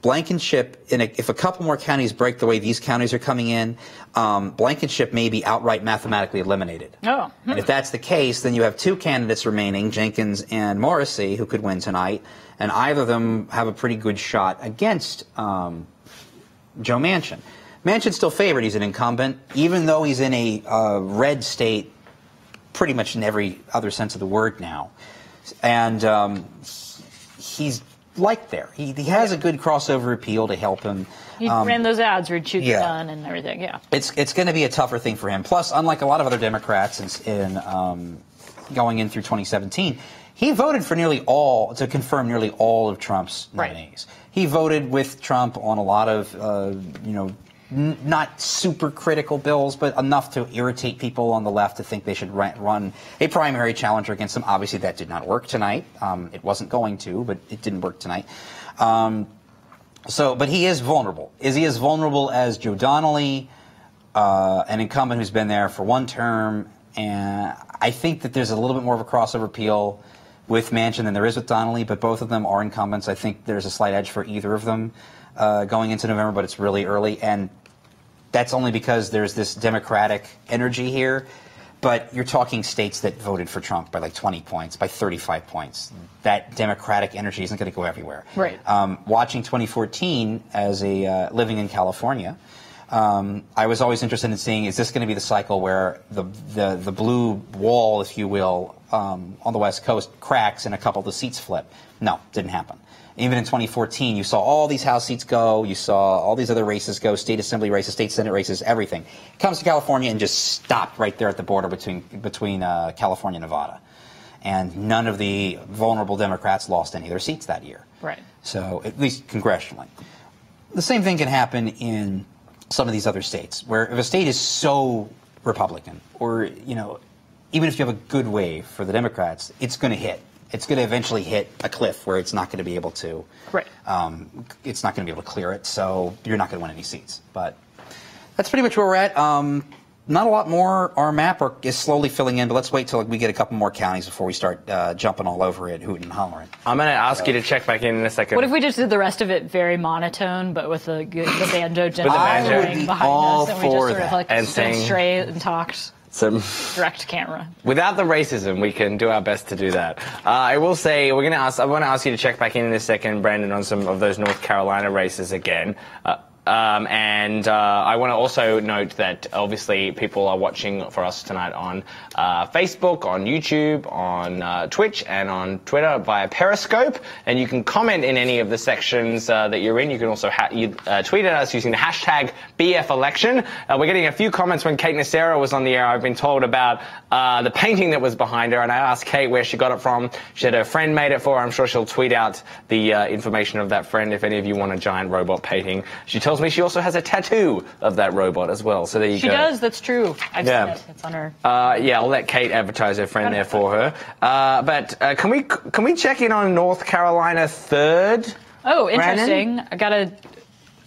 Blankenship, if a couple more counties break the way these counties are coming in, Blankenship may be outright mathematically eliminated. Oh. And if that's the case, then you have two candidates remaining, Jenkins and Morrissey, who could win tonight, and either of them have a pretty good shot against Joe Manchin. Manchin's still favored. He's an incumbent, even though he's in a red state pretty much in every other sense of the word now. And he's liked there. He has a good crossover appeal to help him. He ran those ads where he'd shoot the gun and everything, It's going to be a tougher thing for him. Plus, unlike a lot of other Democrats in going in through 2017, he voted for to confirm nearly all of Trump's nominees. He voted with Trump on a lot of, not super critical bills, but enough to irritate people on the left to think they should run a primary challenger against him. Obviously, that did not work tonight. It wasn't going to, but it didn't work tonight. But he is vulnerable. Is he as vulnerable as Joe Donnelly, an incumbent who's been there for one term? And I think that there's a little bit more of a crossover appeal with Manchin than there is with Donnelly, but both of them are incumbents. I think there's a slight edge for either of them going into November, but it's really early. And that's only because there's this Democratic energy here. But you're talking states that voted for Trump by like 20 points, by 35 points. That Democratic energy isn't going to go everywhere. Right. Watching 2014 as a living in California, I was always interested in seeing, is this going to be the cycle where the blue wall, if you will, on the West Coast cracks and a couple of the seats flip? No, didn't happen. Even in 2014, you saw all these House seats go. You saw all these other races go, state assembly races, state senate races, everything. It comes to California and just stopped right there at the border between California and Nevada. And none of the vulnerable Democrats lost any of their seats that year. Right. So at least congressionally. The same thing can happen in some of these other states, where if a state is so Republican, or, even if you have a good wave for the Democrats, it's going to hit. It's going to eventually hit a cliff where it's not going to be able to. Right. It's not going to be able to clear it, so you're not going to win any seats. But that's pretty much where we're at. Not a lot more. Our map is slowly filling in, but let's wait till we get a couple more counties before we start jumping all over it, hooting and hollering. I'm going to ask you to check back in a second. What if we just did the rest of it very monotone, but with the banjo gently I would be all behind us, and we just for sort of that. stood straight and talked direct to camera. Without the racism, we can do our best to do that. I will say, I want to ask you to check back in a second, Brandon, on some of those North Carolina races again. I want to also note that obviously people are watching for us tonight on Facebook, on YouTube, on Twitch, and on Twitter via Periscope. And you can comment in any of the sections that you're in. You can also tweet at us using the hashtag BFElection. We're getting a few comments when Kate Nacera was on the air. I've been told about the painting that was behind her, and I asked Kate where she got it from. She said her friend made it for her. I'm sure she'll tweet out the information of that friend if any of you want a giant robot painting. She tells me she also has a tattoo of that robot as well. So there you go. She does. That's true. I've seen it. It's on her. I'll let Kate advertise her friend there for her. But can we check in on North Carolina 3rd? Oh, interesting. Brandon?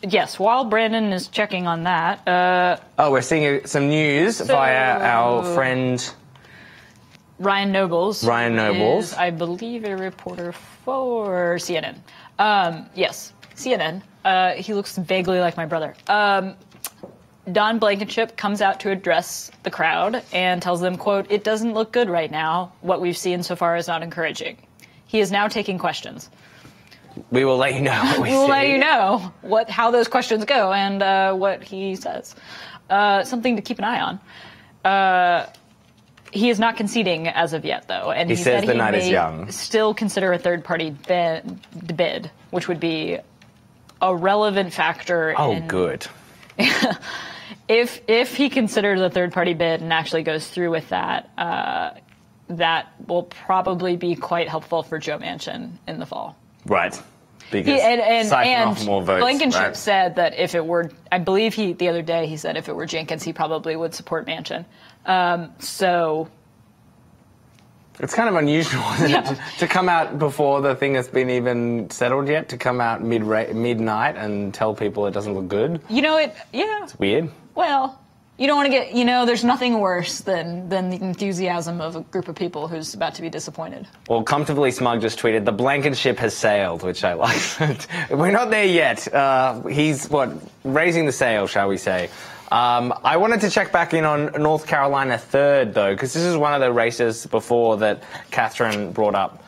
Yes, while Brandon is checking on that. We're seeing some news via our friend Ryan Nobles. Ryan Nobles is, I believe, a reporter for CNN. Yes, CNN. He looks vaguely like my brother. Don Blankenship comes out to address the crowd and tells them, quote, "It doesn't look good right now. What we've seen so far is not encouraging." He is now taking questions. We will let you know what we see. We will let you know how those questions go and what he says. Something to keep an eye on. He is not conceding as of yet, though. And he says said the he night is may young. still consider a third-party bid, which would be a relevant factor. Good. If he considers a third-party bid and actually goes through with that, that will probably be quite helpful for Joe Manchin in the fall. Right. Because siphon off more votes. Blankenship said that if it were, I believe the other day he said if it were Jenkins, he probably would support Manchin. So it's kind of unusual to come out before the thing has been even settled yet, to come out midnight and tell people it doesn't look good. Yeah. It's weird. Well, you don't want to get, there's nothing worse than the enthusiasm of a group of people who's about to be disappointed. Well, Comfortably Smug just tweeted, the Blankenship has sailed, which I like. We're not there yet. He's, raising the sail, shall we say. I wanted to check back in on North Carolina 3rd, though, because this is one of the races before that Catherine brought up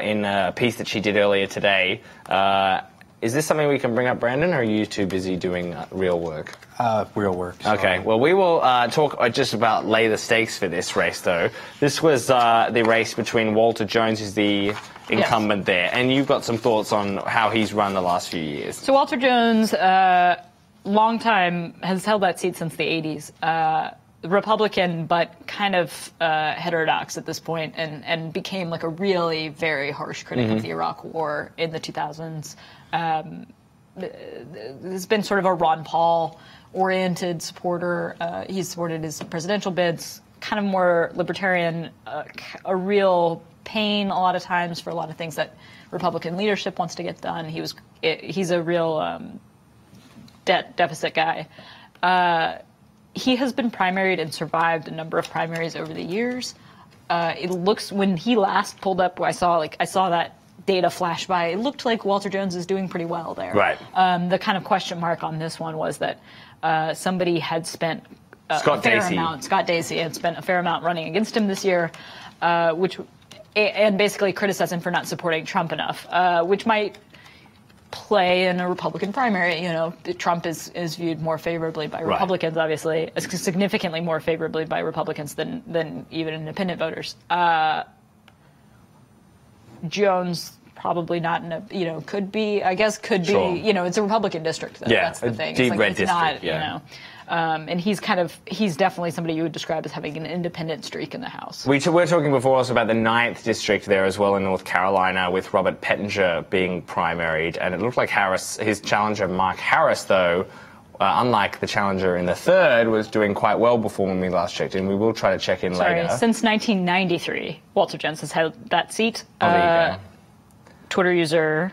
in a piece that she did earlier today. Is this something we can bring up, Brandon, or are you too busy doing real work? Real work. Sorry. Okay, well, we will talk just about lay the stakes for this race, though. This was the race between Walter Jones, who's the incumbent there, and you've got some thoughts on how he's run the last few years. So Walter Jones, long time, has held that seat since the 80s. Republican, but kind of heterodox at this point, and became like a really very harsh critic of the Iraq War in the 2000s. There's been sort of a Ron Paul-oriented supporter. He's supported his presidential bids, kind of more libertarian, a real pain a lot of times for a lot of things that Republican leadership wants to get done. He's a real debt deficit guy. He has been primaried and survived a number of primaries over the years. It looks, when he last pulled up, I saw that data flash by, it looked like Walter Jones is doing pretty well there. Right. The kind of question mark on this one was that somebody had spent Scott Dacey had spent a fair amount running against him this year, and basically criticized him for not supporting Trump enough, which might play in a Republican primary. Trump is viewed more favorably by Republicans, obviously, significantly more favorably by Republicans than even independent voters. Jones probably not in a, could be, Sure. It's a Republican district, though. Yeah, That's the thing. deep red it's district, not, and he's definitely somebody you would describe as having an independent streak in the House. We were talking before also about the 9th district there as well in North Carolina, with Robert Pettinger being primaried, and it looked like his challenger Mark Harris, though, unlike the challenger in the 3rd, was doing quite well before when we last checked in. We will try to check in later. Since 1993, Walter Jones has held that seat. There you go. Twitter user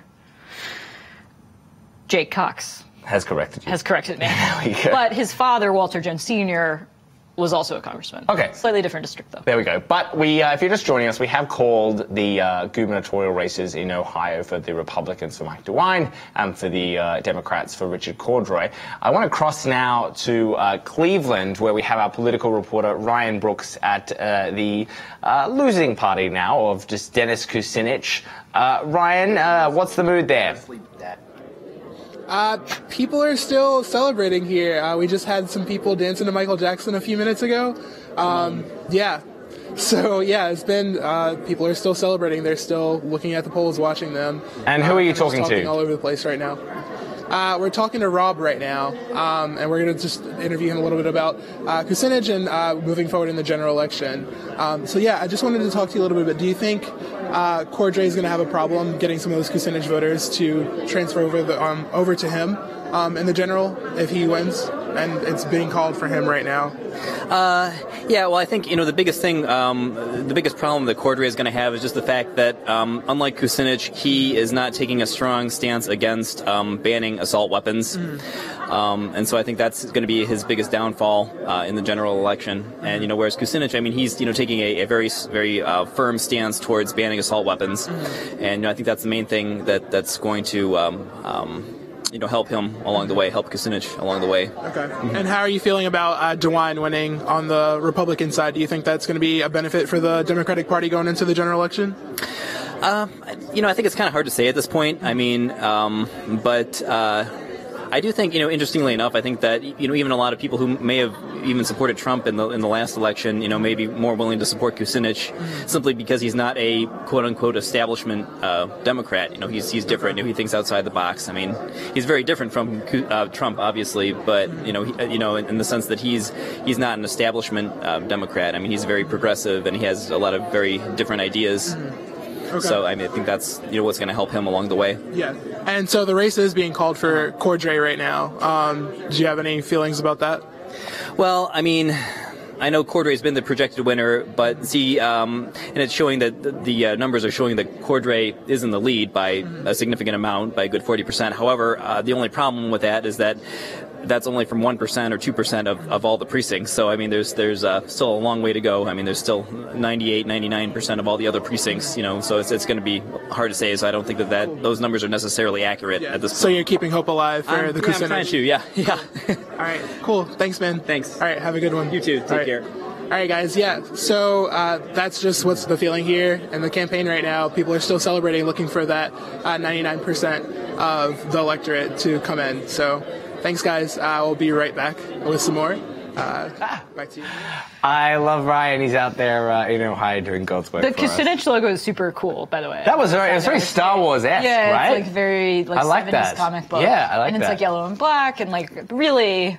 Jake Cox has corrected you. Me. There we go. But his father, Walter Jones Sr., was also a congressman. Okay. Slightly different district, though. There we go. But if you're just joining us, we have called the gubernatorial races in Ohio for the Republicans for Mike DeWine and for the Democrats for Richard Cordray. I want to cross now to Cleveland, where we have our political reporter Ryan Brooks at the losing party now of just Dennis Kucinich. Ryan, what's the mood there? People are still celebrating here. We just had some people dancing to Michael Jackson a few minutes ago. So, it's been, people are still celebrating. They're still looking at the polls, watching them. And who are you talking to? All over the place right now. We're talking to Rob right now, and we're going to just interview him a little bit about Kucinich and moving forward in the general election. I just wanted to talk to you a little bit. Do you think Cordray is going to have a problem getting some of those Kucinich voters to transfer over to him in the general if he wins? And it's being called for him right now. I think, the biggest thing, the biggest problem that Cordray is going to have is just the fact that, unlike Kucinich, he is not taking a strong stance against banning assault weapons. And so I think that's going to be his biggest downfall in the general election. And, whereas Kucinich, he's, taking a very, very firm stance towards banning assault weapons. And I think that's the main thing that's going to help him along the way, help Kucinich along the way. Okay. And how are you feeling about DeWine winning on the Republican side? Do you think that's going to be a benefit for the Democratic Party going into the general election? I think it's kind of hard to say at this point. I do think, interestingly enough, I think that, even a lot of people who may have even supported Trump in the last election, may be more willing to support Kucinich simply because he's not a quote unquote establishment Democrat. He's different. He thinks outside the box. He's very different from Trump, obviously, but in the sense that he's not an establishment Democrat. He's very progressive and he has a lot of very different ideas. Okay. So I think that's what's going to help him along the way. Yeah, and so the race is being called for Cordray right now. Do you have any feelings about that? Well, I know Cordray been the projected winner, but and it's showing that the numbers are showing that Cordray is in the lead by a significant amount, by a good 40%. However, the only problem with that is that that's only from 1% or 2% of all the precincts. So, I mean, there's still a long way to go. I mean, there's still 98, 99% of all the other precincts, you know, so it's going to be hard to say. So I don't think that those numbers are necessarily accurate at this point. So you're keeping hope alive for the Kucinich? I'm trying to, yeah. All right, cool. Thanks, man. Thanks. All right, have a good one. You too. Take care. All right, guys. Yeah. So that's just what's the feeling here in the campaign right now. People are still celebrating, looking for that 99% of the electorate to come in. So thanks, guys. We'll be right back with some more. Back to you. I love Ryan. He's out there in Ohio doing God's work. The for us. Kucinich logo is super cool, by the way. That was very Star Wars-esque, yeah, right? it's like very I like 70s that. comic book. Yeah, I like and it's that. like yellow and black, and like really,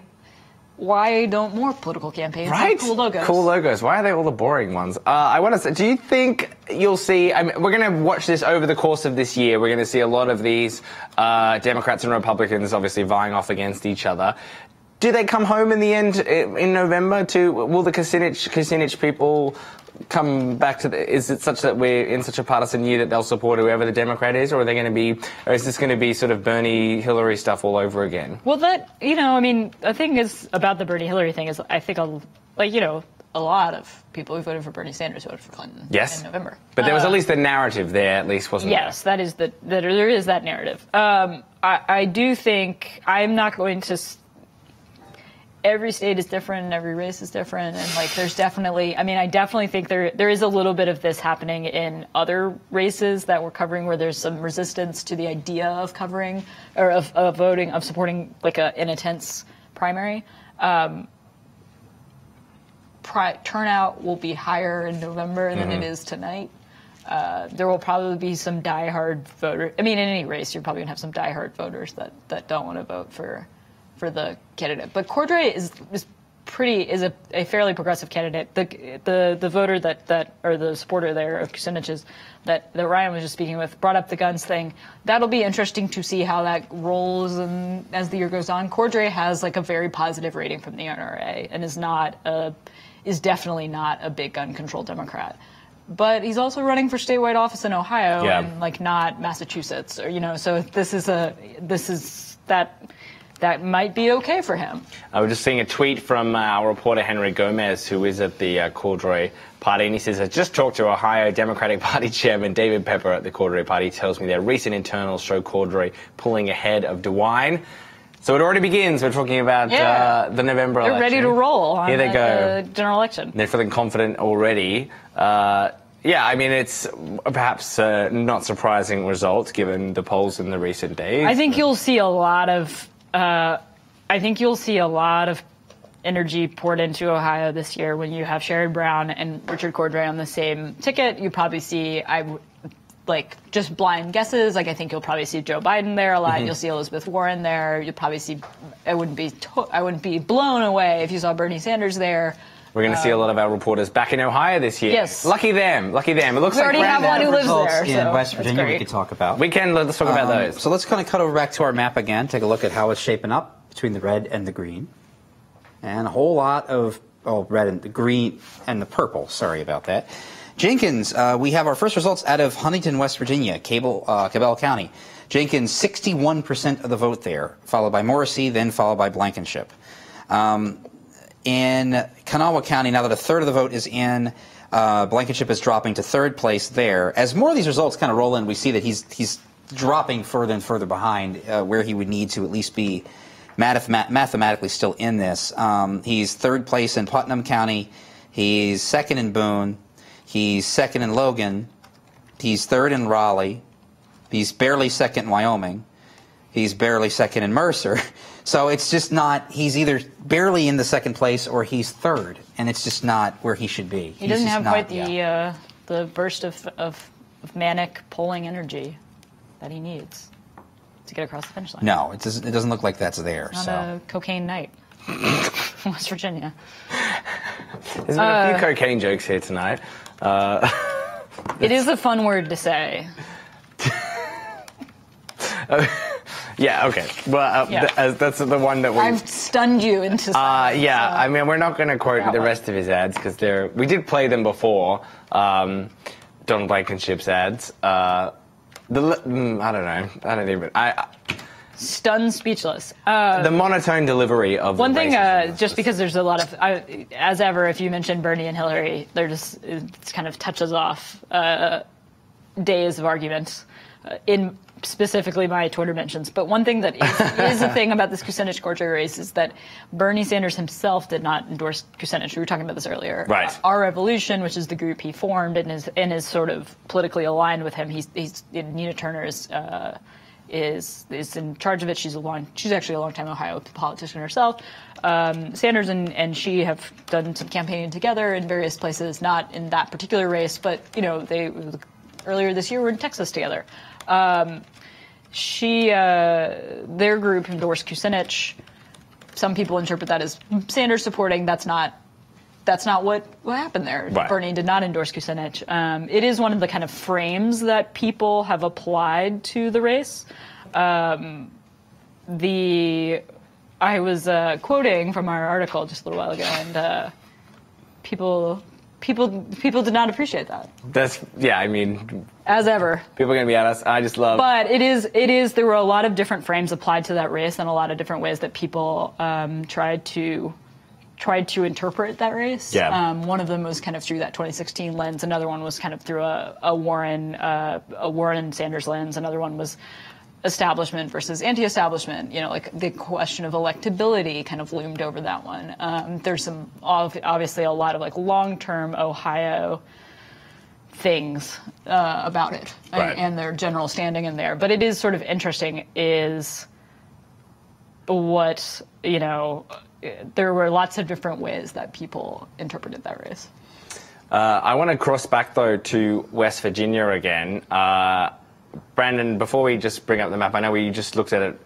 why don't more political campaigns Right? have cool logos? Cool logos. Why are they all the boring ones? I want to say, do you think you'll see, I mean, we're going to watch this over the course of this year. We're going to see a lot of these Democrats and Republicans obviously vying off against each other. Do they come home in the end in November? Will the Kucinich people come back to is it such that we're in such a partisan year that they'll support whoever the Democrat is, or are they going to be, or is this going to be sort of Bernie Hillary stuff all over again? Well, I mean, the thing is about the Bernie Hillary thing is I think a lot of people who voted for Bernie Sanders voted for Clinton in November. But there was at least a narrative there, at least, wasn't there? Yes, there is that narrative. I do think I'm not going to. Every state is different and every race is different, and like there's definitely, I mean, I definitely think there is a little bit of this happening in other races that we're covering where there's some resistance to the idea of covering or of voting, of supporting like an intense primary. Turnout will be higher in November than it is tonight. There will probably be some diehard voters. I mean, in any race, you're probably gonna have some diehard voters that don't want to vote for the candidate. But Cordray is a fairly progressive candidate. The voter that or the supporter there of Kucinich's that Ryan was just speaking with brought up the guns thing. That'll be interesting to see how that rolls and as the year goes on. Cordray has like a very positive rating from the NRA and is definitely not a big gun control Democrat. But he's also running for statewide office in Ohio and like not Massachusetts or so this is that might be okay for him. I was just seeing a tweet from our reporter Henry Gomez, who is at the Cordray party, and he says, I just talked to Ohio Democratic Party Chairman David Pepper at the Cordray party. He tells me their recent internals show Cordray pulling ahead of DeWine. So it already begins. We're talking about the November election. They're ready to roll on Here they go. The general election. They're feeling confident already. Yeah, I mean, it's perhaps not surprising result given the polls in the recent days. I think you'll see a lot of energy poured into Ohio this year when you have Sherrod Brown and Richard Cordray on the same ticket. You probably see, just blind guesses. Like I think you'll probably see Joe Biden there a lot. Mm-hmm. You'll see Elizabeth Warren there. You'll probably see. I wouldn't be blown away if you saw Bernie Sanders there. We're going to see a lot of our reporters back in Ohio this year. Yes. Lucky them. Lucky them. It looks we like already have one who lives there. In West Virginia we could talk about. We can. Let's talk about those. So let's kind of cut over back to our map again, take a look at how it's shaping up between the red and the green. And a whole lot of, red and the green and the purple. Sorry about that. Jenkins, we have our first results out of Huntington, West Virginia, Cabell County. Jenkins, 61% of the vote there, followed by Morrissey, then followed by Blankenship. In Kanawha County, now that a third of the vote is in, Blankenship is dropping to third place there. As more of these results kind of roll in, we see that he's dropping further and further behind where he would need to at least be mathematically still in this. He's third place in Putnam County. He's second in Boone. He's second in Logan. He's third in Raleigh. He's barely second in Wyoming. He's barely second in Mercer. So it's just not, he's either barely in the second place or he's third, and it's just not where he should be. He doesn't have quite the burst of manic polling energy that he needs to get across the finish line. No, it doesn't look like that's there. Not a cocaine night. West Virginia. There's been a few cocaine jokes here tonight. It is a fun word to say. Yeah, okay. Well, that's the one that we... I've stunned you into silence. Yeah, I mean, we're not going to quote the rest of his ads because we did play them before, Don Blankenship's ads. I don't know. I don't even... Stunned, speechless. The monotone delivery of one thing, just because there's a lot of, as ever, if you mention Bernie and Hillary, it kind of touches off days of arguments in specifically my Twitter mentions. But one thing that is a thing about this Kucinich court jury race is that Bernie Sanders himself did not endorse Kucinich. We were talking about this earlier. Right. Our Revolution, which is the group he formed and is sort of politically aligned with him. Nina Turner is in charge of it. She's actually a long-time Ohio politician herself. Sanders and she have done some campaigning together in various places, not in that particular race, but they earlier this year were in Texas together. Their group endorsed Kucinich. Some people interpret that as Sanders supporting. That's not what happened there. Right. Bernie did not endorse Kucinich. It is one of the kind of frames that people have applied to the race. I was quoting from our article just a little while ago, and people did not appreciate that. I mean, as ever, people are going to be at us. I just love. But it is. There were a lot of different frames applied to that race, and a lot of different ways that people tried to interpret that race. Yeah. One of them was kind of through that 2016 lens. Another one was kind of through a Warren and Sanders lens. Another one was establishment versus anti-establishment. Like the question of electability kind of loomed over that one. There's some obviously a lot of like long-term Ohio things about it, right, and their general standing in there. But it is sort of interesting is what there were lots of different ways that people interpreted that race. I want to cross back, though, to West Virginia again. Brandon, before we just bring up the map, I know we just looked at it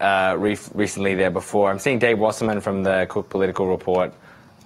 recently there before. I'm seeing Dave Wasserman from the Cook Political Report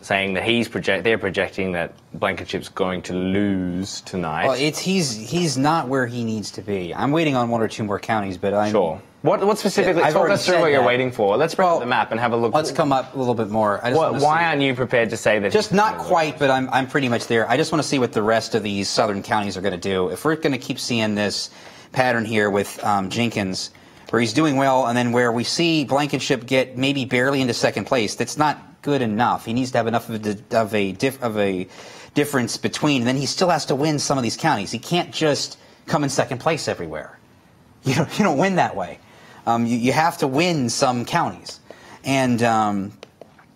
saying that they're projecting that Blankenship's going to lose tonight. Well, he's not where he needs to be. I'm waiting on one or two more counties, but I'm... Sure. What specifically? Talk us through what you're waiting for. Let's bring up the map and have a look. Let's come up a little bit more. Why aren't you prepared to say that? Just not quite, but I'm pretty much there. I just want to see what the rest of these southern counties are going to do. If we're going to keep seeing this pattern here with Jenkins, where he's doing well, and then where we see Blankenship get maybe barely into second place, that's not good enough. He needs to have enough of a difference between, and then he still has to win some of these counties. He can't just come in second place everywhere. You don't win that way. You have to win some counties, and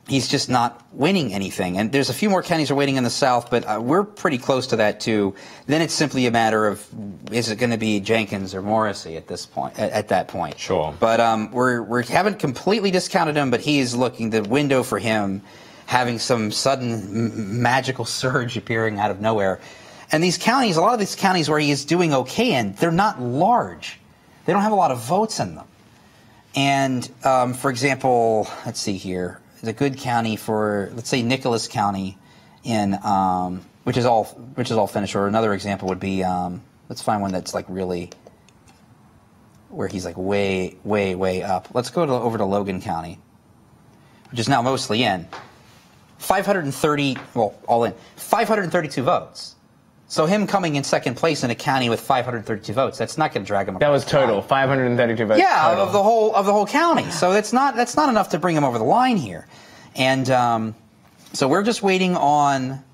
he's just not winning anything. And there's a few more counties are waiting in the South, but we're pretty close to that too. Then it's simply a matter of, is it going to be Jenkins or Morrissey at this point? At that point, sure. But we haven't completely discounted him, but he is looking, the window for him having some sudden magical surge appearing out of nowhere. And these counties, a lot of these counties where he is doing okay in, they're not large. They don't have a lot of votes in them. And, for example, let's see here, the good county for, let's say, Nicholas County in, which is all finished. Or another example would be, let's find one that's like really, where he's like way, way, way up. Let's go over to Logan County, which is now mostly in. 530, well, all in, 532 votes. So him coming in second place in a county with 532 votes, that's not going to drag him. That was total, 532 votes. Yeah, total. of the whole county. So that's not enough to bring him over the line here. And so we're just waiting on,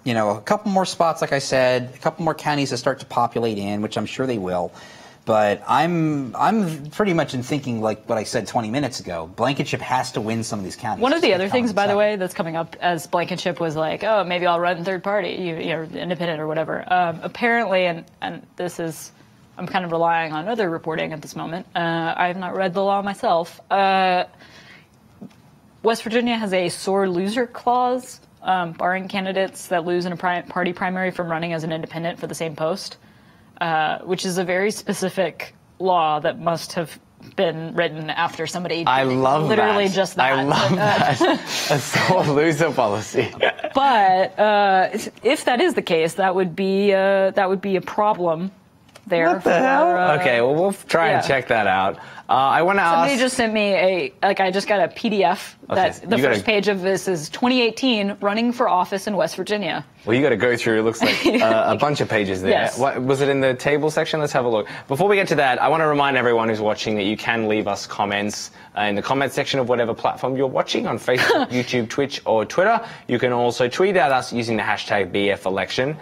a couple more spots, like I said, a couple more counties to start to populate in, which I'm sure they will. But I'm pretty much in thinking like what I said 20 minutes ago. Blankenship has to win some of these counties. One of the other things, by the way, that's coming up as Blankenship was like, oh, maybe I'll run third party, independent or whatever. Apparently, and this is, I'm kind of relying on other reporting at this moment. I have not read the law myself. West Virginia has a sore loser clause, barring candidates that lose in a party primary from running as an independent for the same post. Which is a very specific law that must have been written after somebody literally that. just that. I love that. A sore loser policy. But if that is the case, that would be a problem there. What the hell? Okay, well, we'll try and check that out. I want to ask... Somebody just sent me I just got a PDF that the first page of this is 2018 running for office in West Virginia. Well, you got to go through, it looks like a bunch of pages there. Yes. What, was it in the table section? Let's have a look. Before we get to that, I want to remind everyone who's watching that you can leave us comments in the comment section of whatever platform you're watching on Facebook, YouTube, Twitch, or Twitter. You can also tweet at us using the hashtag BFElection.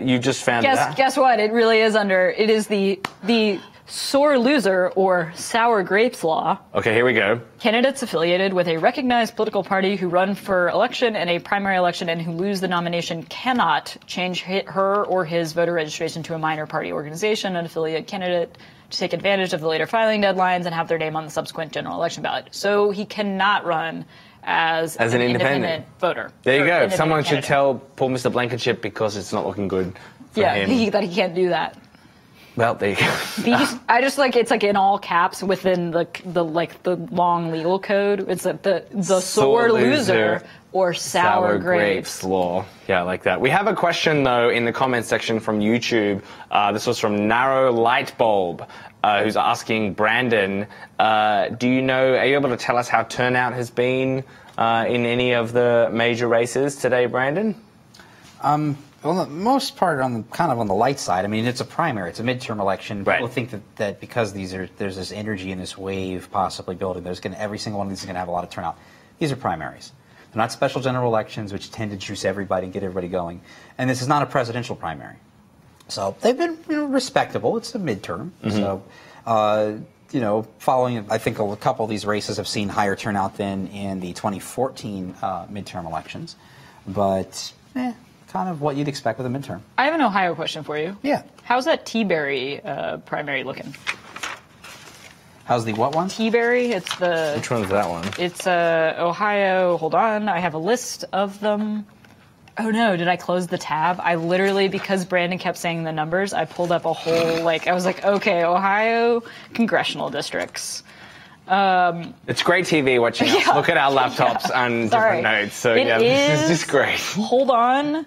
You just found that. Guess what? It really is it is the sore loser or sour grapes law. Okay, here we go. Candidates affiliated with a recognized political party who run for election in a primary election and who lose the nomination cannot change her or his voter registration to a minor party organization. An affiliate candidate to take advantage of the later filing deadlines and have their name on the subsequent general election ballot. So he cannot run as an independent voter. There you go. Someone should tell poor Mr. Blankenship because it's not looking good for him. That he can't do that. Well, there you go. I just like it's like in all caps within the long legal code. It's like the sore loser or sour grapes law. Yeah, I like that. We have a question though in the comment section from YouTube. This was from Narrow Light Bulb, who's asking Brandon, are you able to tell us how turnout has been in any of the major races today, Brandon? Well, the most part on the light side. I mean, it's a primary, it's a midterm election. People think that because there's this energy and this wave possibly building, every single one of these is going to have a lot of turnout. These are primaries. They're not special general elections, which tend to juice everybody and get everybody going. And this is not a presidential primary. So they've been respectable. It's a midterm. So, following, I think a couple of these races have seen higher turnout than in the 2014 midterm elections. But, kind of what you'd expect with a midterm. I have an Ohio question for you. Yeah. How's that T-Berry primary looking? How's the what one? T-Berry. It's the... Which one's that one? It's Ohio. Hold on. I have a list of them. Oh, no. Did I close the tab? I literally, because Brandon kept saying the numbers, I pulled up a whole, I was like, okay, Ohio congressional districts. It's great TV watching us. Look at our laptops and different notes. So this is just great. Hold on.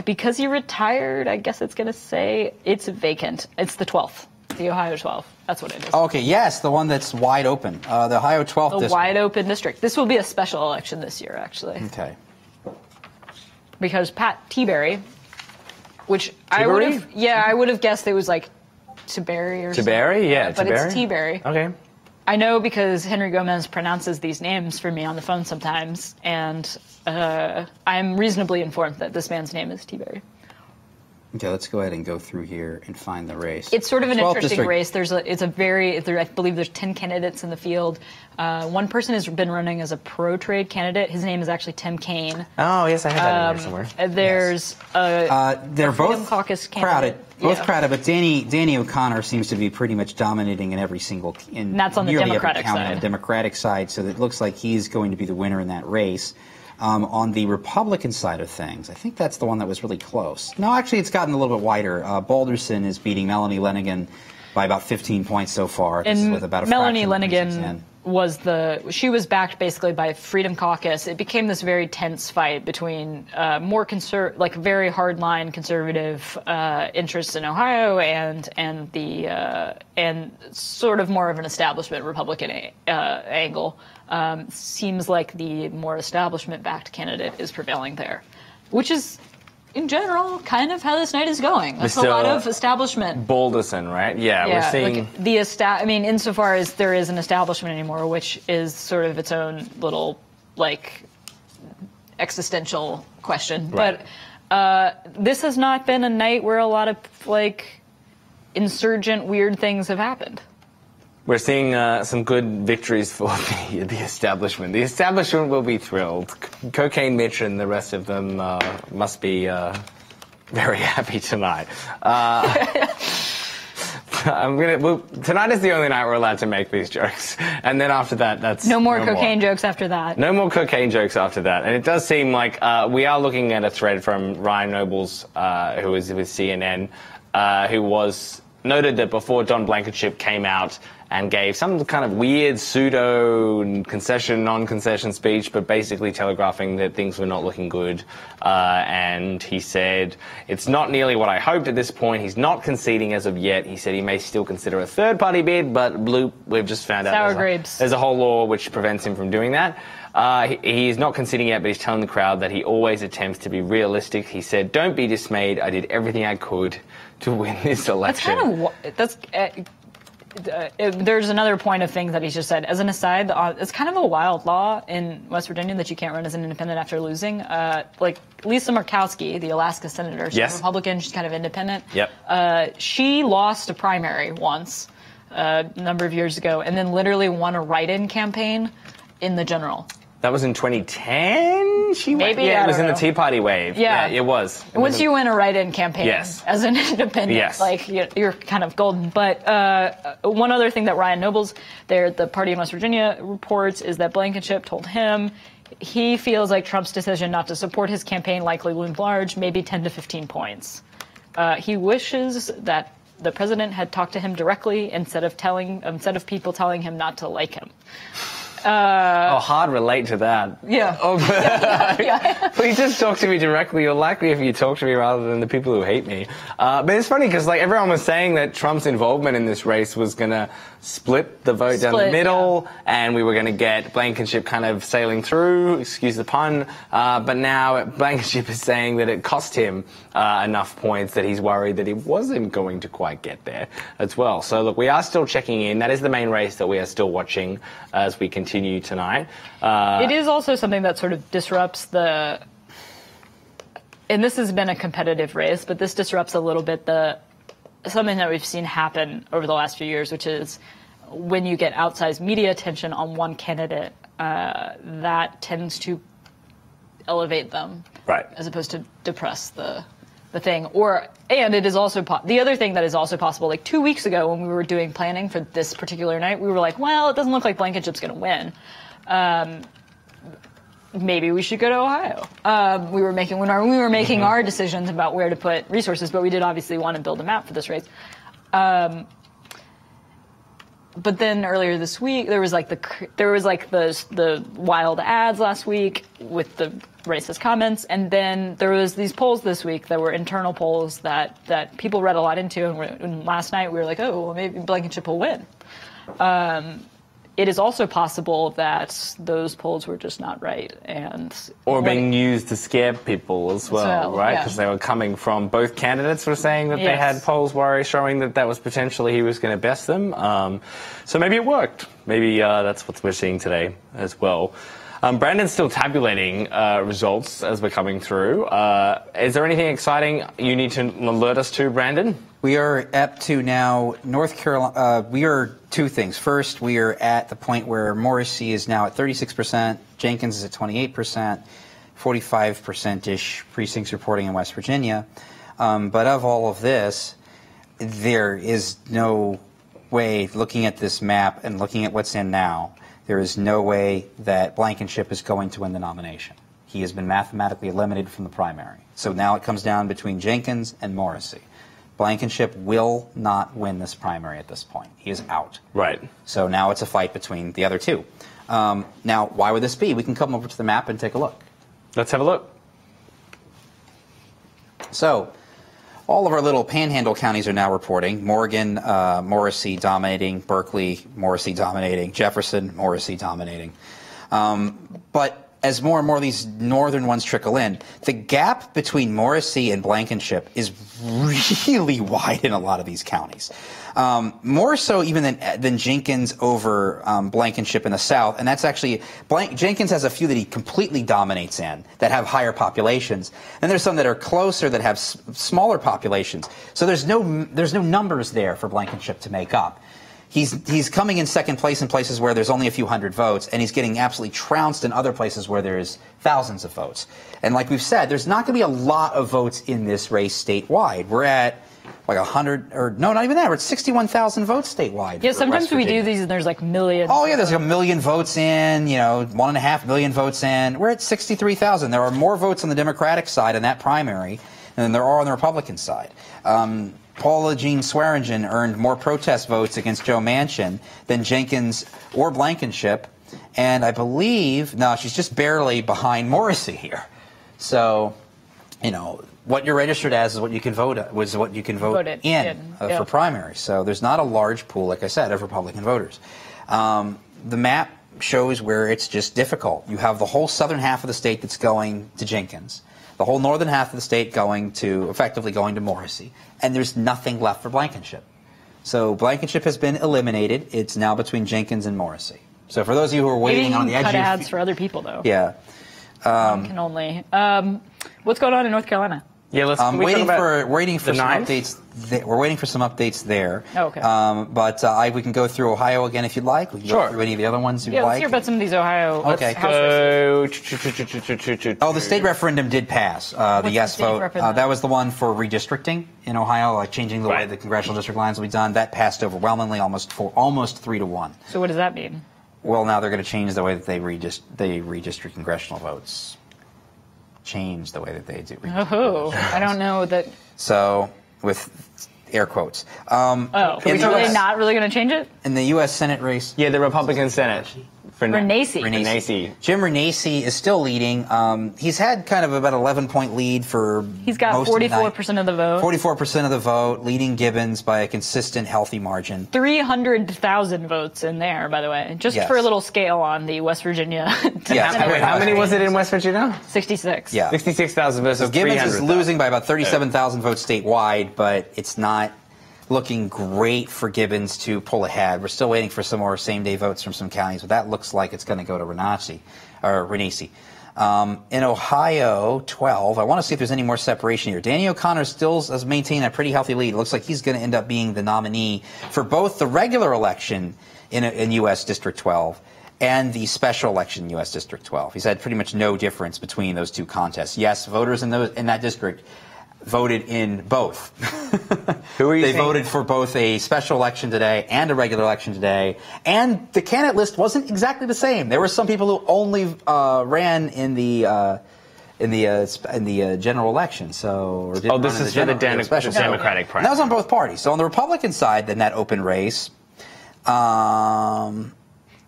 Because he retired, I guess it's going to say it's vacant. It's the 12th. The Ohio 12th. That's what it is. Okay, yes, the one that's wide open. The Ohio 12th district. The wide open district. This will be a special election this year, actually. Okay. Because Pat T-Berry, which I would have guessed it was like T-Berry or something. T-Berry? Yeah, but T-Berry? it's T-Berry. Okay. I know because Henry Gomez pronounces these names for me on the phone sometimes, and I'm reasonably informed that this man's name is T-Berry. Okay, let's go ahead and go through here and find the race. It's sort of an interesting race. I believe there's 10 candidates in the field. One person has been running as a pro-trade candidate. His name is actually Tim Kaine. Oh, yes, I have that in here somewhere. There's they're both caucus crowded. Crowded, but Danny O'Connor seems to be pretty much dominating in every single and that's on the Democratic side. On the Democratic side, so it looks like he's going to be the winner in that race. On the Republican side of things, I think that's the one that was really close. No, actually, it's gotten a little bit wider. Balderson is beating Melanie Lenigan by about 15 points so far. And with about a Melanie Lenigan she was backed basically by Freedom Caucus. It became this very tense fight between very hardline conservative interests in Ohio and sort of more of an establishment Republican angle. Seems like the more establishment-backed candidate is prevailing there, which is, in general, kind of how this night is going. That's a lot of establishment. Balderson, right? Yeah, we're seeing... insofar as there is an establishment anymore, which is sort of its own little, existential question. Right. But this has not been a night where a lot of, insurgent weird things have happened. We're seeing some good victories for the establishment. The establishment will be thrilled. Cocaine Mitch and the rest of them must be very happy tonight. Tonight is the only night we're allowed to make these jokes, and then after that, that's no more cocaine jokes after that. No more cocaine jokes after that, and it does seem like we are looking at a thread from Ryan Nobles, who is with CNN, who was noted that before Don Blankenship came out and gave some kind of weird pseudo concession, non-concession speech, but basically telegraphing that things were not looking good. And he said, it's not nearly what I hoped at this point. He's not conceding as of yet. He said he may still consider a third-party bid, but bloop, we've just found out there's a whole law which prevents him from doing that. He's not conceding yet, but he's telling the crowd that he always attempts to be realistic. He said, don't be dismayed. I did everything I could to win this election. There's another point of things that he's just said. As an aside, it's kind of a wild law in West Virginia that you can't run as an independent after losing. Like Lisa Murkowski, the Alaska senator, she's a Republican, she's kind of independent. She lost a primary once a number of years ago and then literally won a write-in campaign in the general. That was in 2010? Maybe, it was in the Tea Party wave. Yeah, it was. Once you win a write-in campaign as an independent, like you're kind of golden. But one other thing that Ryan Nobles, the party in West Virginia, reports is that Blankenship told him he feels like Trump's decision not to support his campaign likely loomed large, maybe 10 to 15 points. He wishes that the president had talked to him directly instead of people telling him not to like him. Hard relate to that. Please just talk to me directly. You're likely if you talk to me rather than the people who hate me. But it's funny because like everyone was saying that Trump's involvement in this race was going to split the vote down the middle, and we were going to get Blankenship kind of sailing through, excuse the pun. But now Blankenship is saying that it cost him enough points that he's worried that he wasn't going to quite get there as well. So look, we are still checking in. That is the main race that we are still watching as we continue tonight. It is also something that sort of disrupts and this has been a competitive race, but this disrupts a little bit something that we've seen happen over the last few years, which is when you get outsized media attention on one candidate, that tends to elevate them, as opposed to depress the thing. And it is also the other thing that is also possible. Like 2 weeks ago, when we were doing planning for this particular night, we were like, well, it doesn't look like Blankenship's going to win. Maybe we should go to Ohio. We were making our decisions about where to put resources, but we did obviously want to build a map for this race. But then earlier this week, there was the wild ads last week with the racist comments, and then there was these polls this week that were internal polls that people read a lot into, and last night we were like, oh, well, maybe Blankenship will win. It is also possible that those polls were just not right, or being used to scare people as well, right? Because they were coming from both candidates were saying that they had polls showing that was potentially he was going to best them. So maybe it worked. Maybe that's what we're seeing today as well. Brandon's still tabulating results as we're coming through. Is there anything exciting you need to alert us to, Brandon? We are up to now North Carolina. We are two things. First, we are at the point where Morrissey is now at 36%, Jenkins is at 28%, 45%-ish precincts reporting in West Virginia. But of all of this, there is no way, looking at this map and looking at what's in now, there is no way that Blankenship is going to win the nomination. He has been mathematically eliminated from the primary. So now it comes down between Jenkins and Morrissey. Blankenship will not win this primary at this point. He is out. Right. So now it's a fight between the other two. Now, why would this be? We can come over to the map and take a look. Let's have a look. So all of our little panhandle counties are now reporting. Morgan, Morrissey dominating. Berkeley, Morrissey dominating. Jefferson, Morrissey dominating. But as more and more of these northern ones trickle in, the gap between Morrissey and Blankenship is really wide in a lot of these counties. More so even than Jenkins over Blankenship in the South. And that's actually, Jenkins has a few that he completely dominates in that have higher populations. And there's some that are closer that have smaller populations. So there's no numbers there for Blankenship to make up. He's coming in second place in places where there's only a few hundred votes, and he's getting absolutely trounced in other places where there's thousands of votes. And like we've said, there's not going to be a lot of votes in this race statewide. We're at like 100, or no, not even that. We're at 61,000 votes statewide. Yeah, sometimes we do these and there's like millions. Oh, yeah, there's like 1 million votes in, 1.5 million votes in. We're at 63,000. There are more votes on the Democratic side in that primary than there are on the Republican side. Paula Jean Swearingen earned more protest votes against Joe Manchin than Jenkins or Blankenship. And I believe, no, she's just barely behind Morrissey here. So, you know, what you're registered as is what you can vote for primaries. So there's not a large pool, like I said, of Republican voters. The map shows where it's just difficult. You have the whole southern half of the state that's going to Jenkins, the whole northern half of the state effectively going to Morrissey, and there's nothing left for Blankenship. So Blankenship has been eliminated. It's now between Jenkins and Morrissey. So for those of you who are waiting on the edge, cut ads for other people though. Yeah, one can only. What's going on in North Carolina? Yeah, let's. waiting for some ninth? updates. We're waiting for some updates there. Oh, okay. But we can go through Ohio again if you'd like. We can go through any of the other ones you'd let's like. hear about some of these Ohio. Okay. The state referendum did pass. The yes vote. That was the one for redistricting in Ohio, like changing the way the congressional district lines will be done. That passed overwhelmingly, almost 3-1. So what does that mean? Well, now they're going to change the way that they redistrict congressional votes. Change the way that they do. Oh, I don't know that. So, with air quotes. Are they not really going to change it? In the U.S. Senate race? Yeah, the Republican Senate. Renacci. Jim Renacci is still leading. He's had kind of about an 11-point lead for He's got 44% of the vote. 44% of the vote, leading Gibbons by a consistent, healthy margin. 300,000 votes in there, by the way. Just for a little scale on the West Virginia. How many was it in West Virginia? 66. Yeah. 66,000 versus 300,000. So Gibbons is losing by about 37,000 votes statewide, but it's not looking great for Gibbons to pull ahead. We're still waiting for some more same-day votes from some counties, but that looks like it's going to go to Renacci. In Ohio, 12, I want to see if there's any more separation here. Danny O'Connor still has maintained a pretty healthy lead. It looks like he's going to end up being the nominee for both the regular election in U.S. District 12 and the special election in U.S. District 12. He's had pretty much no difference between those two contests. Yes, voters in that district voted in both. Who are you They voted for both a special election today and a regular election today, and the candidate list wasn't exactly the same. There were some people who only ran in the general election. So, this is for the Democratic primary. That was on both parties. So on the Republican side, then that open race.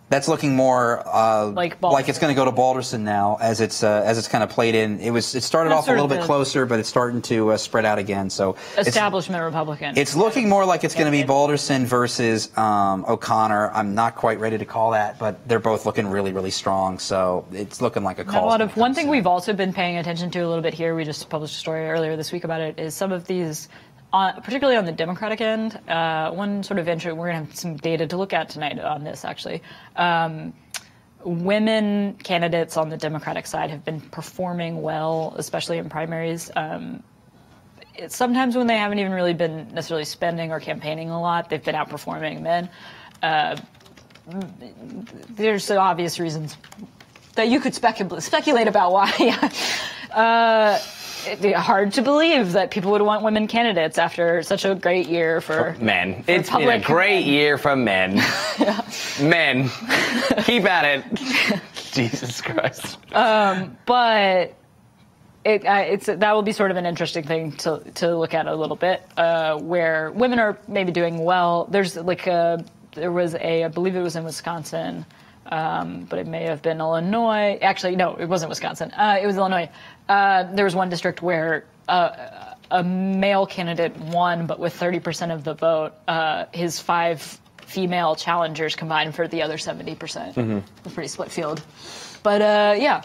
That's looking more like it's going to go to Balderson now, as it's kind of played in. It started off a little bit closer, but it's starting to spread out again. So establishment Republican. It's looking more like it's going to be Balderson versus O'Connor. I'm not quite ready to call that, but they're both looking really, really strong. So it's looking like a call. One thing we've also been paying attention to a little bit here. We just published a story earlier this week about it. Is some of these. Particularly on the Democratic end, one sort of we're going to have some data to look at tonight on this, actually. Women candidates on the Democratic side have been performing well, especially in primaries. Sometimes when they haven't even really been necessarily spending or campaigning a lot, they've been outperforming men. There's obvious reasons that you could speculate about why. Hard to believe that people would want women candidates after such a great year for men. It's been a great year for men. Men, keep at it. Jesus Christ. But that will be sort of an interesting thing to look at a little bit, where women are maybe doing well. There's there was I believe it was in Wisconsin. But it may have been Illinois. Actually, no, it wasn't Wisconsin. It was Illinois. There was one district where a male candidate won, but with 30% of the vote, his 5 female challengers combined for the other 70%. Mm-hmm. A pretty split field. But yeah,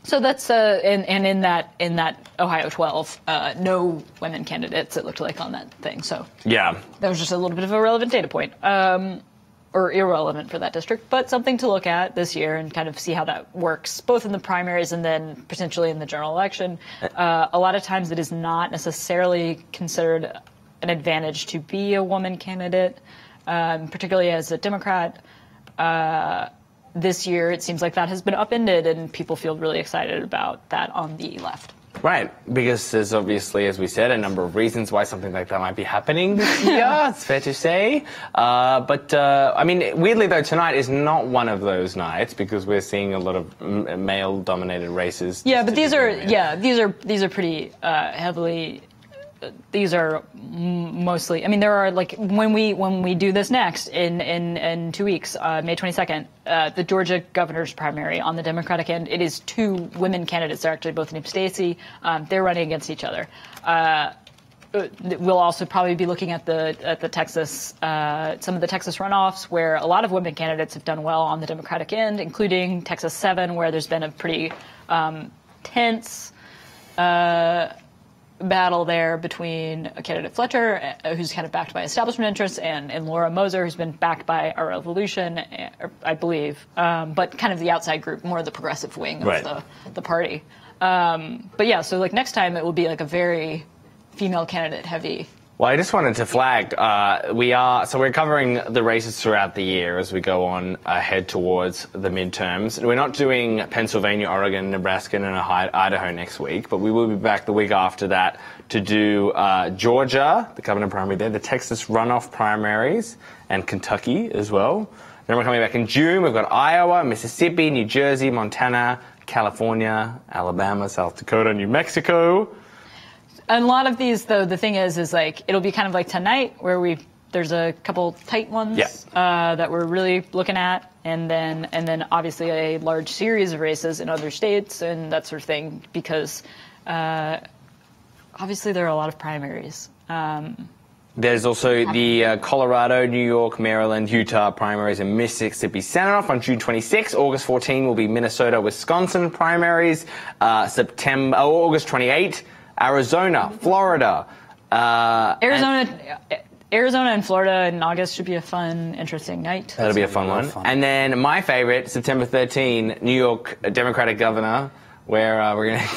so that's and in that Ohio 12, no women candidates. It looked like on that thing. So yeah, that was just a little bit of a relevant data point. Or irrelevant for that district, but something to look at this year and kind of see how that works, both in the primaries and then potentially in the general election. A lot of times it is not necessarily considered an advantage to be a woman candidate, particularly as a Democrat. This year, it seems like that has been upended, and people feel really excited about that on the left. Right, because there's obviously, as we said, a number of reasons why something like that might be happening this year, it's fair to say. But I mean, weirdly though, tonight is not one of those nights because we're seeing a lot of male-dominated races. Yeah, but these are pretty heavily these are mostly. I mean, there are like when we do this next in 2 weeks, May 22nd, the Georgia governor's primary on the Democratic end. It is 2 women candidates. They're actually both named Stacey. They're running against each other. We'll also probably be looking at the Texas, some of the Texas runoffs, where a lot of women candidates have done well on the Democratic end, including Texas 7, where there's been a pretty tense battle there between a candidate Fletcher, who's kind of backed by establishment interests, and Laura Moser, who's been backed by Our Revolution, I believe, but kind of the outside group, more the progressive wing of the party. But yeah, so like next time it will be like a very female candidate heavy. Well, I just wanted to flag, we're covering the races throughout the year as we go on ahead towards the midterms. We're not doing Pennsylvania, Oregon, Nebraska, and Idaho next week, but we will be back the week after that to do Georgia, the governor primary there, the Texas runoff primaries, and Kentucky as well. Then we're coming back in June. We've got Iowa, Mississippi, New Jersey, Montana, California, Alabama, South Dakota, New Mexico. And a lot of these, though, the thing is like it'll be kind of like tonight, where there's a couple tight ones that we're really looking at, and then obviously a large series of races in other states and that sort of thing, because obviously there are a lot of primaries. There's also the Colorado, New York, Maryland, Utah primaries, and Mississippi Senate off on June 26. August 14 will be Minnesota, Wisconsin primaries. August 28. Arizona, Florida. Arizona and Florida in August should be a fun, interesting night. That'll be a fun one. And then my favorite, September 13, New York Democratic governor, where we're going to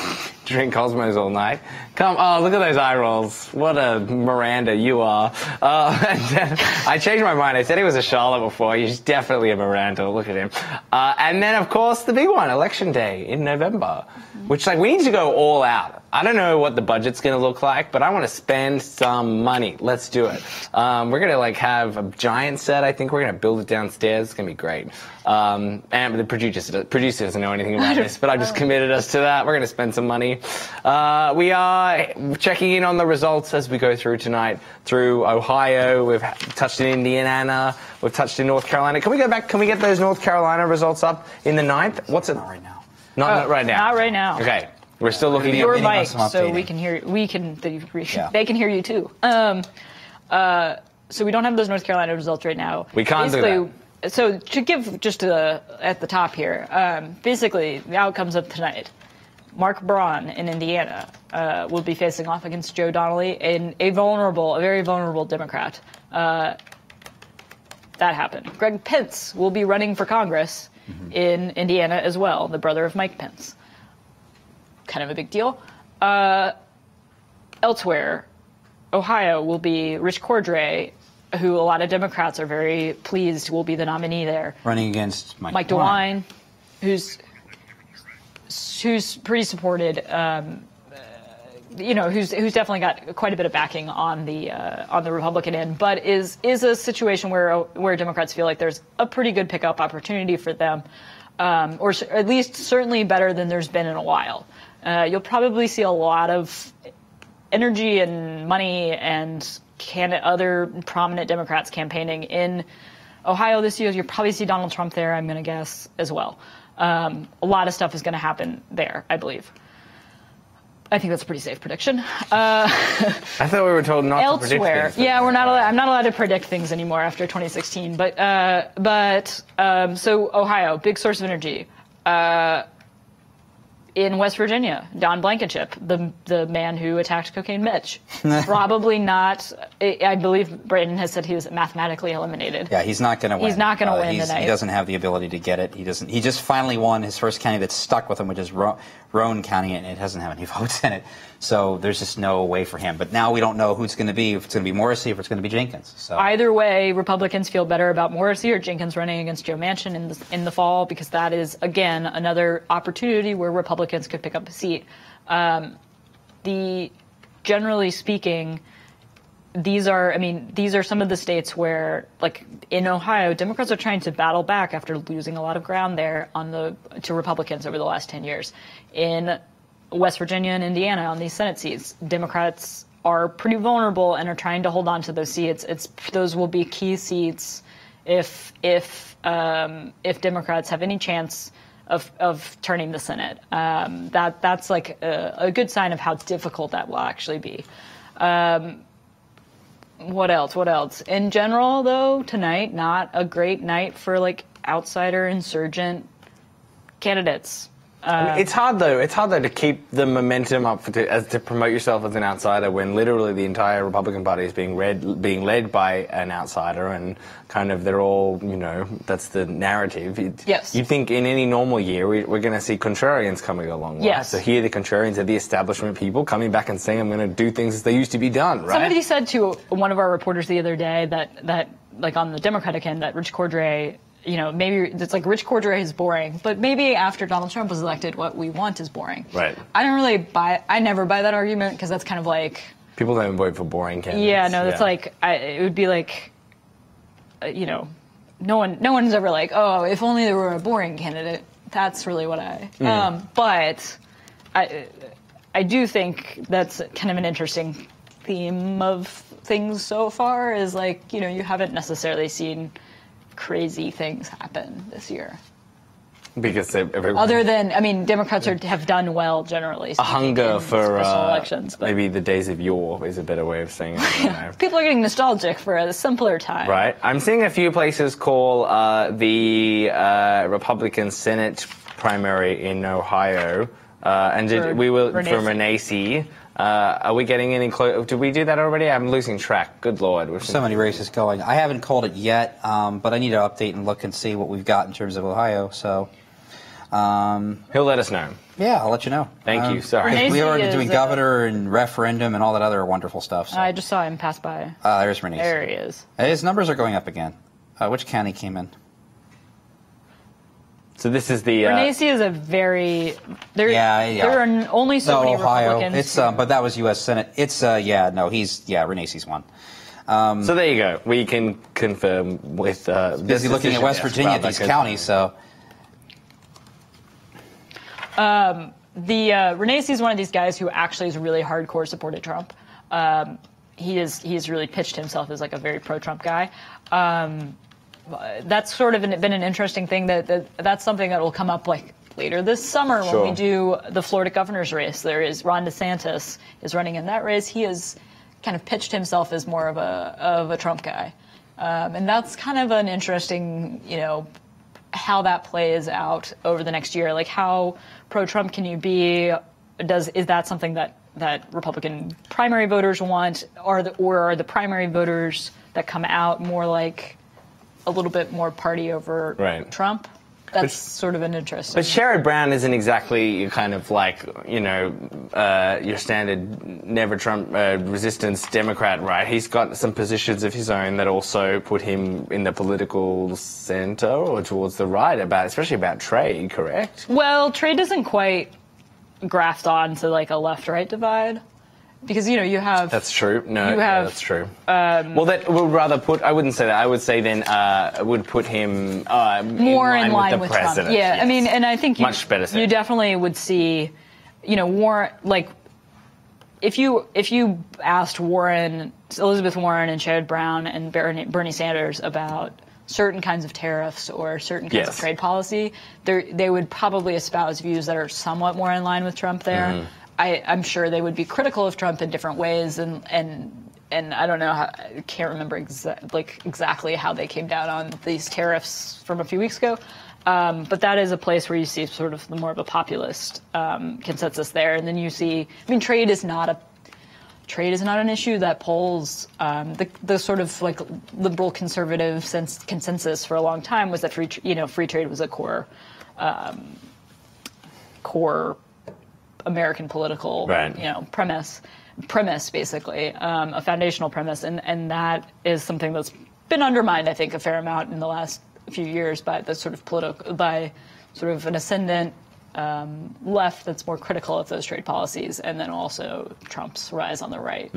drink Cosmos all night. Look at those eye rolls. What a Miranda you are. And then I changed my mind. I said he was a Charlotte before. He's definitely a Miranda. Look at him. And then, of course, the big one, Election Day in November, which, like, we need to go all out. I don't know what the budget's going to look like, but I want to spend some money. Let's do it. We're going to, like, have a giant set. I think we're going to build it downstairs. It's going to be great. And the producer doesn't know anything about this, but I've just committed us to that. We're going to spend some money. We are checking in on the results as we go through tonight through Ohio. We've touched in Indiana. We've touched in North Carolina. Can we go back? Can we get those North Carolina results up in the 9th? What's it? Not right now. Not right now. Not right now. Okay. We're still looking at your mic, so we can hear. They can hear you too. So we don't have those North Carolina results right now. We can't do that. So to give just at the top here, basically the outcomes of tonight. Mark Braun in Indiana will be facing off against Joe Donnelly, a very vulnerable Democrat. That happened. Greg Pence will be running for Congress in Indiana as well, the brother of Mike Pence. Kind of a big deal. Elsewhere, Ohio will be Rich Cordray, who a lot of Democrats are very pleased will be the nominee there. Running against Mike DeWine, who's pretty supported. Who's definitely got quite a bit of backing on the Republican end, but is a situation where Democrats feel like there's a pretty good pickup opportunity for them, or at least certainly better than there's been in a while. You'll probably see a lot of energy and money and other prominent Democrats campaigning in Ohio this year. You'll probably see Donald Trump there, I'm going to guess, as well. A lot of stuff is going to happen there, I believe. I think that's a pretty safe prediction. I thought we were told not to predict things. Yeah, we're not allowed. I'm not allowed to predict things anymore after 2016. So Ohio, big source of energy. In West Virginia, Don Blankenship, the man who attacked Cocaine Mitch, probably not. I believe Brayden has said he was mathematically eliminated. Yeah, he's not going to win. He's not going to win tonight. He doesn't have the ability to get it. He doesn't. He just finally won his first county that's stuck with him, which is Roane County, and it doesn't have any votes in it. So there's just no way for him. But now we don't know who it's going to be. If it's going to be Morrissey, if it's going to be Jenkins. So either way, Republicans feel better about Morrissey or Jenkins running against Joe Manchin in the fall, because that is again another opportunity where Republicans could pick up a seat. Generally speaking, these are some of the states where, like in Ohio, Democrats are trying to battle back after losing a lot of ground there to Republicans over the last 10 years. In West Virginia and Indiana on these Senate seats, Democrats are pretty vulnerable and are trying to hold on to those seats. Those will be key seats if Democrats have any chance of turning the Senate. That's like a good sign of how difficult that will actually be. What else? In general, though, tonight, not a great night for like outsider insurgent candidates. It's hard though to keep the momentum up to promote yourself as an outsider when literally the entire Republican Party is being led by an outsider, and kind of they're all, that's the narrative. Yes. You'd think in any normal year we're going to see contrarians coming along, right? Yes. So here the contrarians are the establishment people coming back and saying, I'm going to do things as they used to be done, right? Somebody said to one of our reporters the other day that like on the Democratic end, that Rich Cordray, maybe it's like Rich Cordray is boring, but maybe after Donald Trump was elected, what we want is boring. Right. I never buy that argument, because that's kind of like... People don't vote for boring candidates. Yeah, no, that's like, it would be like, no one's ever like, oh, if only there were a boring candidate. That's really what but I do think that's kind of an interesting theme of things so far, is like, you haven't necessarily seen crazy things happen this year. Because other than, Democrats have done well generally. A hunger for elections, maybe the days of yore is a better way of saying it. People are getting nostalgic for a simpler time. Right. I'm seeing a few places call the Republican Senate primary in Ohio, and we will for Renacci. Are we getting any close? Did we do that already? I'm losing track. Good Lord. There's so many races going. I haven't called it yet, but I need to update and look and see what we've got in terms of Ohio. So he'll let us know. Yeah, I'll let you know. Thank you. Sorry. We are doing governor and referendum and all that other wonderful stuff. So. I just saw him pass by. There's Renacci. There he is. His numbers are going up again. Which county came in? So this is the... Renacci is a very... There are only so many Ohio. Republicans. It's, but that was U.S. Senate. It's, Renacci's won. So there you go. We can confirm with... busy looking at West Virginia, these counties, so... Renacci is one of these guys who actually is really hardcore supported Trump. He has really pitched himself as like a very pro-Trump guy. That's sort of been an interesting thing. That's something that will come up like later this summer when we do the Florida governor's race. There is Ron DeSantis is running in that race. He has kind of pitched himself as more of a Trump guy, and that's kind of an interesting, how that plays out over the next year. Like, how pro-Trump can you be? Is that something that Republican primary voters want, or are the primary voters that come out more like a little bit more party over Trump? That's sort of an interesting. But Sherrod Brown isn't exactly kind of like, your standard never Trump resistance Democrat, right? He's got some positions of his own that also put him in the political center or towards the right, especially about trade, correct? Well, trade doesn't quite graft on to like a left-right divide. Because, you have... That's true. No, that's true. Well, that would rather put... I wouldn't say that. I would say then would put him more in line with president. Trump. Yeah, yes. And I think much better. You definitely would see, Warren, like, if you asked Elizabeth Warren and Sherrod Brown and Bernie Sanders about certain kinds of tariffs or certain kinds of trade policy, they would probably espouse views that are somewhat more in line with Trump there. Mm-hmm. I'm sure they would be critical of Trump in different ways, and I don't know, I can't remember exactly how they came down on these tariffs from a few weeks ago. But that is a place where you see sort of more of a populist consensus there, and then you see, trade is not an issue that polls. The sort of like liberal conservative consensus for a long time was that free trade was a core American political, premise basically, a foundational premise, and that is something that's been undermined, I think, a fair amount in the last few years by the sort of an ascendant left that's more critical of those trade policies, and then also Trump's rise on the right.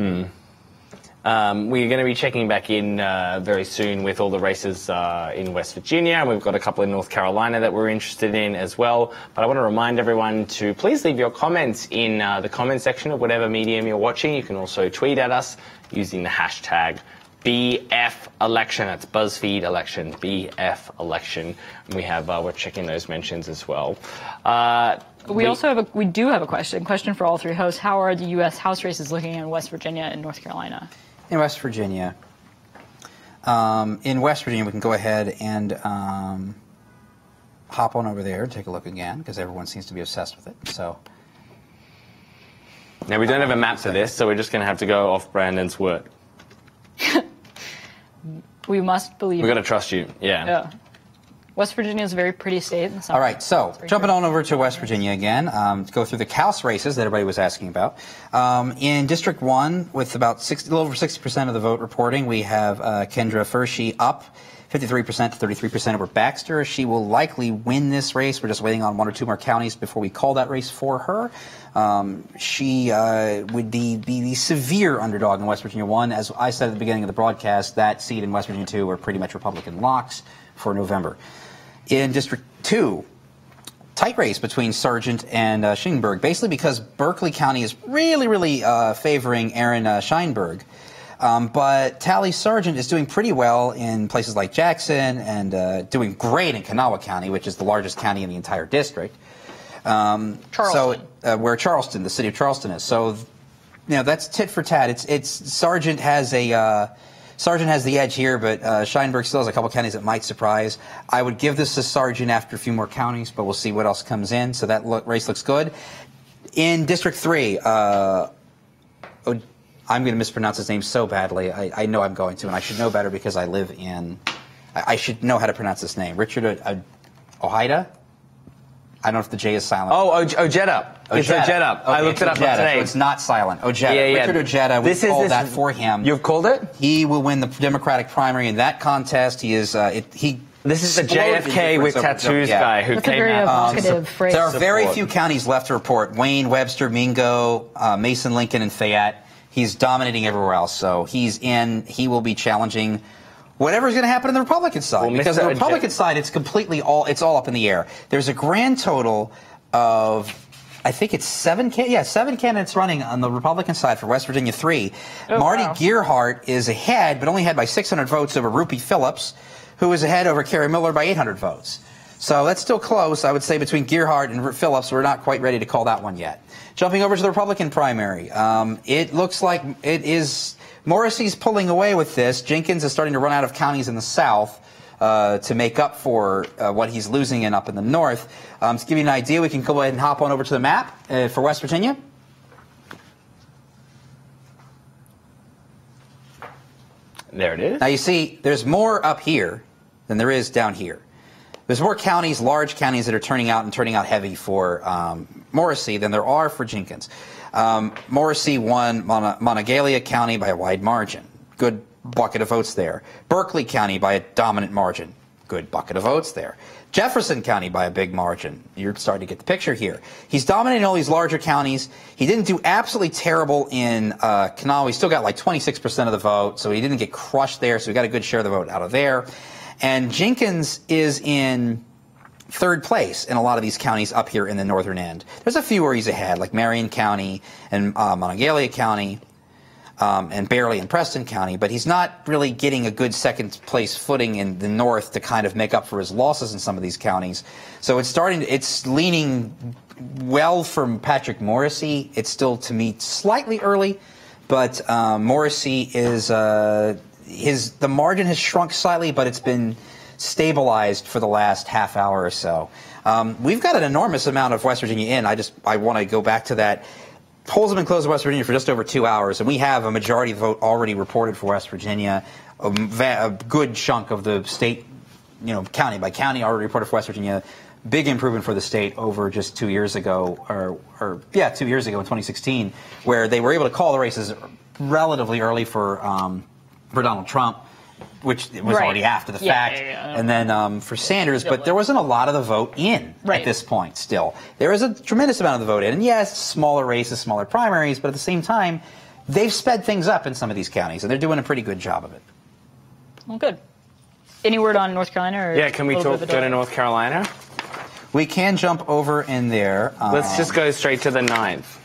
We're going to be checking back in very soon with all the races in West Virginia, and we've got a couple in North Carolina that we're interested in as well. But I want to remind everyone to please leave your comments in the comment section of whatever medium you're watching. You can also tweet at us using the hashtag BF election. That's BuzzFeed election, BF election. And we're checking those mentions as well. We do have a question for all three hosts. How are the U.S. House races looking in West Virginia and North Carolina? In West Virginia, we can go ahead and hop on over there and take a look again, because everyone seems to be obsessed with it. So now we don't have a map to this, so we're just going to have to go off Brandon's word. We must believe. We've got to trust you. Yeah. West Virginia is a very pretty state in the summer. All right, so jumping on over to West Virginia again, to go through the House races that everybody was asking about. In District 1, with about a little over 60% of the vote reporting, we have Kendra Furshey up 53% to 33% over Baxter. She will likely win this race. We're just waiting on one or two more counties before we call that race for her. She would be the severe underdog in West Virginia 1. As I said at the beginning of the broadcast, that seat in West Virginia 2 are pretty much Republican locks for November. In District 2, tight race between Sargent and Scheinberg, basically because Berkeley County is really favoring Aaron Scheinberg. But Tally Sargent is doing pretty well in places like Jackson and doing great in Kanawha County, which is the largest county in the entire district. Charleston. So, where Charleston, the city of Charleston is. So, that's tit for tat. It's Sargent has the edge here, but Scheinberg still has a couple counties that might surprise. I would give this to Sargent after a few more counties, but we'll see what else comes in. So that race looks good. In District 3, I'm going to mispronounce his name so badly. I know I'm going to, and I should know better because I live in... I should know how to pronounce this name. Richard Ojeda? I don't know if the J is silent. Oh, Ojeda. It's Ojeda. Okay, I looked it up today. So it's not silent. Ojeda. Yeah. Richard Ojeda, we called that for him. You've called it? He will win the Democratic primary in that contest. He is... This is the JFK with tattoos guy who came out. That's a very evocative phrase. There are very few counties left to report. Wayne, Webster, Mingo, Mason, Lincoln, and Fayette. He's dominating everywhere else. So he's in. He will be challenging whatever's going to happen on the Republican side. Well, because the Republican side, it's all up in the air. There's a grand total of, I think it's seven candidates running on the Republican side for West Virginia 3. Marty Gearhart is ahead, but only ahead by 600 votes over Rupi Phillips, who is ahead over Kerry Miller by 800 votes. So that's still close, I would say, between Gearhart and Phillips. We're not quite ready to call that one yet. Jumping over to the Republican primary, it looks like it is Morrissey's pulling away with this. Jenkins is starting to run out of counties in the South to make up for what he's losing up in the North. To give you an idea, we can go ahead and hop on over to the map for West Virginia. There it is. Now you see, there's more up here than there is down here. There's more counties, large counties, that are turning out heavy for Morrissey than there are for Jenkins. Morrissey won Monongalia County by a wide margin. Good bucket of votes there. Berkeley County by a dominant margin. Good bucket of votes there. Jefferson County by a big margin. You're starting to get the picture here. He's dominating all these larger counties. He didn't do absolutely terrible in Kanawha. He still got like 26% of the vote, so he didn't get crushed there, so he got a good share of the vote out of there. And Jenkins is in third place in a lot of these counties up here in the northern end. There's a few where he's ahead, like Marion County and Monongalia County and barely in Preston County, but he's not really getting a good second place footing in the north to kind of make up for his losses in some of these counties. So it's leaning well from Patrick Morrissey. It's still, to me, slightly early, but Morrissey is... the margin has shrunk slightly, but it's been stabilized for the last half hour or so. We've got an enormous amount of West Virginia in. I want to go back to that. Polls have been closed in West Virginia for just over 2 hours, and we have a majority of the vote already reported for West Virginia. A good chunk of the state, county by county, already reported for West Virginia. Big improvement for the state over just 2 years ago, 2 years ago in 2016, where they were able to call the races relatively early for Donald Trump, which was already after the fact, and then for Sanders, but there wasn't a lot of the vote in at this point still. There is a tremendous amount of the vote in, and yes, smaller races, smaller primaries, but at the same time, they've sped things up in some of these counties, and they're doing a pretty good job of it. Well, good. Any word on North Carolina? Or yeah, can we go to North Carolina? We can jump over in there. Let's just go straight to the 9th.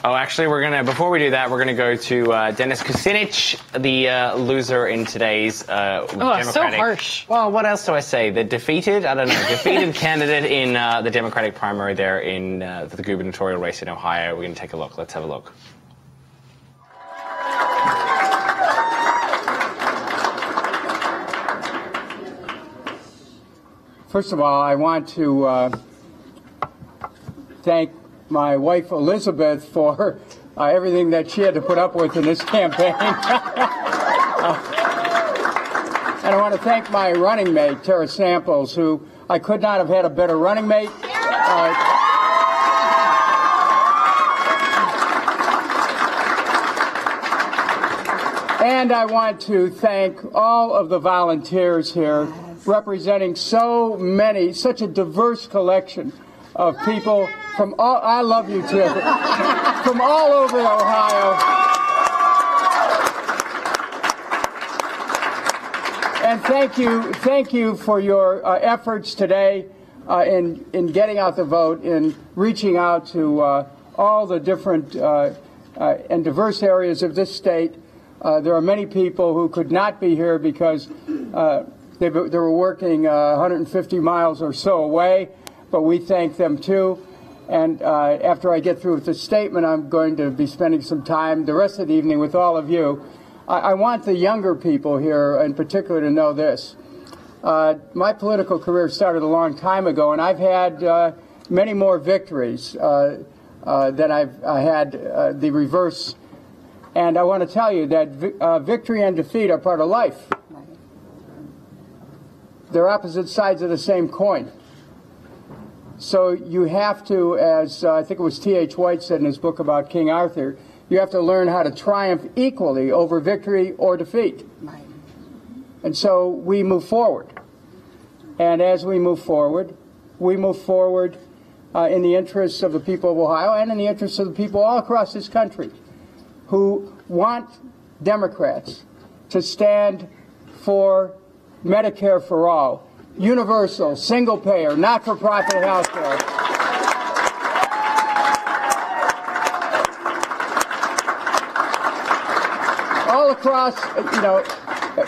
Oh, actually, before we do that, we're going to go to Dennis Kucinich, the loser in today's Democratic. So harsh. Well, what else do I say? The defeated candidate in the Democratic primary there in the gubernatorial race in Ohio. We're going to take a look. Let's have a look. First of all, I want to thank my wife Elizabeth for everything that she had to put up with in this campaign. And I want to thank my running mate, Tara Samples, who I could not have had a better running mate. And I want to thank all of the volunteers here representing such a diverse collection of people from all, I love you too, from all over Ohio. And thank you for your efforts today in getting out the vote, in reaching out to all the different and diverse areas of this state. There are many people who could not be here because they were working 150 miles or so away, but we thank them too. And after I get through with this statement, I'm going to be spending some time the rest of the evening with all of you. I want the younger people here in particular to know this. My political career started a long time ago, and I've had many more victories than I had the reverse. And I want to tell you that victory and defeat are part of life. They're opposite sides of the same coin. So you have to, as I think it was T.H. White said in his book about King Arthur, you have to learn how to triumph equally over victory or defeat. And so we move forward. And as we move forward in the interests of the people of Ohio and in the interests of the people all across this country who want Democrats to stand for Medicare for all, universal, single-payer, not-for-profit health care. All across,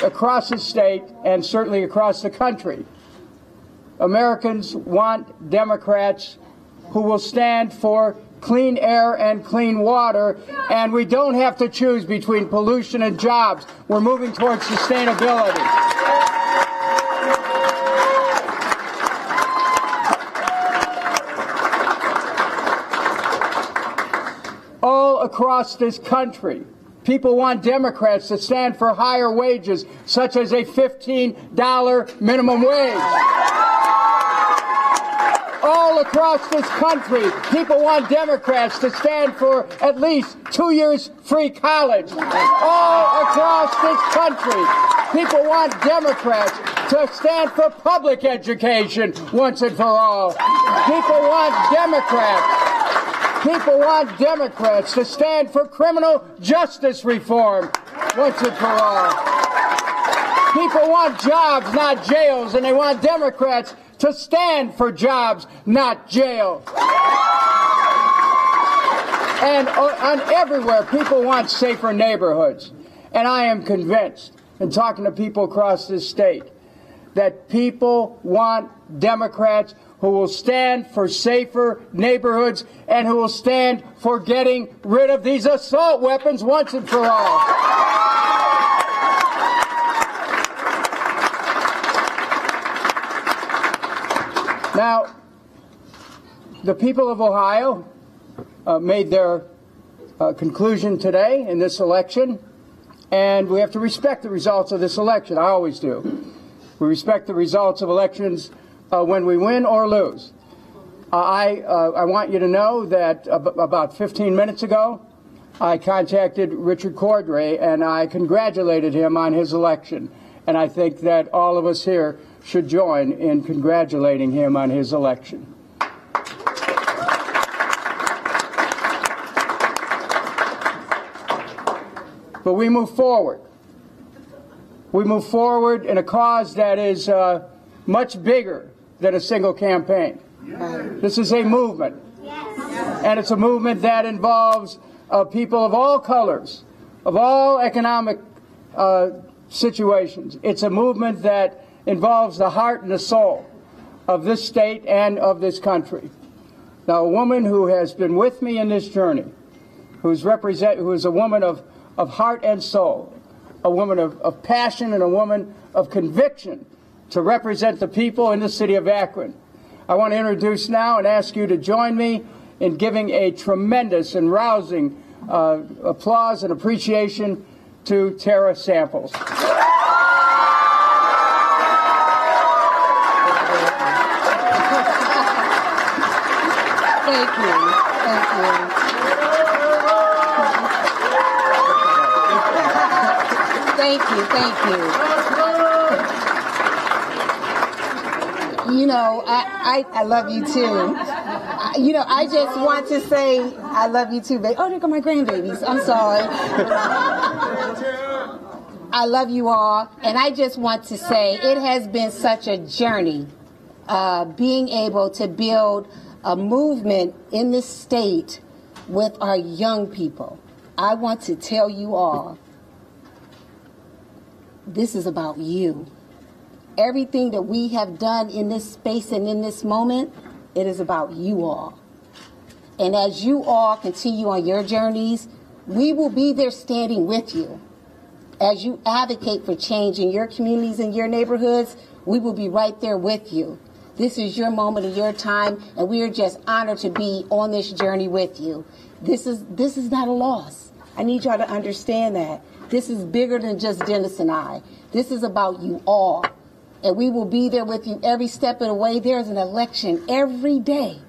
across the state and certainly across the country, Americans want Democrats who will stand for clean air and clean water, and we don't have to choose between pollution and jobs. We're moving towards sustainability. All across this country, people want Democrats to stand for higher wages, such as a $15 minimum wage. All across this country, people want Democrats to stand for at least 2 years free college. All across this country, people want Democrats to stand for public education once and for all. People want Democrats to stand for criminal justice reform once and for all. People want jobs, not jails, and they want Democrats to stand for jobs, not jail. And everywhere, people want safer neighborhoods. And I am convinced, in talking to people across this state, that people want Democrats who will stand for safer neighborhoods and who will stand for getting rid of these assault weapons once and for all. Now, the people of Ohio made their conclusion today in this election, and we have to respect the results of this election. I always do. We respect the results of elections when we win or lose. I want you to know that about 15 minutes ago, I contacted Richard Cordray, and I congratulated him on his election. And I think that all of us here should join in congratulating him on his election. but we move forward. We move forward in a cause that is much bigger than a single campaign. This is a movement, and it's a movement that involves people of all colors, of all economic situations. It's a movement that involves the heart and the soul of this state and of this country. Now, a woman who has been with me in this journey, who is a woman of heart and soul, a woman of passion and a woman of conviction to represent the people in the city of Akron. I want to introduce now and ask you to join me in giving a tremendous and rousing applause and appreciation to Tara Samples. Thank you. Thank you. Thank you. Thank you. You know, I love you too. You know, I just want to say I love you too, baby. Oh, there go my grandbabies. I'm sorry. I love you all, and I just want to say it has been such a journey being able to build a movement in this state with our young people. I want to tell you all, this is about you. Everything that we have done in this space and in this moment, it is about you all. And as you all continue on your journeys, we will be there standing with you. As you advocate for change in your communities and your neighborhoods, we will be right there with you. This is your moment of your time, and we are just honored to be on this journey with you. This is not a loss. I need y'all to understand that. This is bigger than just Dennis and I. This is about you all. And we will be there with you every step of the way. There's an election every day.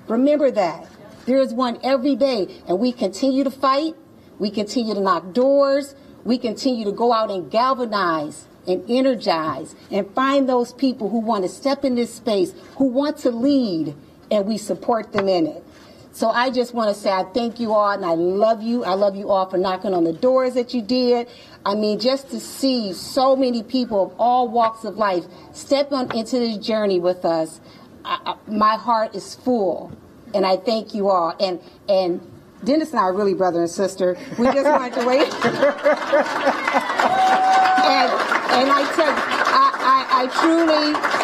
Remember that. There is one every day. And we continue to fight. We continue to knock doors. We continue to go out and galvanize and energize and find those people who want to step in this space, who want to lead, and we support them in it. So I just want to say I thank you all, and I love you. I love you all for knocking on the doors that you did. I mean, just to see so many people of all walks of life step on into this journey with us, my heart is full, and I thank you all. And Dennis and I are really brother and sister. We just wanted to wait. And I tell you,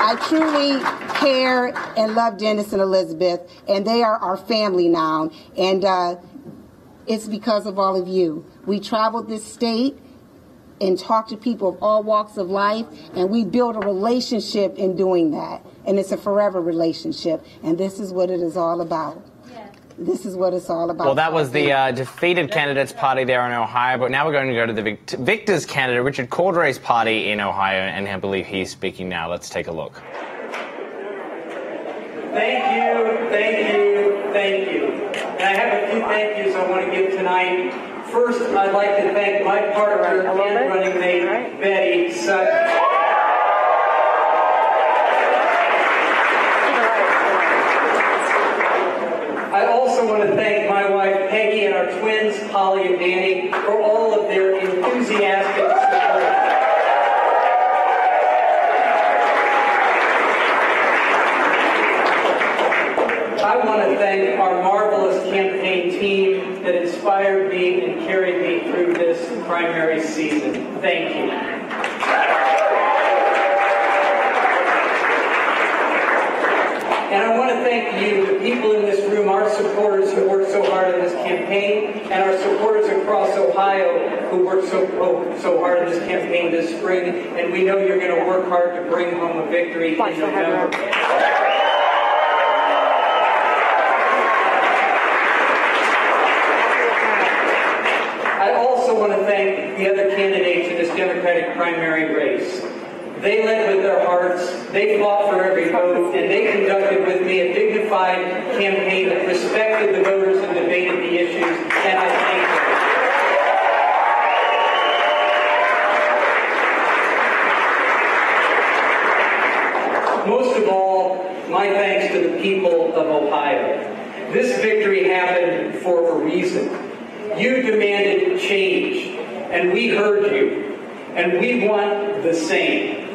I truly care and love Dennis and Elizabeth, and they are our family now. And it's because of all of you. We traveled this state and talked to people of all walks of life, and we built a relationship in doing that. And it's a forever relationship, and this is what it is all about. This is what it's all about. Well, that was the defeated candidate's party there in Ohio, but now we're going to go to the victor's candidate, Richard Cordray's party in Ohio, and I believe he's speaking now. Let's take a look. Thank you, thank you, thank you. And I have a few thank yous I want to give tonight. First, I'd like to thank my partner and running mate, Betty Sutton. I also want to thank my wife, Peggy, and our twins, Holly and Danny, for all of their enthusiastic support. I want to thank our marvelous campaign team that inspired me and carried me through this primary season. Thank you. And I want to thank you, the people in this room, our supporters who worked so hard in this campaign, and our supporters across Ohio who worked so hard in this campaign this spring. And we know you're going to work hard to bring home a victory in November. I also want to thank the other candidates in this Democratic primary race. They led with their hearts, they fought for every vote, and they conducted with me a dignified campaign that respected the voters and debated the issues, and I thank them. Most of all, my thanks to the people of Ohio. This victory happened for a reason. You demanded change. and we heard you, and we want the same.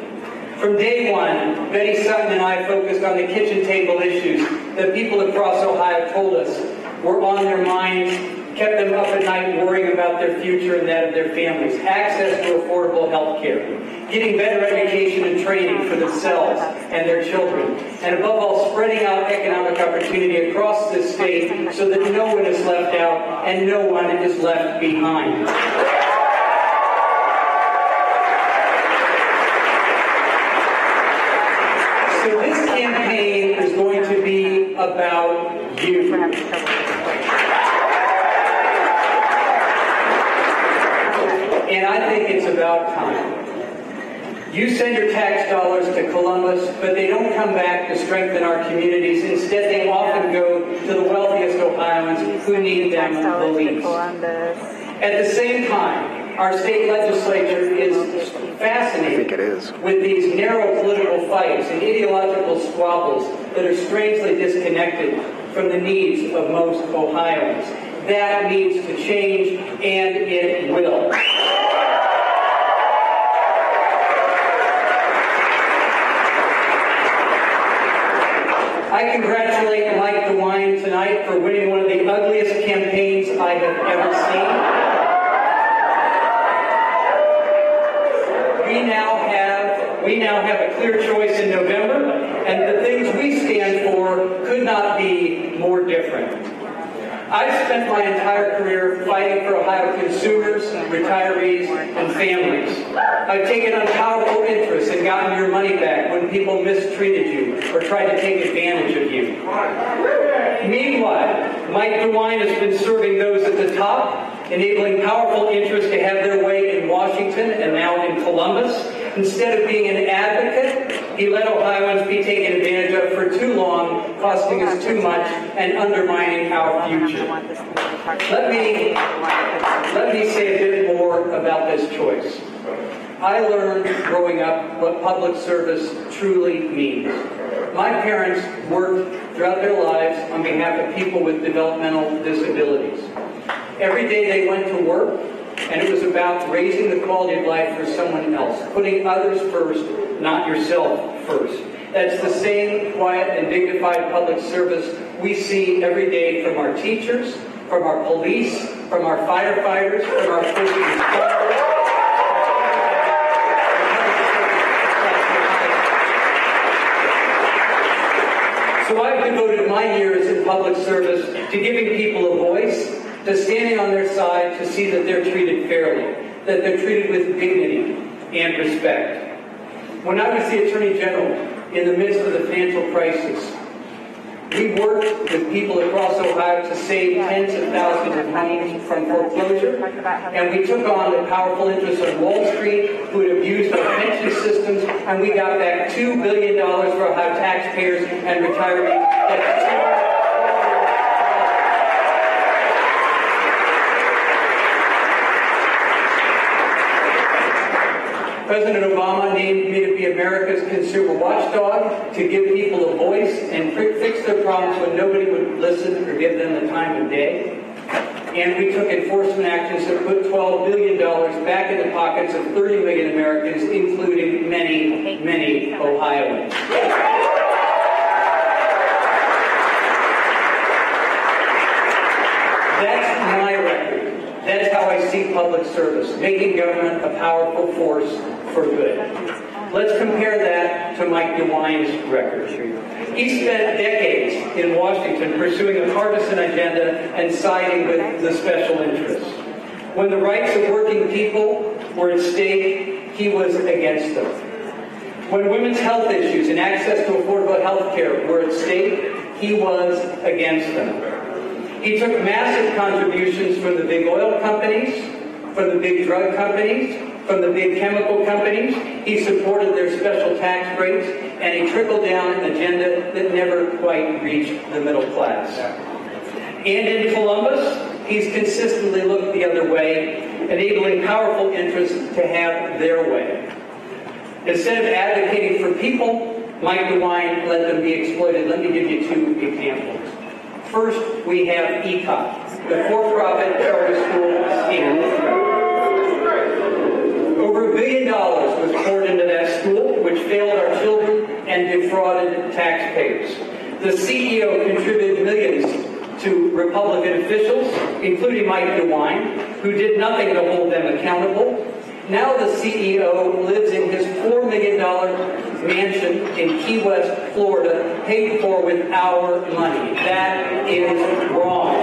From day one, Betty Sutton and I focused on the kitchen table issues that people across Ohio told us were on their minds, kept them up at night worrying about their future and that of their families. Access to affordable health care, getting better education and training for themselves and their children, and above all, spreading out economic opportunity across this state so that no one is left out and no one is left behind. So this campaign is going to be about you. And I think it's about time. You send your tax dollars to Columbus, but they don't come back to strengthen our communities. Instead, they often go to the wealthiest Ohioans who need them the least. At the same time, our state legislature is fascinated with these narrow political fights and ideological squabbles that are strangely disconnected from the needs of most Ohioans. That needs to change, and it will. I congratulate Mike DeWine tonight for winning one of the ugliest campaigns I have ever seen. We now have a clear choice in November, and the things we stand for could not be more different. I've spent my entire career fighting for Ohio consumers, retirees, and families. I've taken on powerful interests and gotten your money back when people mistreated you or tried to take advantage of you. Meanwhile, Mike DeWine has been serving those at the top, enabling powerful interests to have their way in Washington and now in Columbus. Instead of being an advocate, he let Ohioans be taken advantage of for too long, costing us too much and undermining our future. Let me say a bit more about this choice. I learned growing up what public service truly means. My parents worked throughout their lives on behalf of people with developmental disabilities. Every day they went to work, and it was about raising the quality of life for someone else, putting others first, not yourself first. That's the same quiet and dignified public service we see every day from our teachers, from our police, from our firefighters, from our first responders. So I've devoted my years in public service to giving people a voice, to standing on their side to see that they're treated fairly, that they're treated with dignity and respect. When I was the Attorney General in the midst of the financial crisis, we worked with people across Ohio to save tens of thousands of homes from foreclosure, and we took on the powerful interests on Wall Street who had abused our pension systems, and we got back $2 billion for Ohio taxpayers and retirees. President Obama named me to be America's consumer watchdog, to give people a voice and fix their problems when nobody would listen or give them the time of day. And we took enforcement actions that put $12 billion back in the pockets of 30 million Americans, including many, many Ohioans. That's my record. That's how I see public service, making government a powerful force for good. Let's compare that to Mike DeWine's record. He spent decades in Washington pursuing a partisan agenda and siding with the special interests. When the rights of working people were at stake, he was against them. When women's health issues and access to affordable health care were at stake, he was against them. He took massive contributions from the big oil companies, from the big drug companies, from the big chemical companies. He supported their special tax rates, and a trickle-down agenda that never quite reached the middle class. And in Columbus, he's consistently looked the other way, enabling powerful interests to have their way. Instead of advocating for people, Mike DeWine let them be exploited. Let me give you two examples. First, we have ECOP, the for-profit charter school scandal. taxpayers. The CEO contributed millions to Republican officials, including Mike DeWine, who did nothing to hold them accountable. Now the CEO lives in his $4 million mansion in Key West, Florida, paid for with our money. That is wrong.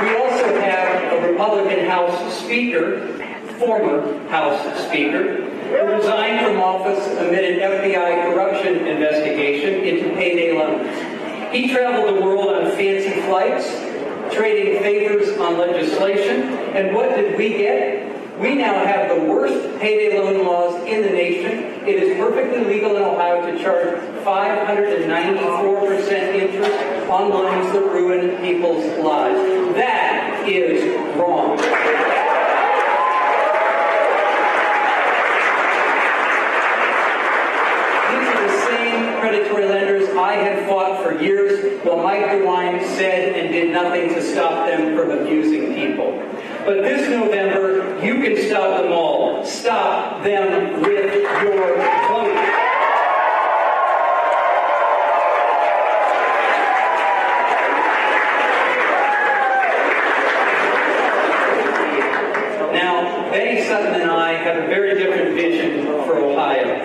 We also have a Republican House Speaker, former House Speaker, who resigned from office amid an FBI corruption investigation into payday loans. He traveled the world on fancy flights, trading favors on legislation, and what did we get? We now have the worst payday loan laws in the nation. It is perfectly legal in Ohio to charge 594% interest on loans that ruin people's lives. That is wrong. Predatory lenders I had fought for years while Mike DeWine said and did nothing to stop them from abusing people. But this November, you can stop them all. Stop them with your vote. Now, Betty Sutton and I have a very different vision for Ohio.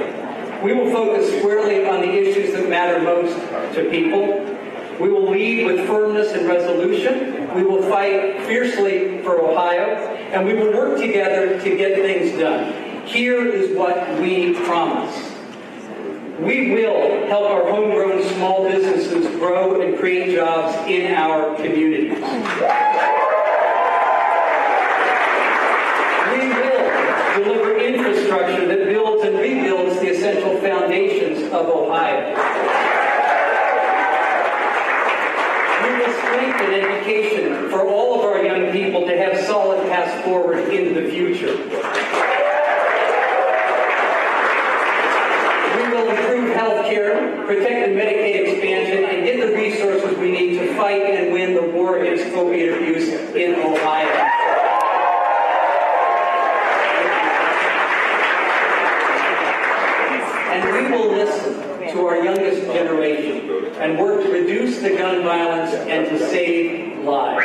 We will focus squarely on the issues that matter most to people. We will lead with firmness and resolution. We will fight fiercely for Ohio, and we will work together to get things done. Here is what we promise. We will help our homegrown small businesses grow and create jobs in our communities. We will deliver infrastructure that builds and rebuilds the essential foundations of Ohio. We will strengthen education for all of our young people to have solid paths forward into the future. We will improve health care, protect the Medicaid expansion, and get the resources we need to fight and win the war against opioid abuse in Ohio. And we will listen to our youngest generation and work to reduce the gun violence and to save lives.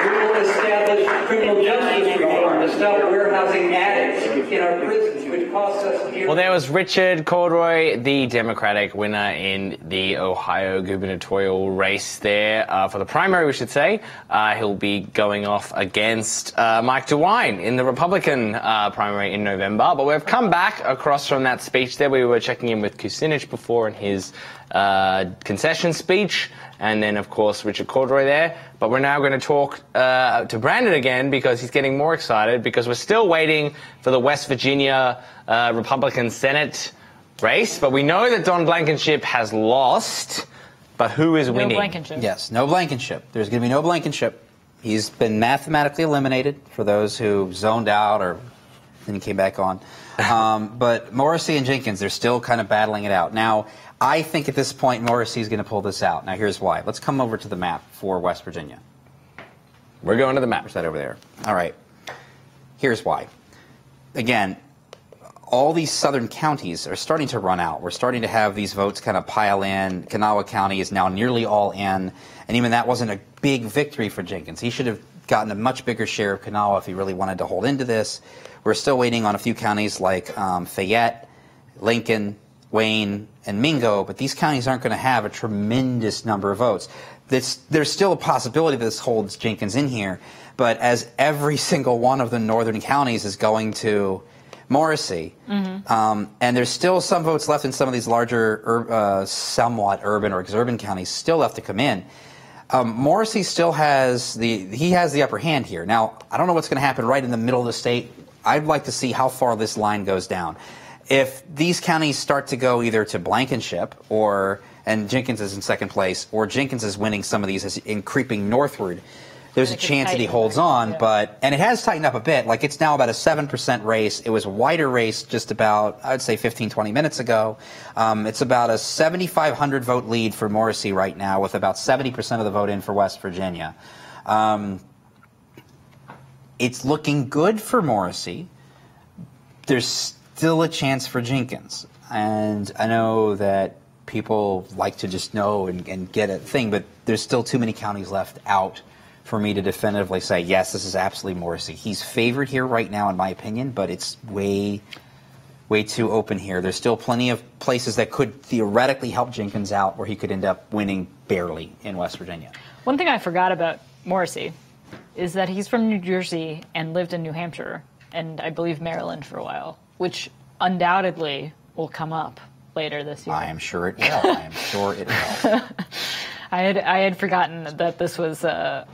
We will establish criminal justice reform to stop warehousing addicts in our prisons, which costs us dearly. Well, there was Richard Cordray, the Democratic winner in the Ohio gubernatorial race there for the primary, we should say. He'll be going off against Mike DeWine in the Republican primary in November. But we've come back across from that speech there. We were checking in with Kucinich before in his concession speech, and then, of course, Richard Cordray there. But we're now going to talk to Brandon again because he's getting more excited because we're still waiting for the West Virginia Republican Senate race. But we know that Don Blankenship has lost. But who is winning? No Blankenship. Yes, no Blankenship. There's going to be no Blankenship. He's been mathematically eliminated for those who zoned out or then came back on. But Morrissey and Jenkins, they're still kind of battling it out. Now, I think at this point, Morrissey's going to pull this out. Now, here's why. Let's come over to the map for West Virginia. We're going to the map. Where's that over there? All right. Here's why. Again, all these southern counties are starting to run out. We're starting to have these votes kind of pile in. Kanawha County is now nearly all in. And even that wasn't a big victory for Jenkins. He should have gotten a much bigger share of Kanawha if he really wanted to hold into this. We're still waiting on a few counties like Fayette, Lincoln, Wayne, and Mingo, but these counties aren't going to have a tremendous number of votes. There's still a possibility that this holds Jenkins in here, but as every single one of the northern counties is going to Morrissey, and there's still some votes left in some of these larger, somewhat urban or exurban counties still left to come in. Morrissey still has the upper hand here. Now, I don't know what's going to happen right in the middle of the state. I'd like to see how far this line goes down. If these counties start to go either to Blankenship and Jenkins is in second place, or Jenkins is winning some of these and creeping northward, there's a chance that he holds on, and it has tightened up a bit. Like, it's now about a 7% race. It was a wider race just about, I would say, 15, 20 minutes ago. It's about a 7,500 vote lead for Morrissey right now, with about 70% of the vote in for West Virginia. It's looking good for Morrissey. There's still a chance for Jenkins. And I know that people like to just know and get a thing, but there's still too many counties left out for me to definitively say, yes, this is absolutely Morrissey. He's favored here right now, in my opinion, but it's way too open here. There's still plenty of places that could theoretically help Jenkins out where he could end up winning barely in West Virginia. One thing I forgot about Morrissey is that he's from New Jersey and lived in New Hampshire and I believe Maryland for a while, which undoubtedly will come up later this year. I am sure it will. I am sure it will. I had forgotten that this was a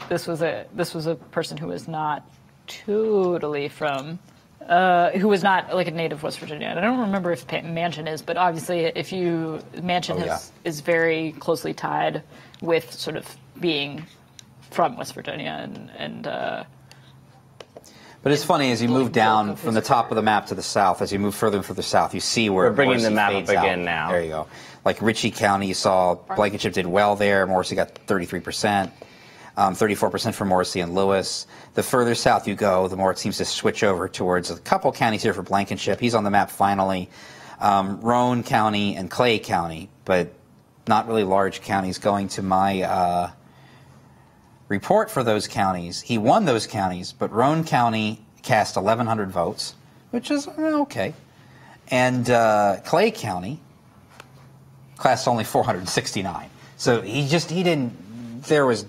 person who was not totally from who was not like a native West Virginia. And I don't remember if Manchin is, but obviously Manchin is very closely tied with sort of being from West Virginia and but it's funny, as you move down from the top of the map to the south, as you move further and further south, you see where we're bringing Morrissey the map fades up out. again now. There you go. Like Ritchie County, you saw Blankenship did well there. Morrissey got 33%, 34% for Morrissey and Lewis. The further south you go, the more it seems to switch over towards a couple counties here for Blankenship. He's on the map finally. Roane County and Clay County, but not really large counties. Going to my report for those counties, he won those counties, but Roane County cast 1,100 votes, which is okay. And Clay County cast only 469. So there was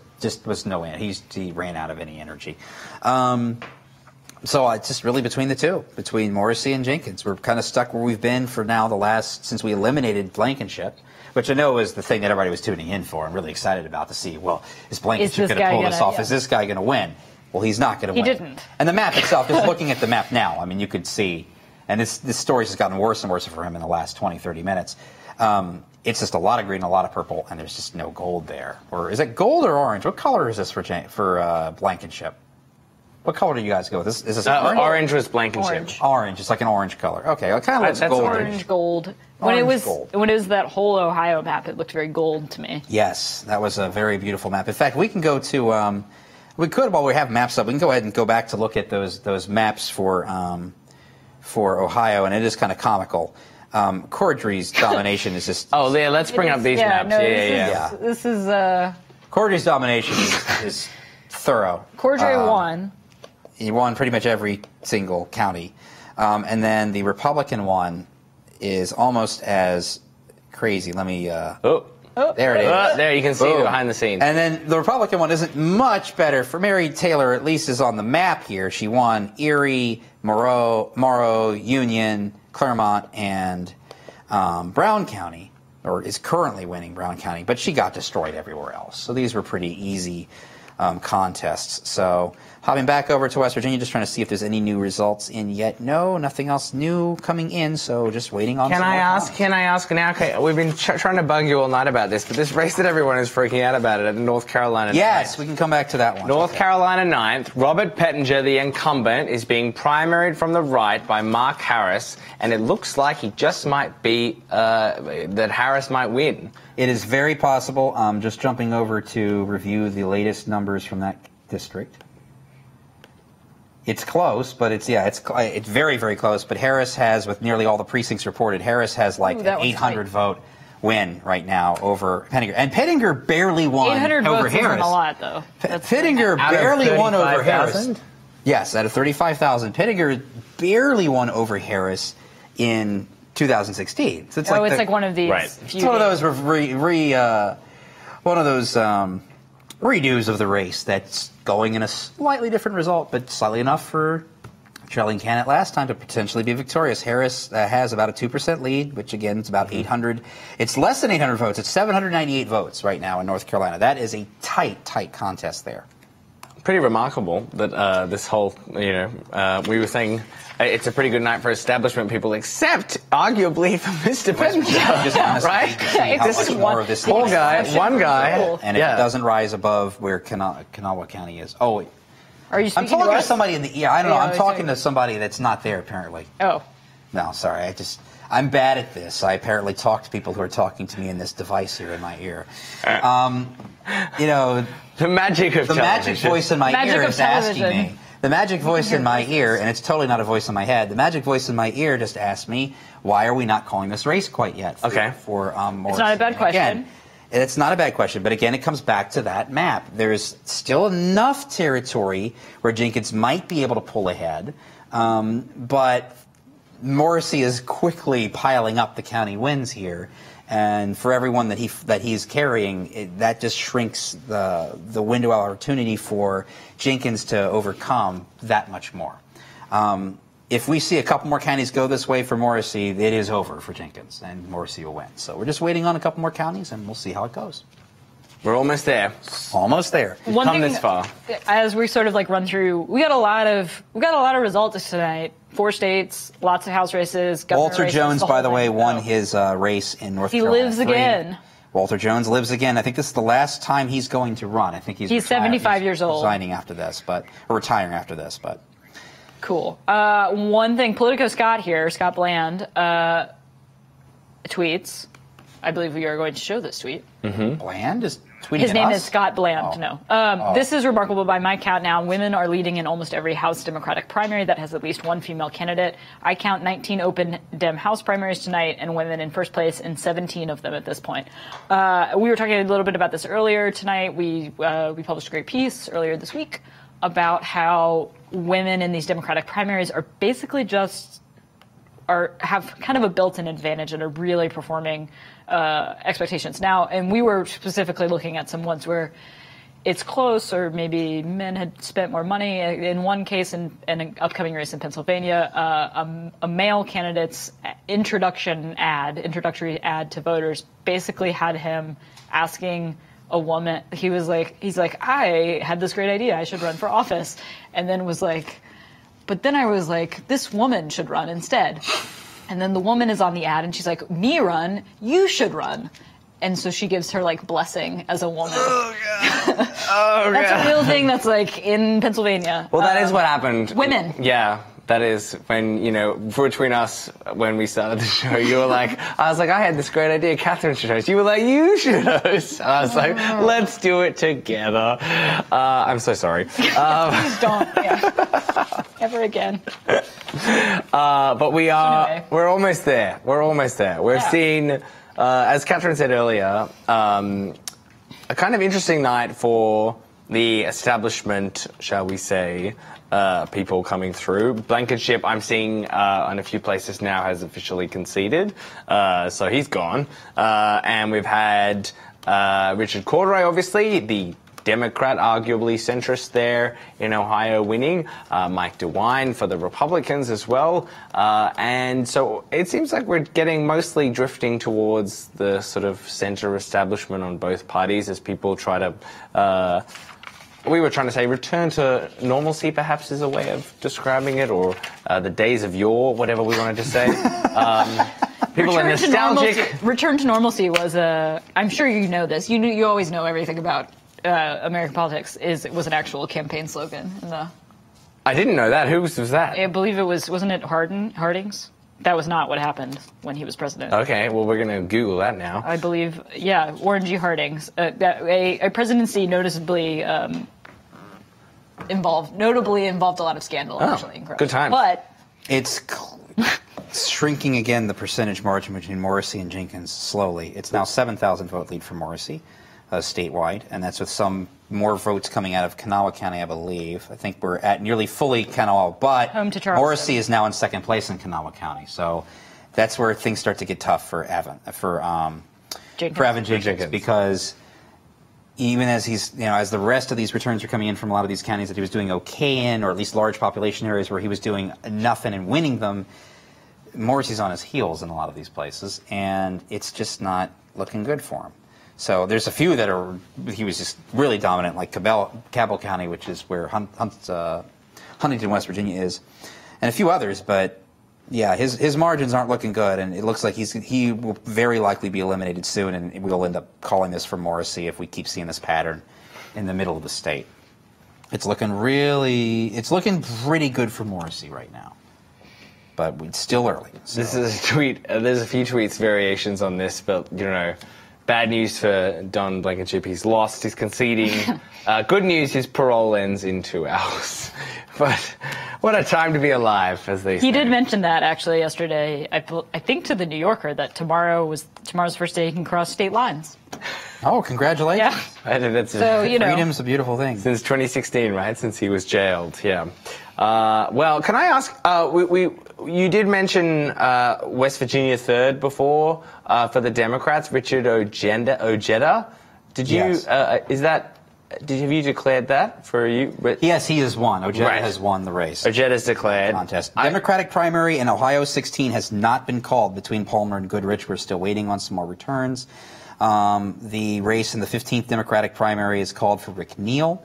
no end. He ran out of any energy. So it's just really between the two, between Morrissey and Jenkins. We're kind of stuck where we've been for now since we eliminated Blankenship, which I know is the thing that everybody was tuning in for. I'm really excited about to see, well, is Blankenship going to pull this off? Yeah. Is this guy going to win? Well, he's not going to win. He didn't. And the map itself, just looking at the map now, I mean, you could see, and this story's just gotten worse and worse for him in the last 20, 30 minutes. It's just a lot of green, a lot of purple, and there's just no gold there. Or is it gold or orange? What color is this for Blankenship? What color do you guys go with? Is this orange? Orange was Blankenship. Orange. It's like an orange color. Okay, it kind of looks golden. Orange gold. When it was that whole Ohio map, it looked very gold to me. Yes, that was a very beautiful map. In fact, we can go to while we have maps up, we can go ahead and go back to look at those maps for Ohio, and it is kind of comical. Cordry's domination is just... Oh, yeah, let's bring up these maps. This is... Cordry's domination is thorough. Cordry won. He won pretty much every single county. And then the Republican one is almost as crazy. Let me... there it is. There, you can see behind the scenes. And then the Republican one isn't much better. For Mary Taylor, at least, is on the map here. She won Erie, Morrow, Union, Claremont, and Brown County, or is currently winning Brown County, but she got destroyed everywhere else. So these were pretty easy contests. So hopping back over to West Virginia, just trying to see if there's any new results in yet. No, nothing else new coming in, so just waiting on Can I ask now? Okay, we've been trying to bug you all night about this, but this race that everyone is freaking out about it at North Carolina. Yes, we can come back to that one. North Carolina 9th, Robert Pettinger, the incumbent, is being primaried from the right by Mark Harris, and it looks like he just might be, that Harris might win. It is very possible. Just jumping over to review the latest numbers from that district. It's close, but it's very, very close. But Harris has, with nearly all the precincts reported, Harris has like an 800 vote win right now over Pettinger. And Pettinger barely won 800 over votes Harris. Isn't a lot, though. Pettinger barely won over Harris. Yes, out of 35,000. Pettinger barely won over Harris in 2016. So it's like one of these. Right. It's one of those redos of the race that's going in a slightly different result, but slightly enough for trailing candidate last time to potentially be victorious. Harris has about a 2% lead, which again is about 800. It's less than 800 votes. It's 798 votes right now in North Carolina. That is a tight contest there. pretty remarkable that this whole, we were saying it's a pretty good night for establishment people, except arguably for Mr. Pence, right? This is more of this poor guy, one guy, and if it doesn't rise above where Kanawha County is. Oh, wait. Are you I'm speaking talking to to us? somebody in the I don't know. I'm talking to somebody that's not there apparently. Oh. No, sorry. I'm bad at this. I apparently talk to people who are talking to me in this device here in my ear. The magic of the magic voice in my ear is asking me. The magic voice in my ear, and it's totally not a voice in my head. The magic voice in my ear just asked me, "Why are we not calling this race quite yet?" For Morrison. It's not a bad question. Again, it's not a bad question, but again, it comes back to that map. There's still enough territory where Jenkins might be able to pull ahead, but Morrissey is quickly piling up the county wins here, and for everyone that he's carrying, that just shrinks the window of opportunity for Jenkins to overcome that much more. If we see a couple more counties go this way for Morrissey, it is over for Jenkins, and Morrissey will win. So we're just waiting on a couple more counties, and we'll see how it goes. We're almost there. Almost there. We've come this far. As we sort of run through, we got a lot of results tonight. 4 states, lots of House races. Walter races, Jones, by the way, won his race in North Carolina. He lives again. Walter Jones lives again. I think this is the last time he's going to run. I think he's 75 years old. Resigning after this, or retiring after this, but. Cool. One thing, Politico Scott here, Scott Bland, tweets. I believe we are going to show this tweet. Bland is tweeting. His name us? is Scott Bland. No. This is remarkable. By my count now, women are leading in almost every House Democratic primary that has at least one female candidate. I count 19 open Dem House primaries tonight, and women in first place in 17 of them at this point. We were talking a little bit about this earlier tonight. We published a great piece earlier this week about how women in these Democratic primaries are basically have kind of a built-in advantage and are really performing expectations now. And we were specifically looking at some ones where it's close, or maybe men had spent more money. In one case, in an upcoming race in Pennsylvania, a male candidate's introductory ad to voters basically had him asking a woman. He's like, I had this great idea. I should run for office, and then was like, but then I was like, this woman should run instead. And then the woman is on the ad, and she's like, me run, you should run. And so she gives her blessing as a woman. Oh, God. Oh, that's God. a real thing that's in Pennsylvania. Well, that is what happened. Women. Yeah. That is when, between us, when we started the show, you were like, I was like, I had this great idea, Catherine should host. You were like, you should host. And I was like, let's do it together. I'm so sorry. Please don't. Yeah. Ever again. But we're almost there. We're almost there. We've seen, as Catherine said earlier, a kind of interesting night for the establishment, shall we say, people coming through. Blankenship, I'm seeing in a few places now, has officially conceded, so he's gone. And we've had Richard Cordray, obviously, the Democrat, arguably centrist there in Ohio, winning. Mike DeWine for the Republicans as well. And so it seems like we're getting mostly drifting towards the sort of center establishment on both parties as people try to... we were trying to say return to normalcy, perhaps, is a way of describing it, or the days of yore, whatever we wanted to say. People are nostalgic. Return to normalcy was I'm sure you know this. You always know everything about American politics. Was an actual campaign slogan. I didn't know that. Whose was that? I believe it wasn't it Harding's? That was not what happened when he was president. Okay, well, we're going to Google that now. I believe, Warren G. Harding's. A presidency notably involved a lot of scandal, actually. Good time. But it's shrinking again, the percentage margin between Morrissey and Jenkins slowly. It's now 7,000 vote lead for Morrissey statewide, and that's with some more votes coming out of Kanawha County, I believe. I think we're at nearly fully Kanawha, but Morrissey is now in second place in Kanawha County. So that's where things start to get tough for Evan Jenkins, because even as he's, as the rest of these returns are coming in from a lot of these counties that he was doing okay in, or at least large population areas where he was doing enough in and winning them, Morrissey's on his heels in a lot of these places, and it's just not looking good for him. So there's a few that he was just really dominant, like Cabell County, which is where Huntington, West Virginia is, and a few others. But yeah, his margins aren't looking good, and it looks like he will very likely be eliminated soon, and we'll end up calling this for Morrissey if we keep seeing this pattern in the middle of the state. It's looking pretty good for Morrissey right now, but it's still early. So. This is a tweet. There's a few tweets variations on this, but bad news for Don Blankenship. He's lost. He's conceding. Good news, his parole ends in 2 hours. But what a time to be alive, as they say. He did mention that, actually, yesterday, I think to the New Yorker, that tomorrow's first day he can cross state lines. Oh, congratulations. Yeah. Freedom's a beautiful thing. Since 2016, right? Since he was jailed, yeah. Well, can I ask, you did mention West Virginia 3rd before for the Democrats, Richard Ojeda. Did you, yes. Have you declared that for you? Yes, he has won. Ojeda has won the race. Ojeda's declared. Contest. Democratic primary in Ohio 16 has not been called between Palmer and Goodrich. We're still waiting on some more returns. The race in the 15th Democratic primary is called for Rick Neal.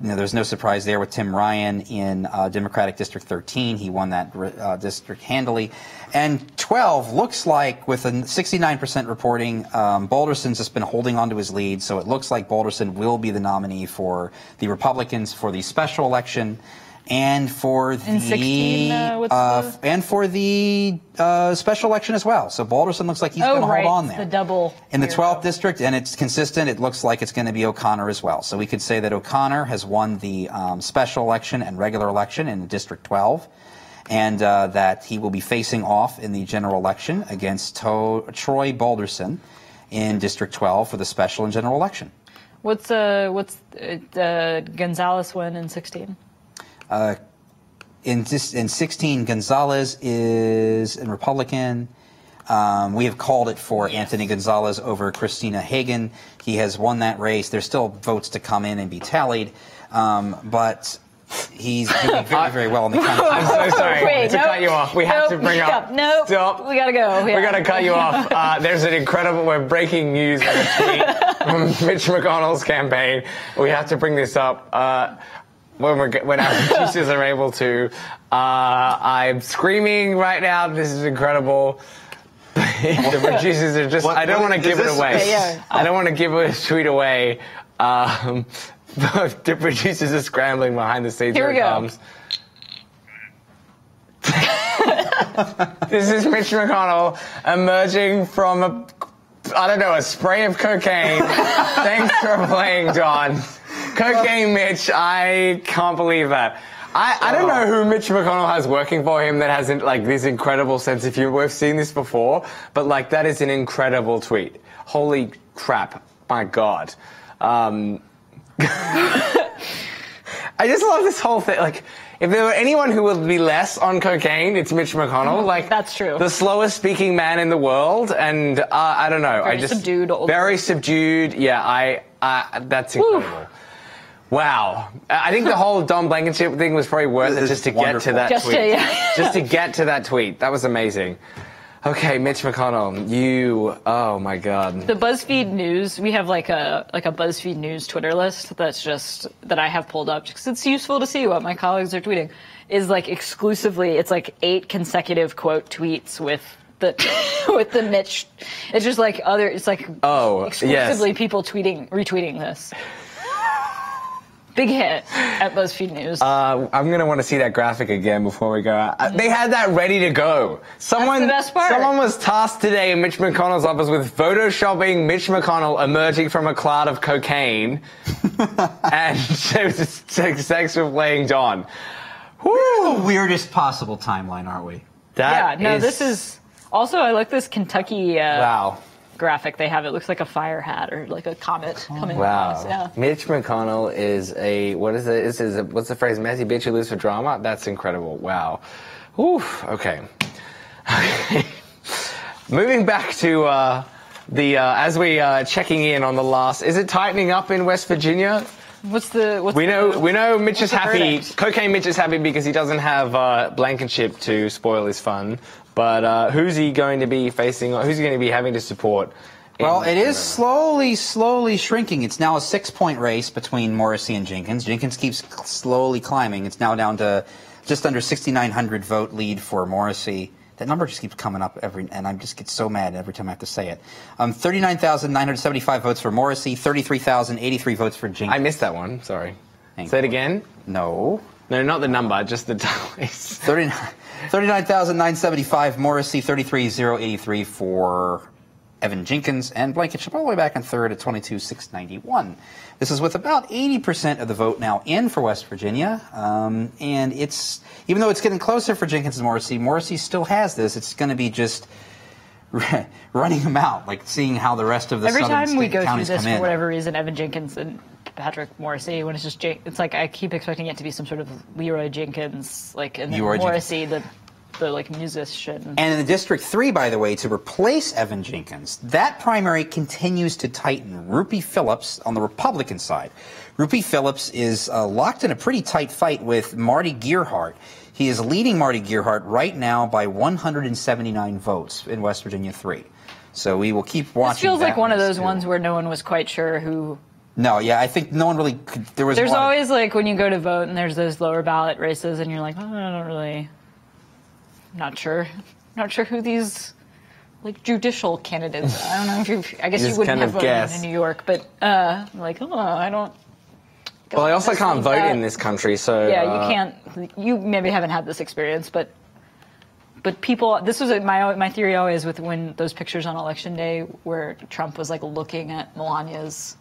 There's no surprise there with Tim Ryan in Democratic District 13. He won that district handily. And 12 looks like, with a 69% reporting, Balderson's just been holding on to his lead, so it looks like Balderson will be the nominee for the Republicans for the special election and for the 16, special election as well. So Balderson looks like he's going to hold on there. The double in the 12th district, and it's consistent. It looks like it's going to be O'Connor as well. So we could say that O'Connor has won the special election and regular election in District 12, and that he will be facing off in the general election against Troy Balderson in District 12 for the special and general election. What's Gonzalez win in 16? In 16, Gonzalez is a Republican. We have called it for Anthony Gonzalez over Christina Hagan. He has won that race. There's still votes to come in and be tallied, but he's doing very, very well in the contest. I'm so sorry to cut you off. We have to bring up. Stop. We gotta go. Yeah. We gotta cut you off. There's an incredible. We're breaking news on a tweet from Mitch McConnell's campaign. We have to bring this up. When our producers are able to. I'm screaming right now. This is incredible. The producers are just. I don't want to give it away. I don't want to give a tweet away. The producers are scrambling behind the scenes. Here we go. This is Mitch McConnell emerging from a spray of cocaine. Thanks for playing, Don. Cocaine Mitch, I can't believe that. I don't know who Mitch McConnell has working for him that has this incredible sense of humor. We've seen this before, but that is an incredible tweet. Holy crap. My God. I just love this whole thing. If there were anyone who would be less on cocaine, it's Mitch McConnell. That's true. The slowest speaking man in the world, and I don't know. Very subdued. Yeah, that's incredible. Wow. I think the whole Don Blankenship thing was probably worth it just to get to that tweet. Just to get to that tweet. That was amazing. Okay, Mitch McConnell, oh my God. The BuzzFeed News, we have a BuzzFeed News Twitter list that I have pulled up because it's useful to see what my colleagues are tweeting. Is exclusively, it's 8 consecutive quote tweets with the Mitch. It's just exclusively people retweeting this. Big hit at BuzzFeed News. I'm going to want to see that graphic again before we go out. They had that ready to go. That's the best part. Someone was tasked today in Mitch McConnell's office with photoshopping Mitch McConnell emerging from a cloud of cocaine and sex with playing Don. We're the weirdest possible timeline, aren't we? This is... Also, I like this Kentucky... graphic they have. It looks like a fire hat or a comet coming across. Yeah. Mitch McConnell is what's the phrase? Messy bitch who lives for drama? That's incredible. Wow. Oof. Okay. Moving back to as we checking in on the last, is it tightening up in West Virginia? We know Mitch is happy. Cocaine Mitch is happy because he doesn't have Blankenship to spoil his fun. But who's he going to be facing? Who's he going to be having to support Well, it is slowly shrinking. It's now a 6-point race between Morrissey and Jenkins. Jenkins keeps slowly climbing. It's now down to just under 6,900 vote lead for Morrissey. That number just keeps coming up and I just get so mad every time I have to say it. 39,975 votes for Morrissey, 33,083 votes for Jenkins. I missed that one. Sorry. Say it again. No. No, not the number, just the place. 39,975 Morrissey, 33,083 for Evan Jenkins, and Blankenship all the way back in third at 22,691. This is with about 80% of the vote now in for West Virginia, and it's, even though it's getting closer for Jenkins and Morrissey still has this. It's going to be just running them out, like seeing how the rest of the Every southern time we state go through counties this, come in. for whatever reason, Evan Jenkins and Patrick Morrissey, when it's just it's like I keep expecting it to be some sort of Leroy Jenkins, like, and then Morrissey, the like musician. And in the District 3, by the way, to replace Evan Jenkins, that primary continues to tighten. Rupi Phillips on the Republican side. Rupi Phillips is locked in a pretty tight fight with Marty Gearhart. He is leading Marty Gearhart right now by 179 votes in West Virginia 3. So we will keep watching. This feels like one of those ones where no one was quite sure who. No, yeah, I think no one really could. There's always, like, when you go to vote and there's those lower ballot races and you're like, oh, I don't really. Not sure who these, like, judicial candidates. I don't know if you. I guess you wouldn't have voted in New York, but like, oh, I don't. Well, I also can't vote in this country, so yeah, you can't. You maybe haven't had this experience, but people. This was my theory always with when those pictures on Election Day where Trump was like looking at Melania's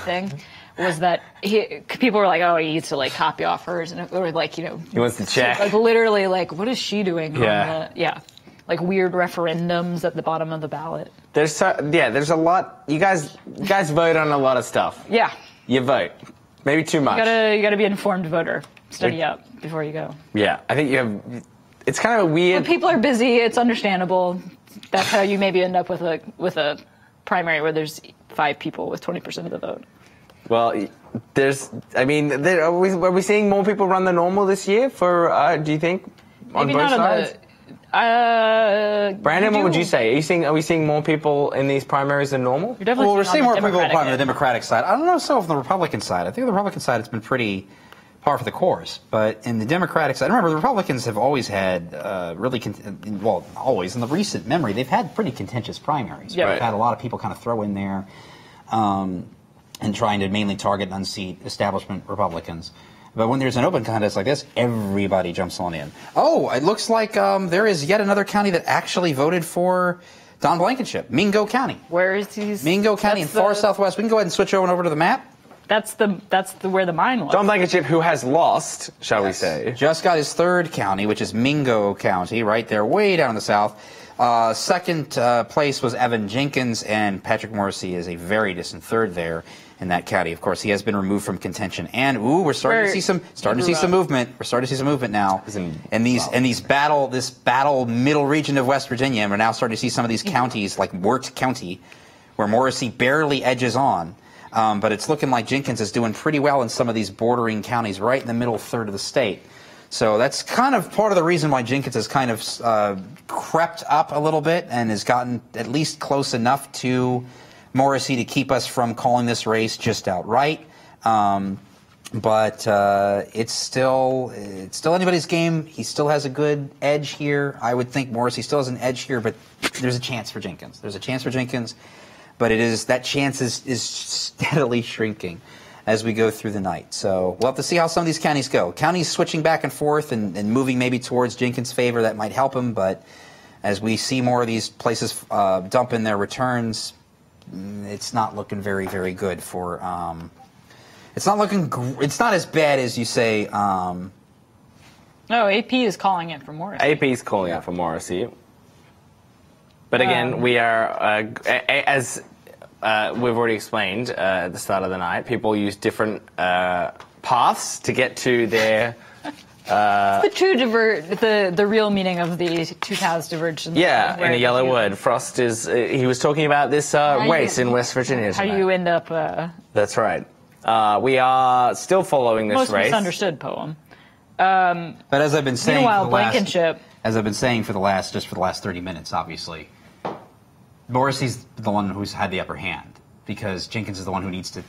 thing. Was that people were like, oh, he needs to like copy off hers, or like, you know, he wants to check, like literally, like, what is she doing? Like weird referendums at the bottom of the ballot. There's a lot. You guys vote on a lot of stuff. Yeah, you vote, maybe too much. You gotta be an informed voter. Study up before you go. Yeah, I think you have. It's kind of weird. When people are busy, it's understandable. That's how you maybe end up with a primary where there's 5 people with 20% of the vote. Well, are we seeing more people run the normal this year for, do you think, on both sides? Brandon, what would you say? Are we seeing more people in these primaries than normal? We're seeing more people on the Democratic side. I don't know so on the Republican side. I think on the Republican side it's been pretty par for the course. But in the Democratic side, remember, the Republicans have always had always in the recent memory, they've had pretty contentious primaries. Yeah. They've had a lot of people kind of throw in there. And trying to mainly target and unseat establishment Republicans. But when there's an open contest like this, everybody jumps on in. Oh, it looks like there is yet another county that actually voted for Don Blankenship, Mingo County. Where is he? Mingo County in far southwest. We can go ahead and switch over to the map. That's where the mine was. Don Blankenship, who has lost, shall we say. Just got his third county, which is Mingo County, right there, way down in the south. Second place was Evan Jenkins, and Patrick Morrissey is a very distant third there in that county. Of course, he has been removed from contention, and we're starting to see some movement. We're starting to see some movement now in this battle middle region of West Virginia. And we're now starting to see some of these counties, like Wirt County, where Morrissey barely edges on. But it's looking like Jenkins is doing pretty well in some of these bordering counties, right in the middle third of the state. So that's kind of part of the reason why Jenkins has kind of crept up a little bit and has gotten at least close enough to Morrissey to keep us from calling this race just outright. But it's still anybody's game. He still has a good edge here. I would think Morrissey still has an edge here, but there's a chance for Jenkins. But that chance is steadily shrinking as we go through the night. So we'll have to see how some of these counties go. Counties switching back and forth and moving maybe towards Jenkins' favor, that might help him. But as we see more of these places dump in their returns, it's not looking very, very good for. It's not as bad as you say. No, AP is calling it for Morrissey. AP is calling it for Morrissey. But again, we are as. We've already explained at the start of the night, people use different paths to get to their... the real meaning of the two paths diverge. In a yellow word. Frost is... he was talking about this race in West Virginia tonight. How you end up... That's right. We are still following this race. Most misunderstood poem. But as I've been saying... Meanwhile, Blankenship... As I've been saying for the last 30 minutes, obviously... Morrissey's the one who's had the upper hand because Jenkins is the one who needs to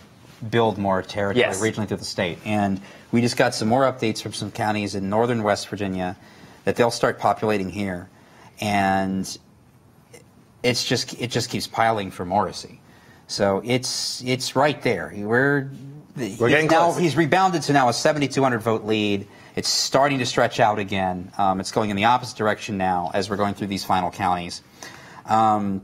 build more territory regionally through the state. And we just got some more updates from some counties in northern West Virginia that they'll start populating here. And it just keeps piling for Morrissey. So it's right there. We're getting close. He's rebounded to now a 7,200 vote lead. It's starting to stretch out again. It's going in the opposite direction now as we're going through these final counties. And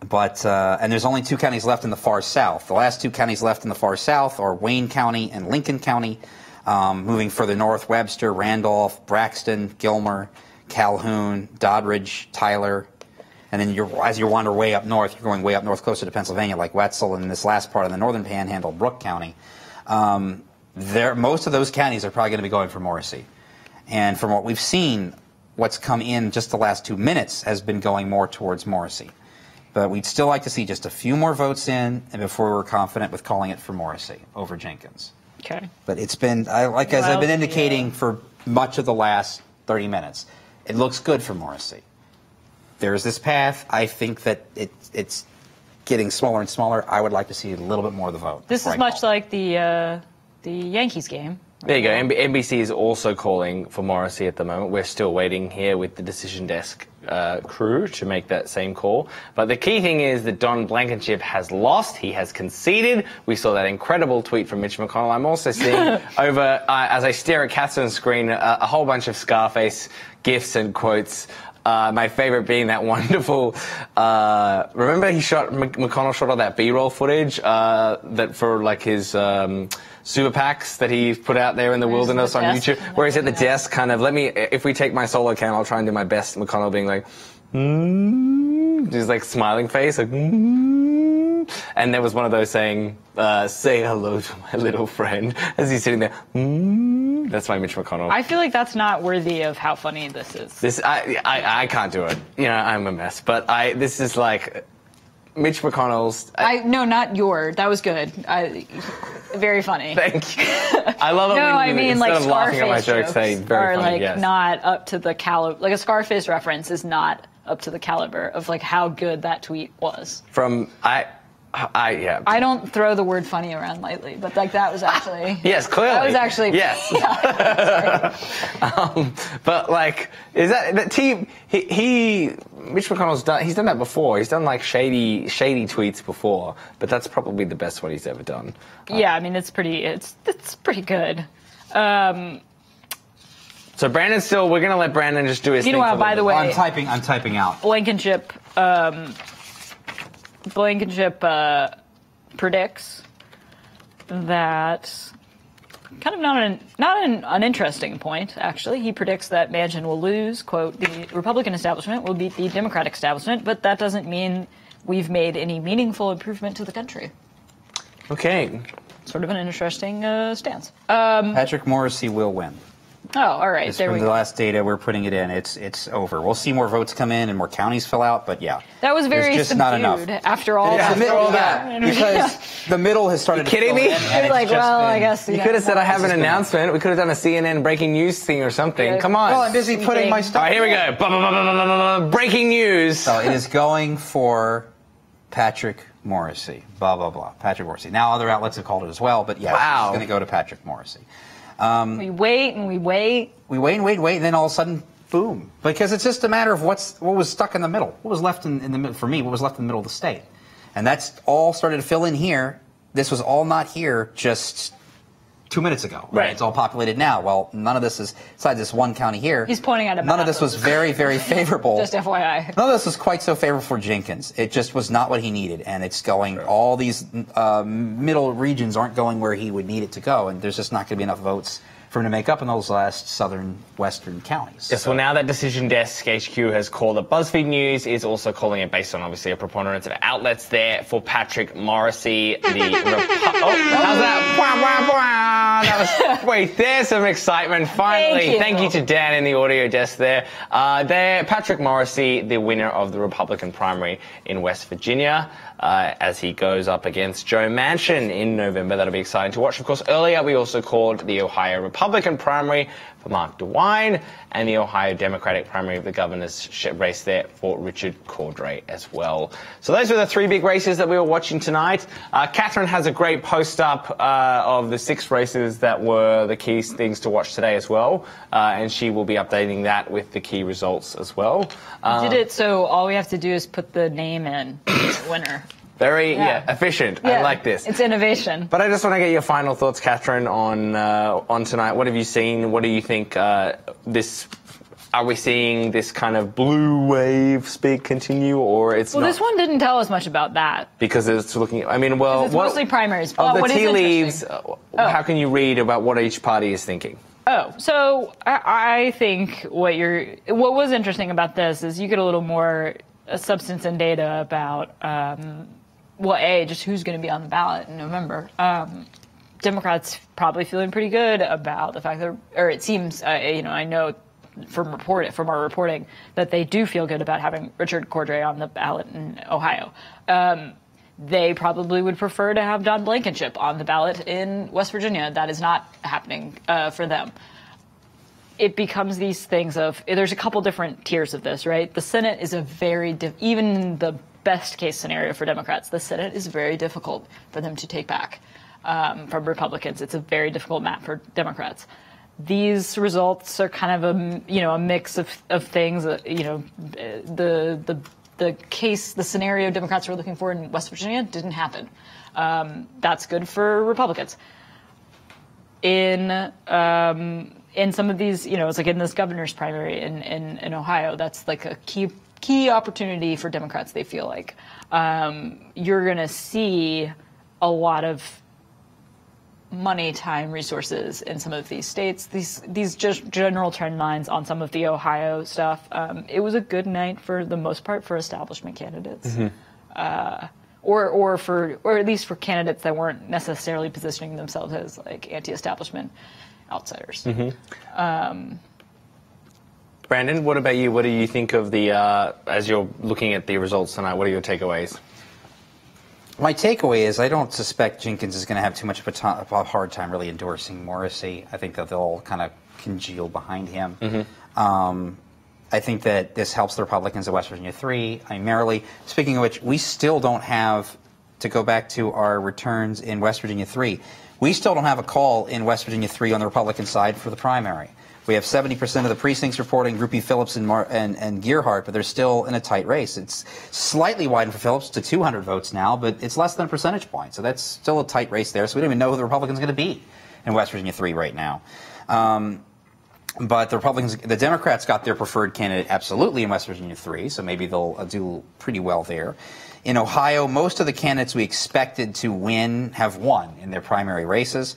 there's only 2 counties left in the far south. The last 2 counties left in the far south are Wayne County and Lincoln County. Moving further north, Webster, Randolph, Braxton, Gilmer, Calhoun, Doddridge, Tyler. And then as you wander way up north, you're going way up north closer to Pennsylvania, like Wetzel, and this last part of the northern panhandle, Brooke County. Most of those counties are probably going to be going for Morrissey. And from what we've seen, what's come in just the last 2 minutes has been going more towards Morrissey. But we'd still like to see just a few more votes in and before we're confident with calling it for Morrissey over Jenkins. Okay. But it's been, as I've been indicating for much of the last 30 minutes, it looks good for Morrissey. There's this path. I think that it's getting smaller and smaller. I would like to see a little bit more of the vote. This is much like the Yankees game. There you go. NBC is also calling for Morrissey at the moment. We're still waiting here with the decision desk crew to make that same call. But the key thing is that Don Blankenship has lost. He has conceded. We saw that incredible tweet from Mitch McConnell. I'm also seeing over, as I stare at Catherine's screen, a whole bunch of Scarface gifs and quotes. My favorite being that wonderful. Remember, McConnell shot all that B-roll footage that for like his super PACs that he put out there in the wilderness on YouTube, where he's at the desk, kind of. If we take my solo cam, I'll try and do my best. McConnell being like, just like smiling face, like. And there was one of those saying, "Say hello to my little friend," as he's sitting there. That's my Mitch McConnell. I feel like that's not worthy of how funny this is. I can't do it. I'm a mess. But this is like Mitch McConnell's. No, not your. That was good. Very funny. Thank you. I love it. No, I mean instead like of laughing at my Scarface jokes, say very are funny. like Yes. not up to the caliber. Like a Scarface reference is not up to the caliber of like how good that tweet was. Yeah. I don't throw the word funny around lightly, but like that was actually. Yes, clearly. That was actually. Yes. Yeah. But like, is that team? Mitch McConnell's done. He's done that before. He's done like shady tweets before. But that's probably the best one he's ever done. Yeah, I mean it's pretty good. So Brandon's still. We're gonna let Brandon just do his thing. Meanwhile, by the way, I'm typing out. Blankenship predicts that kind of not an uninteresting point, actually. He predicts that Manchin will lose, quote, the Republican establishment will beat the Democratic establishment, but that doesn't mean we've made any meaningful improvement to the country. Okay. Sort of an interesting stance. Patrick Morrissey will win. Oh, all right. There we From go. the last data, we're putting it in. It's over. We'll see more votes come in and more counties fill out, but yeah. That was very There's just not enough. after all that. Because the middle has started. You kidding me? You're like, well, I guess. You could have said I have an announcement. We could have done a CNN breaking news thing or something. Yeah. Come on. Well, I'm busy putting my stuff. All right, here we go. Breaking news. So it is going for Patrick Morrissey. Blah, blah, blah. Patrick Morrissey. Now other outlets have called it as well, but yeah, it's going to go to Patrick Morrissey. We wait and we wait. We wait and wait and wait, and then all of a sudden, boom. Because it's just a matter of what was stuck in the middle. What was left in the middle, for me, what was left in the middle of the state. And that's all started to fill in here. This was all not here just 2 minutes ago. Right. It's all populated now. Well, none of this is, besides this one county here. He's pointing at a map. None of this was very, very favorable. Just FYI. None of this was quite so favorable for Jenkins. It just was not what he needed. And it's going, all these middle regions aren't going where he would need it to go. And there's just not going to be enough votes for him to make up in those last southern western counties. Yes, well, now that Decision Desk HQ has called it, BuzzFeed News is also calling it based on, obviously, a preponderance of outlets there for Patrick Morrissey. How's that? That was, wait, there's some excitement, finally. Thank you to Dan in the audio desk there. Patrick Morrissey, the winner of the Republican primary in West Virginia, as he goes up against Joe Manchin in November. That'll be exciting to watch. Of course, earlier we also called the Ohio Republican Republican primary for Mark DeWine and the Ohio Democratic primary of the governorship race there for Richard Cordray as well. So those were the three big races that we were watching tonight. Catherine has a great post up of the 6 races that were the key things to watch today as well, and she will be updating that with the key results as well. We did it so all we have to do is put the name in, winner. Very efficient. Yeah, I like this. It's innovation. But I just want to get your final thoughts, Catherine, on tonight. What have you seen? What do you think are we seeing this kind of blue wave speak continue, or it's not? Well, this one didn't tell us much about that. Because it's looking, I mean, well... It's mostly primaries. Of the what tea is leaves, how can you read about what each party is thinking? Oh, so I think what was interesting about this is you get a little more substance and data about, just who's going to be on the ballot in November. Democrats probably feeling pretty good about the fact that, or it seems, I know from our reporting that they do feel good about having Richard Cordray on the ballot in Ohio. They probably would prefer to have John Blankenship on the ballot in West Virginia. That is not happening for them. It becomes these things of, there's a couple different tiers of this, right? The Senate is even the best case scenario for Democrats, the Senate is very difficult for them to take back from Republicans. It's a very difficult map for Democrats. These results are kind of a mix of things. The scenario Democrats were looking for in West Virginia didn't happen. That's good for Republicans. In some of these, it's like in this governor's primary in Ohio, that's like a key opportunity for Democrats. They feel like you're going to see a lot of money, time, resources in some of these states. These just general trend lines on some of the Ohio stuff. It was a good night for the most part for establishment candidates, or at least for candidates that weren't necessarily positioning themselves as like anti-establishment outsiders. Brandon, what about you? What do you think of as you're looking at the results tonight? What are your takeaways? My takeaway is I don't suspect Jenkins is going to have too much of a hard time really endorsing Morrissey. I think that they'll kind of congeal behind him. I think that this helps the Republicans of West Virginia 3. Primarily, speaking of which, we still don't have, to go back to our returns in West Virginia 3, we still don't have a call in West Virginia 3 on the Republican side for the primary. We have 70% of the precincts reporting Ruppy Phillips and Gearhart, but they're still in a tight race. It's slightly widened for Phillips to 200 votes now, but it's less than a percentage point. So that's still a tight race there. So we don't even know who the Republican's going to be in West Virginia 3 right now. But the Democrats got their preferred candidate absolutely in West Virginia 3, so maybe they'll do pretty well there. In Ohio, most of the candidates we expected to win have won in their primary races.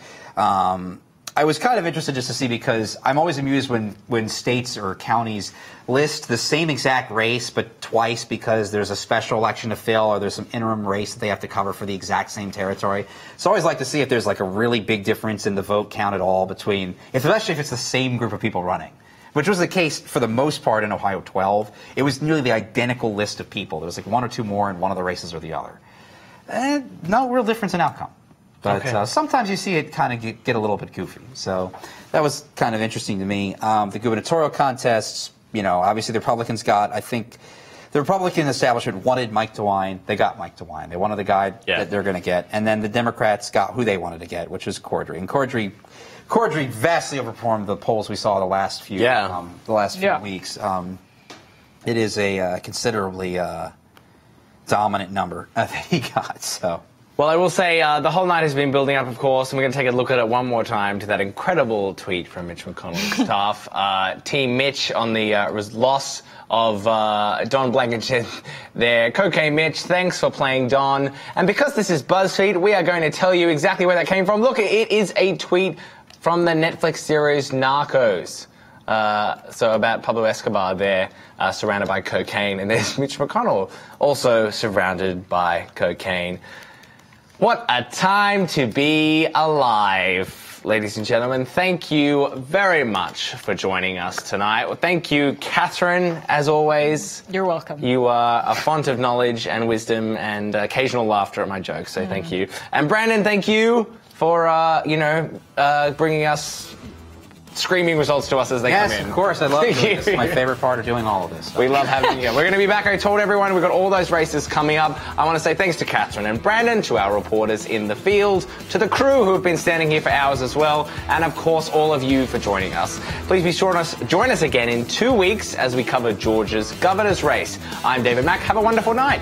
I was kind of interested just to see, because I'm always amused when states or counties list the same exact race but twice because there's a special election to fill or there's some interim race that they have to cover for the exact same territory. So I always like to see if there's like a really big difference in the vote count at all between, especially if it's the same group of people running, which was the case for the most part in Ohio 12. It was nearly the identical list of people. There was like one or two more in one of the races or the other. No real difference in outcome. But sometimes you see it kind of get a little bit goofy. So that was kind of interesting to me. The gubernatorial contests, obviously the Republicans I think the Republican establishment wanted Mike DeWine. They got Mike DeWine. They wanted the guy that they're going to get. And then the Democrats got who they wanted to get, which was Cordray. And Cordray vastly overperformed the polls we saw the last few weeks. It is a considerably dominant number that he got. So. Well, I will say the whole night has been building up, of course, and we're going to take a look at it one more time to that incredible tweet from Mitch McConnell's staff. Team Mitch on the loss of Don Blankenship there. Cocaine Mitch, thanks for playing Don. And because this is BuzzFeed, we are going to tell you exactly where that came from. Look, it is a tweet from the Netflix series Narcos. So about Pablo Escobar there, surrounded by cocaine. And there's Mitch McConnell, also surrounded by cocaine. What a time to be alive, ladies and gentlemen. Thank you very much for joining us tonight. Well, thank you, Catherine, as always. You're welcome. You are a font of knowledge and wisdom and occasional laughter at my jokes, so thank you. And Brandon, thank you for, bringing us screaming results to us as they come in. Yes, of course. I love doing this. It's my favorite part of doing all of this. We love having you. We're going to be back. I told everyone we've got all those races coming up. I want to say thanks to Catherine and Brandon, to our reporters in the field, to the crew who have been standing here for hours as well, and of course all of you for joining us. Please be sure to join us again in 2 weeks as we cover Georgia's governor's race. I'm David Mack. Have a wonderful night.